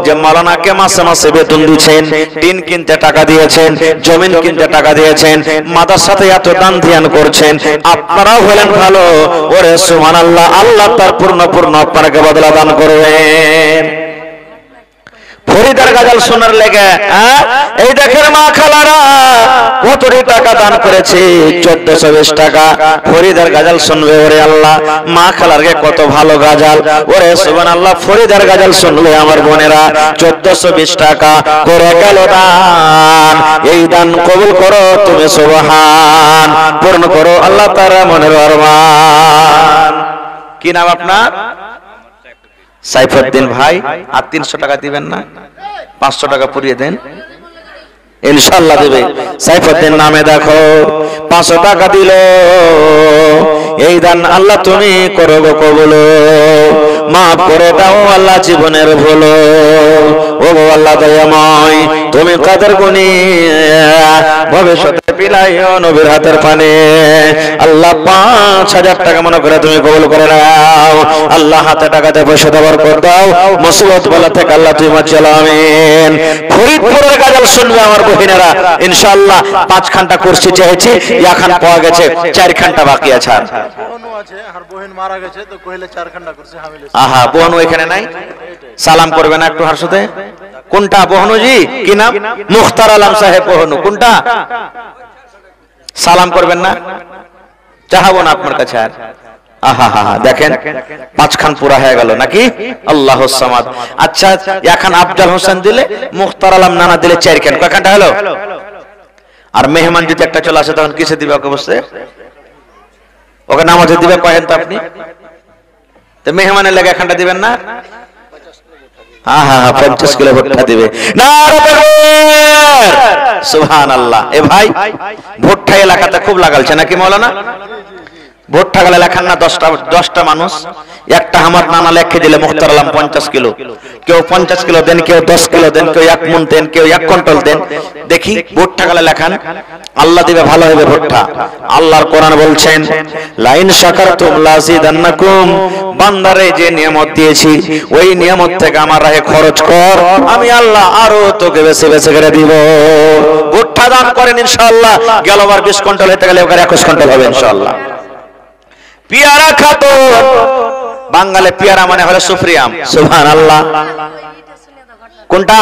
যে মাওলানাকে মাসে মাসে বেতন দিচ্ছেন, টিন কিনতে টাকা দিয়েছেন, জমিন কিনতে টাকা দিয়েছেন, মাদ্রাসাতে এত দান ধ্যান করছেন, আপনারাও হলেন ভালো। ওরে সুবহানাল্লাহ, আল্লাহ তার পূর্ণ আপনাকে বদলা দান করবেন। ফরিদার গাজাল শোনার লেগে এই দেখেন মা খালারা কতটি টাকা দান করেছে, 1420 টাকা। ফরিদার গাজাল শুনবে, ওরে আল্লাহ, মা খালারকে কত ভালো গাজাল, ওরে সুবহানাল্লাহ, ফরিদার গাজাল শুনবে আমার বোনেরা, 1420 টাকা করে গেল দান। এই দান কবুল করো তুমি সুবহান, পূর্ণ করো আল্লাহ তাআলা মনের আরমান। কি নাম আপনার? সাইফুদ্দিন ভাই। আর 300 টাকা দিবেন না? 500 টাকা পুরিয়ে দেন, ইনশাআল্লাহ দেবে। সাইফুদ্দিন নামে দেখো 500 টাকা দিল, এই দান আল্লাহ তুমি করো গো কবুল, মাফ করে দাও আল্লাহ জীবনের ভুল। ও গো আল্লাহ দয়াময়, তুমি কাদের গুণী, ভবিষ্যতে বিলাইও নবীর হাতের পানে। আল্লাহ 5000 টাকা মনে করে তুমি কবুল করে নাও। আল্লাহ হাতে টাকাতে পয়সা দেওয়ার কর দাও, মুসিবত বলা থেকে আল্লাহ তুমি বাঁচাও, আমিন। ফরিদপুরের গাজাল শুনবে আমার বহিনেরা, ইনশাআল্লাহ 5 ঘন্টা কোর্সে চেয়েছি, এখন পাওয়া গেছে 4 ঘন্টা বাকি আছে। আর আহা, বোন এখানে নাই, সালাম করবে না একটু হার সাথে? কোনটা বহনুজি? কি নাম? মুখতার আলম সাহেব বহনু। কোনটা? সালাম করবেন না? চাহাবো না আপনার কাছে আর। আহা হা, দেখেন 5 খান পুরা হয়ে গেল নাকি? আল্লাহুস সামাদ। আচ্ছা, এখন আফজাল হোসেন দিলে, মুখতার আলম নানা দিলে 4 খান, কয়খানটা হলো? আর মেহমান যদি একটা চলে আসে তখন কিসে দিবে ওকে? বসে ওকে নামাজে দিবে কয়েন তো আপনি, তো মেহমানের লেগে এখানটা দিবেন না? হ্যাঁ হ্যাঁ, 50 কিলো ভুট্টা দিবে। সুবহানাল্লাহ। এ ভাই, ভুট্টা এলাকাতে খুব লাগালছে নাকি মাওলানা? ভুট্টা গেলে লেখান না 10টা মানুষ, একটা আমার নানা লেখে দিলে মুখতার আলম 50 কিলো, কেউ 50 কিলো দেন, কেউ 10 কিলো দেন, কেউ 1 মণ দেন, কেউ 1 কুইন্টাল দেন। দেখি ভুট্টা গেলে লেখান, আল্লাহ দিবে, ভালো হবে ভুট্টা। আল্লাহর কোরআন বলছেন, লাইন শাকারতুম লাযিদান্নাকুম, বান্দারে যে নিয়ামত দিয়েছি ওই নিয়ামত থেকে আমার রাহে খরচ কর, আমি আল্লাহ আরো তোকে বেশি বেশি করে দিব। ভুট্টা দান করেন ইনশাআল্লাহ, গেলবার 20 কুইন্টাল হতে গেলে ওখানে 21 কুইন্টাল হবে ইনশাআল্লাহ। পিয়ারা খাতুন, বাঙালি পিয়ারা মানে হলো সুপ্রিয়াম। সুবহানাল্লাহ। কোনটা?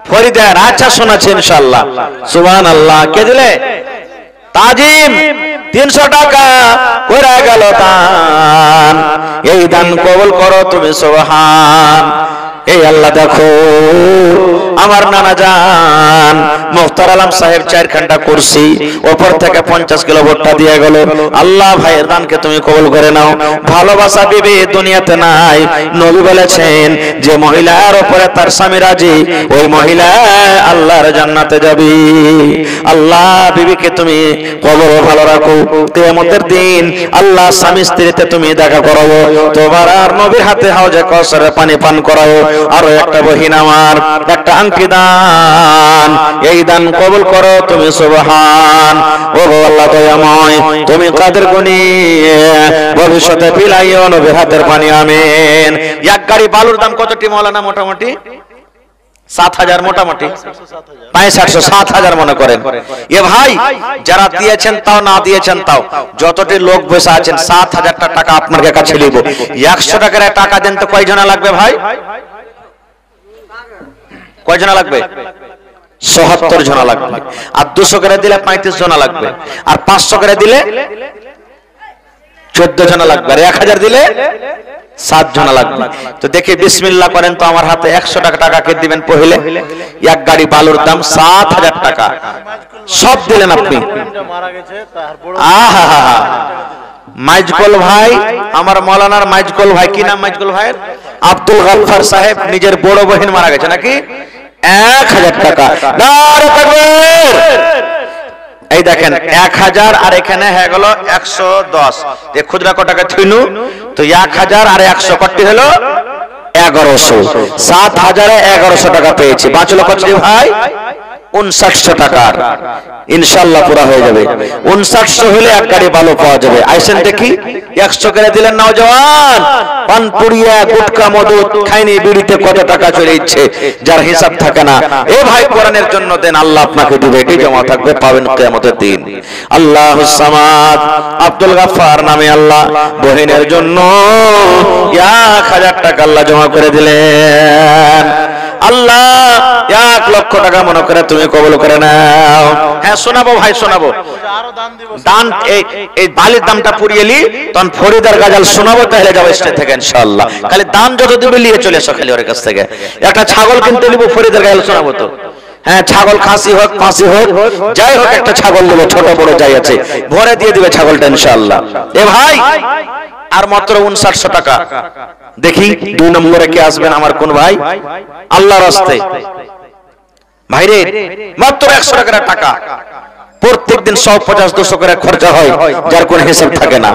ফরিদার। আচ্ছা, শোনাচ্ছি ইনশাআল্লাহ। সুবহানাল্লাহ। কে দিলে? তাজিম 300 টাকা করে গেল দান, এই দান কবুল করো তুমি সুবহান। এই আল্লাহ দেখো আমার নানা জান মুখতার আলম সাহেব 4 ঘন্টা করছি, উপর থেকে 50 কিলো ভুট্টা দিয়ে গেল। আল্লাহ ভাইয়ের দানকে তুমি কবুল করে নাও। ভালোবাসা বিবি দুনিয়াতে নাই, নবী বলেছেন যে মহিলার উপরে তার স্বামী রাজি, ওই মহিলা আল্লাহর জান্নাতে যাবে। আল্লাহ বিবিকে তুমি কবর ভালো রাখো, কিয়ামতের দিন আল্লাহ স্বামী স্ত্রীতে তুমি দেখা করাবো, তোমার আর নবীর হাতে হাউজে কাউসারের পানি পান করাও। আরো একটা বহিন আমার একটা আংটি দান, এই দান কবুল করো তুমি সুবহান। ও আল্লাহ দয়াময়, তুমি কাদের গুণী, ভবিষ্যতে বিলাইও নবীর হাতের পানি, আমিন। এক গাড়ি বালুর দাম কতটি মাওলানা? মোটামুটি 7,000, মোটামুটি 6500, 7,000 মনে করেন। এ ভাই, যারা দিয়েছেন তাও, না দিয়েছেন তাও, যতটি লোক বসে আছেন 7,000 টাকা আপনার কাছে নিব। 100 টাকার টাকা দেন তো কয়জনা লাগবে ভাই? কয়জনা লাগবে? ৭৭ জনা লাগবে। আর 200 করে দিলে 35 জনা লাগবে, আর 500 করে দিলে 14 জনা লাগবে, আর 1000 দিলে 7 জনা লাগবে। তো দেখি বিসমিল্লাহ করেন তো, আমার হাতে 100 টাকা কে দিবেন পहिले? এক গাড়ি বালুর দাম 7,000 টাকা, সব দিলেন আপনি। আহা, মাইজকুল ভাই, আমার মৌলানার মাইজকুল ভাই। কি নাম মাইজকুল ভাইয়ের? আব্দুল গফফার সাহেব, নিজের বড় বহিন মারা গেছে নাকি? 1000 টাকা। নারে তাকবীর। এই দেখেন 1000 আর এখানে হয়ে গেল 110, এই খুচরা ক টাকা থইনু তো 1000 আর 100 কত হলো 1100, 7000 এ 1100 টাকা পেয়েছি, বাঁচলো কত ভাই 5900 টাকার। ইনশাআল্লাহ পুরা হয়ে যাবে। 5900 হলে এক গাড়ি ভালো পাওয়া যাবে। আইসেন দেখি 100 করে দিলেন নওজওয়ান, পানপুরিয়া গুটকা মধু খাইনি বিড়িতে কত টাকা চলে যাচ্ছে যার হিসাব থাকে না। এ ভাই কোরআনের জন্য দেন, আল্লাহ আপনাকে দিবে, এটি জমা থাকবে, পাবেন কিয়ামতের দিন। আল্লাহুস সামাদ, আব্দুল গাফফার নামে আল্লাহ বহিনের জন্য 1000 টাকা আল্লাহ জমা করে দিলেন। আল্লাহ 1 লক্ষ টাকা মনে করে তুমি কবুল করে নাও। হ্যাঁ শোনাবো ভাই, শোনাবো দান, এই বালির দামটা পুরিয়েলি তখন ফরিদার গাজাল শোনাবো, তাহলে যাবো স্টেজ থেকে ইনশাআল্লাহ। খালি দাম যত দিবে নিয়ে চলে এসো, খালি ওর কাছ থেকে একটা ছাগল কিনতে নিব, ফরিদার গাজাল শোনাবো তো। হ্যাঁ ছাগল খাসি হোক ফাঁসি হোক যাই হোক একটা ছাগল দেবো, ছোট বড় যাই আছে ভরে দিয়ে দিবে ছাগলটা ইনশাআল্লাহ। এ ভাই আর মাত্র 5900 টাকা। দেখি 2 নম্বরে কে আসবেন আমার কোন ভাই আল্লাহর রাস্তায়। ভাইরে মাত্র 100 টাকা, প্রত্যেকদিন 150-200 করে খরচা হয়, যার কোন হিসাব থাকে না।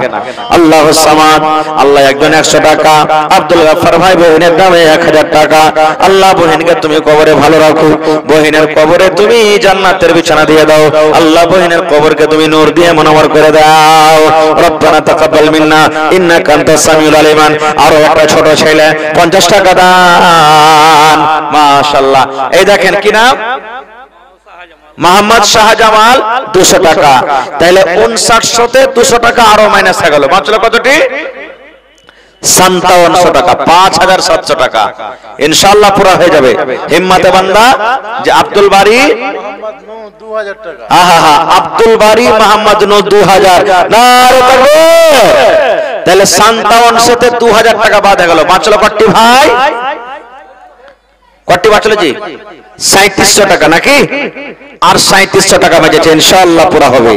আল্লাহুস সামাদ, আল্লাহ একজন 100 টাকা, আব্দুল গাফফার ভাই বহিনের নামে 1000 টাকা। আল্লাহ বহিনকে তুমি কবরে ভালো রাখো, বহিনের কবরে তুমি জান্নাতের বিছানা দিয়ে দাও। আল্লাহ বহিনের কবরকে তুমি নূর দিয়ে মুনাওয়ার করে দাও। রব্বানা তাকাব্বাল মিন্না ইন্নাকা আনতাস সামিউল আলিমান। আরো একটা ছোট ছেলে 50 টাকা দান, মাশাআল্লাহ। এই দেখেন কি নাম, মোহাম্মদ শাহজামাল 200 টাকা। তাহলে 5900 তে 200 টাকা আরো মাইনাস হয়ে গেল, বাঁচলো কতটি 5700 টাকা, 5700 টাকা। ইনশাআল্লাহ পুরা হয়ে যাবে। হিম্মতে বান্দা যে আব্দুল বারী 2000 টাকা। আহা আব্দুল বারী মোহাম্মদ নূর 2000, নারে তাকবীর। তাহলে 5700 তে 2000 টাকা বাদ হয়ে গেল, বাঁচলো কতটি ভাই, কতটি বাঁচলো জি 3700 টাকা নাকি? আর 3700 টাকা বেঁচেছে, ইনশাআল্লাহ পুরা হবে,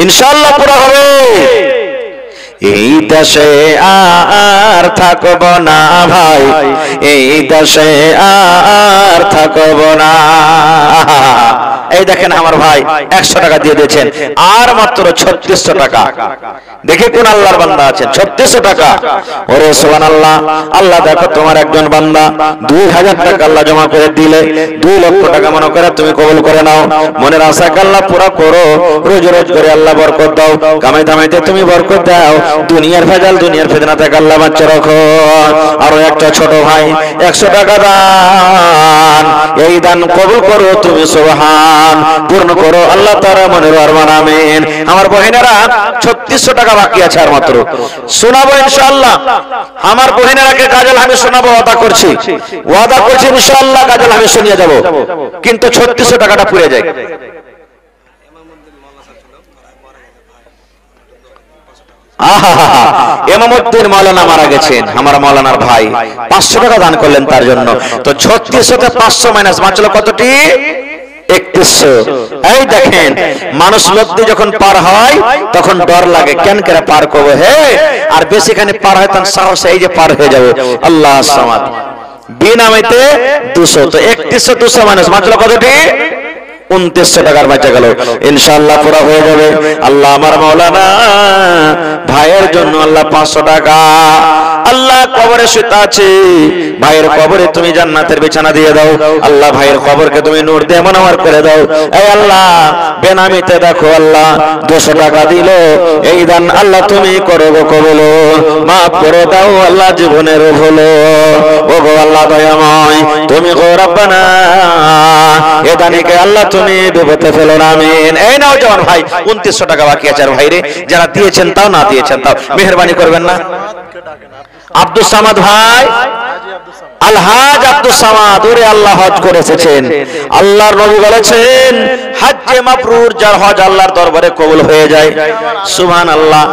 ইনশাআল্লাহ পুরা হবে। এই দেশে আর থাকব না ভাই, এই দেশে আর থাকব না। এই দেখেন আমার ভাই 100 টাকা দিয়ে দিয়েছেন, আর মাত্র 3600 টাকা। দেখে কোন আল্লাহর বান্দা আছেন 3600 টাকা। ওরে সুবহানাল্লাহ। আল্লাহ দেখো তোমার একজন বান্দা 2000 টাকা আল্লাহ জমা করে দিলে, 2 লক্ষ টাকা মনে করে তুমি কবুল করে নাও। মনের আশাকে আল্লাহ পুরা করো, রোজ রোজ করে আল্লাহ বরকত দাও, কামাই দামাইতে তুমি বরকত দাও, দুনিয়ার ভেজাল দুনিয়ার ফিতনা থেকে আল্লাহ বাঁচিয়ে রাখো। আরো একটা ছোট ভাই 100 টাকা দান, এই দান কবুল করো তুমি সুবহান, পূর্ণ করো আল্লাহ তাআলা মনের আরমান, আমিন। আমার বহিনেরা 3600 টাকা বাকি আছে আর মাত্র, শোনাবো ইনশাআল্লাহ। আমার বহিনেরাকে গাজল আমি শোনাবো, ওয়াদা করছি ইনশাআল্লাহ গাজল আমি শুনিয়ে যাব, কিন্তু 3600 টাকাটা পুড়ে যায়। ইমামউদ্দিন মাওলানা মারা গেছেন, আমার মাওলানার ভাই 500 টাকা দান করলেন তার জন্য। তো 3600 তে 500 মাইনাস বাঁচলো কতটি 3100। এই দেখেন মানুষ লব্ধি যখন পার হয় তখন ডর লাগে, কেন করে পার করবো হে, আর বেশিখানে পার হয় তখন সাহস এই যে পার হয়ে যাবে। আল্লাহ সামাদ বিনামেতে 200, তো 3100 200 মাইনাস বাঁচলো কতটি 2900 টাকার বাঁচা গেল, ইনশাআল্লাহ পুরা হয়ে যাবে। আল্লাহ আমার মাওলানা ভাইয়ের জন্য আল্লাহ 500 টাকা, আল্লাহ কবরে শুতে আছে, ভাইয়ের কবরে তুমি জান্নাতের বিছানা দিয়ে দাও। আল্লাহ ভাইয়ের কবরকে তুমি নূর দিয়ে মুনাওয়ার করে দাও। এই আল্লাহ বেনামিতে দেখো আল্লাহ 200 টাকা দিল, এই দান আল্লাহ তুমি করো গো কবুল, মাফ করে দাও আল্লাহ জীবনের ভুল। ও গো আল্লাহ দয়াময় তুমি গো রব্বানা, এ দানিকে আল্লাহ তুমি ডুবোতে ফেলো না, আমিন। এই নাও জওয়ান ভাই 2900 টাকা বাকি আছে। আর ভাইরে যারা দিয়েছেন তাও না দিয়েছেন তাও মেহেরবানি করবেন না। আব্দুল সামাদ ভাই, আলহাজ আব্দুল সামাদ, ওরে আল্লাহ হজ করে এসেছেন। আল্লাহর নবী বলেছেন হজ্জে মাবরুর, যার হজ আল্লাহর দরবারে কবুল হয়ে যায়। সুবহানাল্লাহ।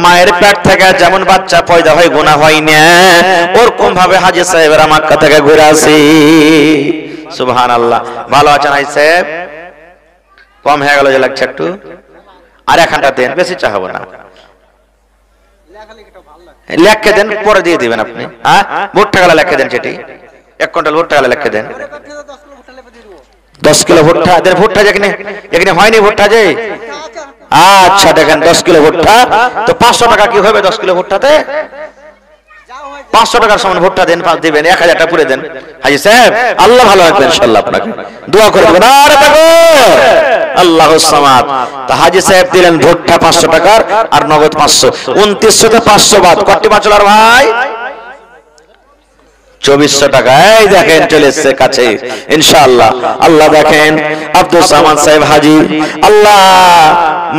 মায়ের পেট থেকে যেমন বাচ্চা পয়দা হয় গুনাহ হয় না, ওরকম ভাবে হাজী সাহেবরা মক্কা থেকে ঘুরে আসি। সুবহানাল্লাহ। ভালো আছেন হাজী সাহেব? কম হয়ে গেল যে লাগছে একটু, আর এখানটা দেন, বেশি চাহাবো না, লেখকে দেন, পরে দিয়ে দিবেন আপনি। হ্যাঁ ভুট্টা গালা লেখকে দেন, সেটি 1 কুইন্টাল ভুট্টা গালা লেখকে দেন। 10 কিলো ভুট্টা দেন, ভুট্টা যেখানে এখানে হয়নি ভুট্টা যে, আচ্ছা দেখেন 10 কিলো ভুট্টা, তো 500 টাকা কি হবে 10 কিলো ভুট্টাতে? 500 টাকার সমান ভুট্টা দেন, দিবেন 1000 টাকা পুরে দেন। হাজি সাহেব আল্লাহ ভালো রাখবেন ইনশাআল্লাহ, আপনাকে দোয়া করে দেবেন। আরে তাকবীর, আল্লাহুস সামাদ। তো হাজি সাহেব দিলেন ভুট্টা 500 টাকার আর নগদ 500, 2900 তে 500 বাদ কত বাঁচল আর ভাই? 2400 টাকা। এই দেখেন চলে এসেছে কাছে ইনশাআল্লাহ। আল্লাহ দেখেন আব্দুল সামাদ সাহেব হাজি, আল্লাহ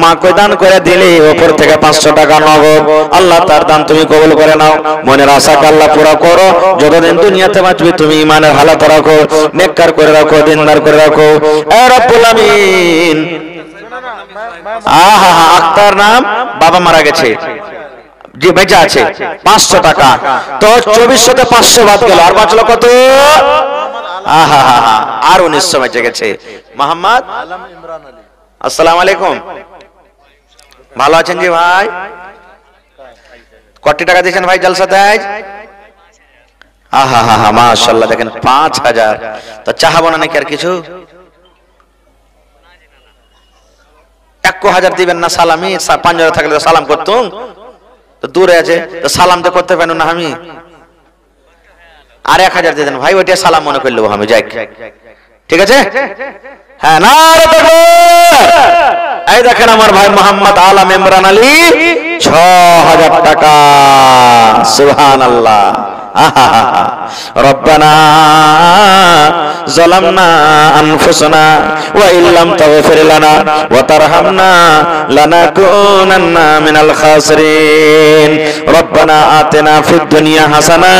মা কই দান করে দিলে উপর থেকে 500 টাকা নগদ, আল্লাহ তার দান তুমি কবুল করে নাও, মনের আশাকে আল্লাহ পুরা করো, যতদিন দুনিয়াতে বাঁচবে তুমি ইমানের হালাত রাখো, নেককার করে রাখো, দিনদার করে রাখো এ রব্বুল আমিন। আহা আক্তার নাম, বাবা মারা গেছে, জি বেঁচে আছে 500 টাকা, তো 2400 তে 500 বাদ গেল, আর বাঁচলো কত? আহা আর 1900 বেঁচে গেছে। মোহাম্মদ আসসালামু আলাইকুম, ভালো আছেন জি ভাই? কত টাকা দিয়েছেন ভাই জলসাতে আজ? আহা মাশাআল্লাহ, দেখেন 5000। তো চাহাবো না নাকি আর কিছু? 1000 দিবেন না সালামি? 5000 থাকলে তো সালাম করতুম, তো দূরে আছে তো সালাম তো করতে পারেন না। আমি আর 1000 দিয়ে দেন ভাই, ওইটা সালাম মনে করলো আমি, যাই ঠিক আছে। হ্যাঁ না, এই দেখেন আমার ভাই মোহাম্মদ আলম ইমরান আলী 6000 টাকা, সুবহানাল্লাহ। রব্বানা যালামনা আনফুসানা ওয়া ইল্লাম তাগফির লানা ওয়া তারহামনা লানাকুনান্না মিনাল খাসিরিন। রব্বানা আতিনা ফিদ দুনিয়া হাসানা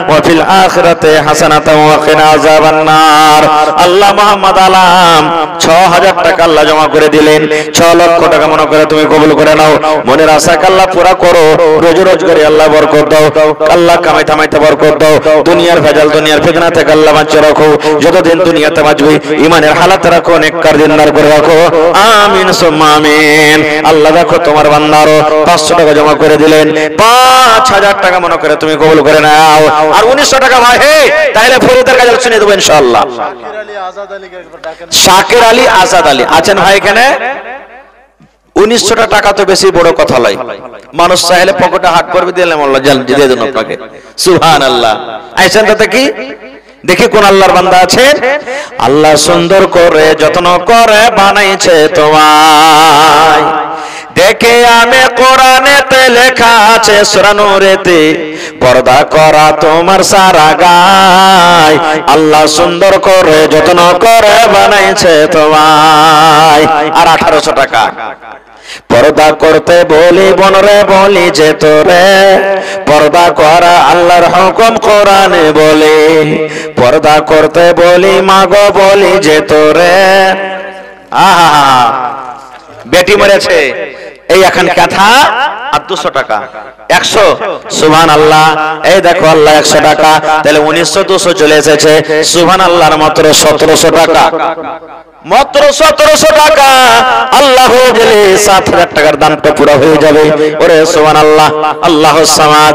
ওয়া ফিল আখিরাতি হাসানাতাও ওয়া কিনা আযাবান নার। আল্লাহ মোহাম্মদ আলম 6000 টাকা আল্লাহ জমা করে দিলেন, 6 লক্ষ টাকা মনে করে তুমি কবুল করে নাও, মনের আশাকে আল্লাহ পুরা করো, রোজ রোজগারে আল্লাহ বরকত দাও, আল্লাহ কামাই থামাইতে বরকত দাও, দুনিয়ার ভেজাল দুনিয়ার ফিতনা থেকে আল্লাহ বাঁচিয়ে রাখো, যতদিন দুনিয়াতে বাঁচবে ইমানের হালাত রাখো, নেককার দিনদার করে রাখো, আমিন সুম্মা আমিন। আল্লাহ দেখো তোমার বান্দারও 500 টাকা জমা করে দিলেন, 5000 টাকা মনে করে তুমি কবুল করে নাও, আর 1900 টাকা ভাই হে তাহলে ফরিদের কাছে শুনে দেবো ইনশাআল্লাহ। শাকির আলী আজাদ আলী আছেন ভাই এখানে? 1900 টাকা তো বেশি বড় কথা নয়, মানুষ চাইলে পকেটে হাত করবে দিলাম আল্লাহ জান দিয়ে দেন আপনাকে, সুবহানাল্লাহ। আইছেন তাতে কি দেখি কোন আল্লাহর বান্দা আছেন? আল্লাহ সুন্দর করে যত্ন করে বানাইছে তোমায়, দেখে আমি কোরআনেতে লেখা আছে সূরা নূরেতে, পর্দা করা তোমার সারা গায়, আল্লাহ সুন্দর করে যত্ন করে বানাইছে তোমায়। আর 1800 টাকা। পর্দা করতে বলি বনরে বলি যে তোরে, পর্দা করা আল্লাহর হুকুম কোরআনে বলে, পর্দা করতে বলি মাগো বলি যে তোরে। আহা বেটি মরেছে, এই এখন কথা। আর 200 টাকা 100, সুবহানাল্লাহ। এই দেখো আল্লাহ 100 টাকা, তাহলে 1900 200 চলে এসেছে, সুবহানাল্লাহর মাত্র 1700 টাকা, মাত্র 1700 টাকা। আল্লাহ গেলে 7000 টাকার দানটা পুরো হয়ে যাবে। ওরে সুবহানাল্লাহ, আল্লাহুস সামাদ।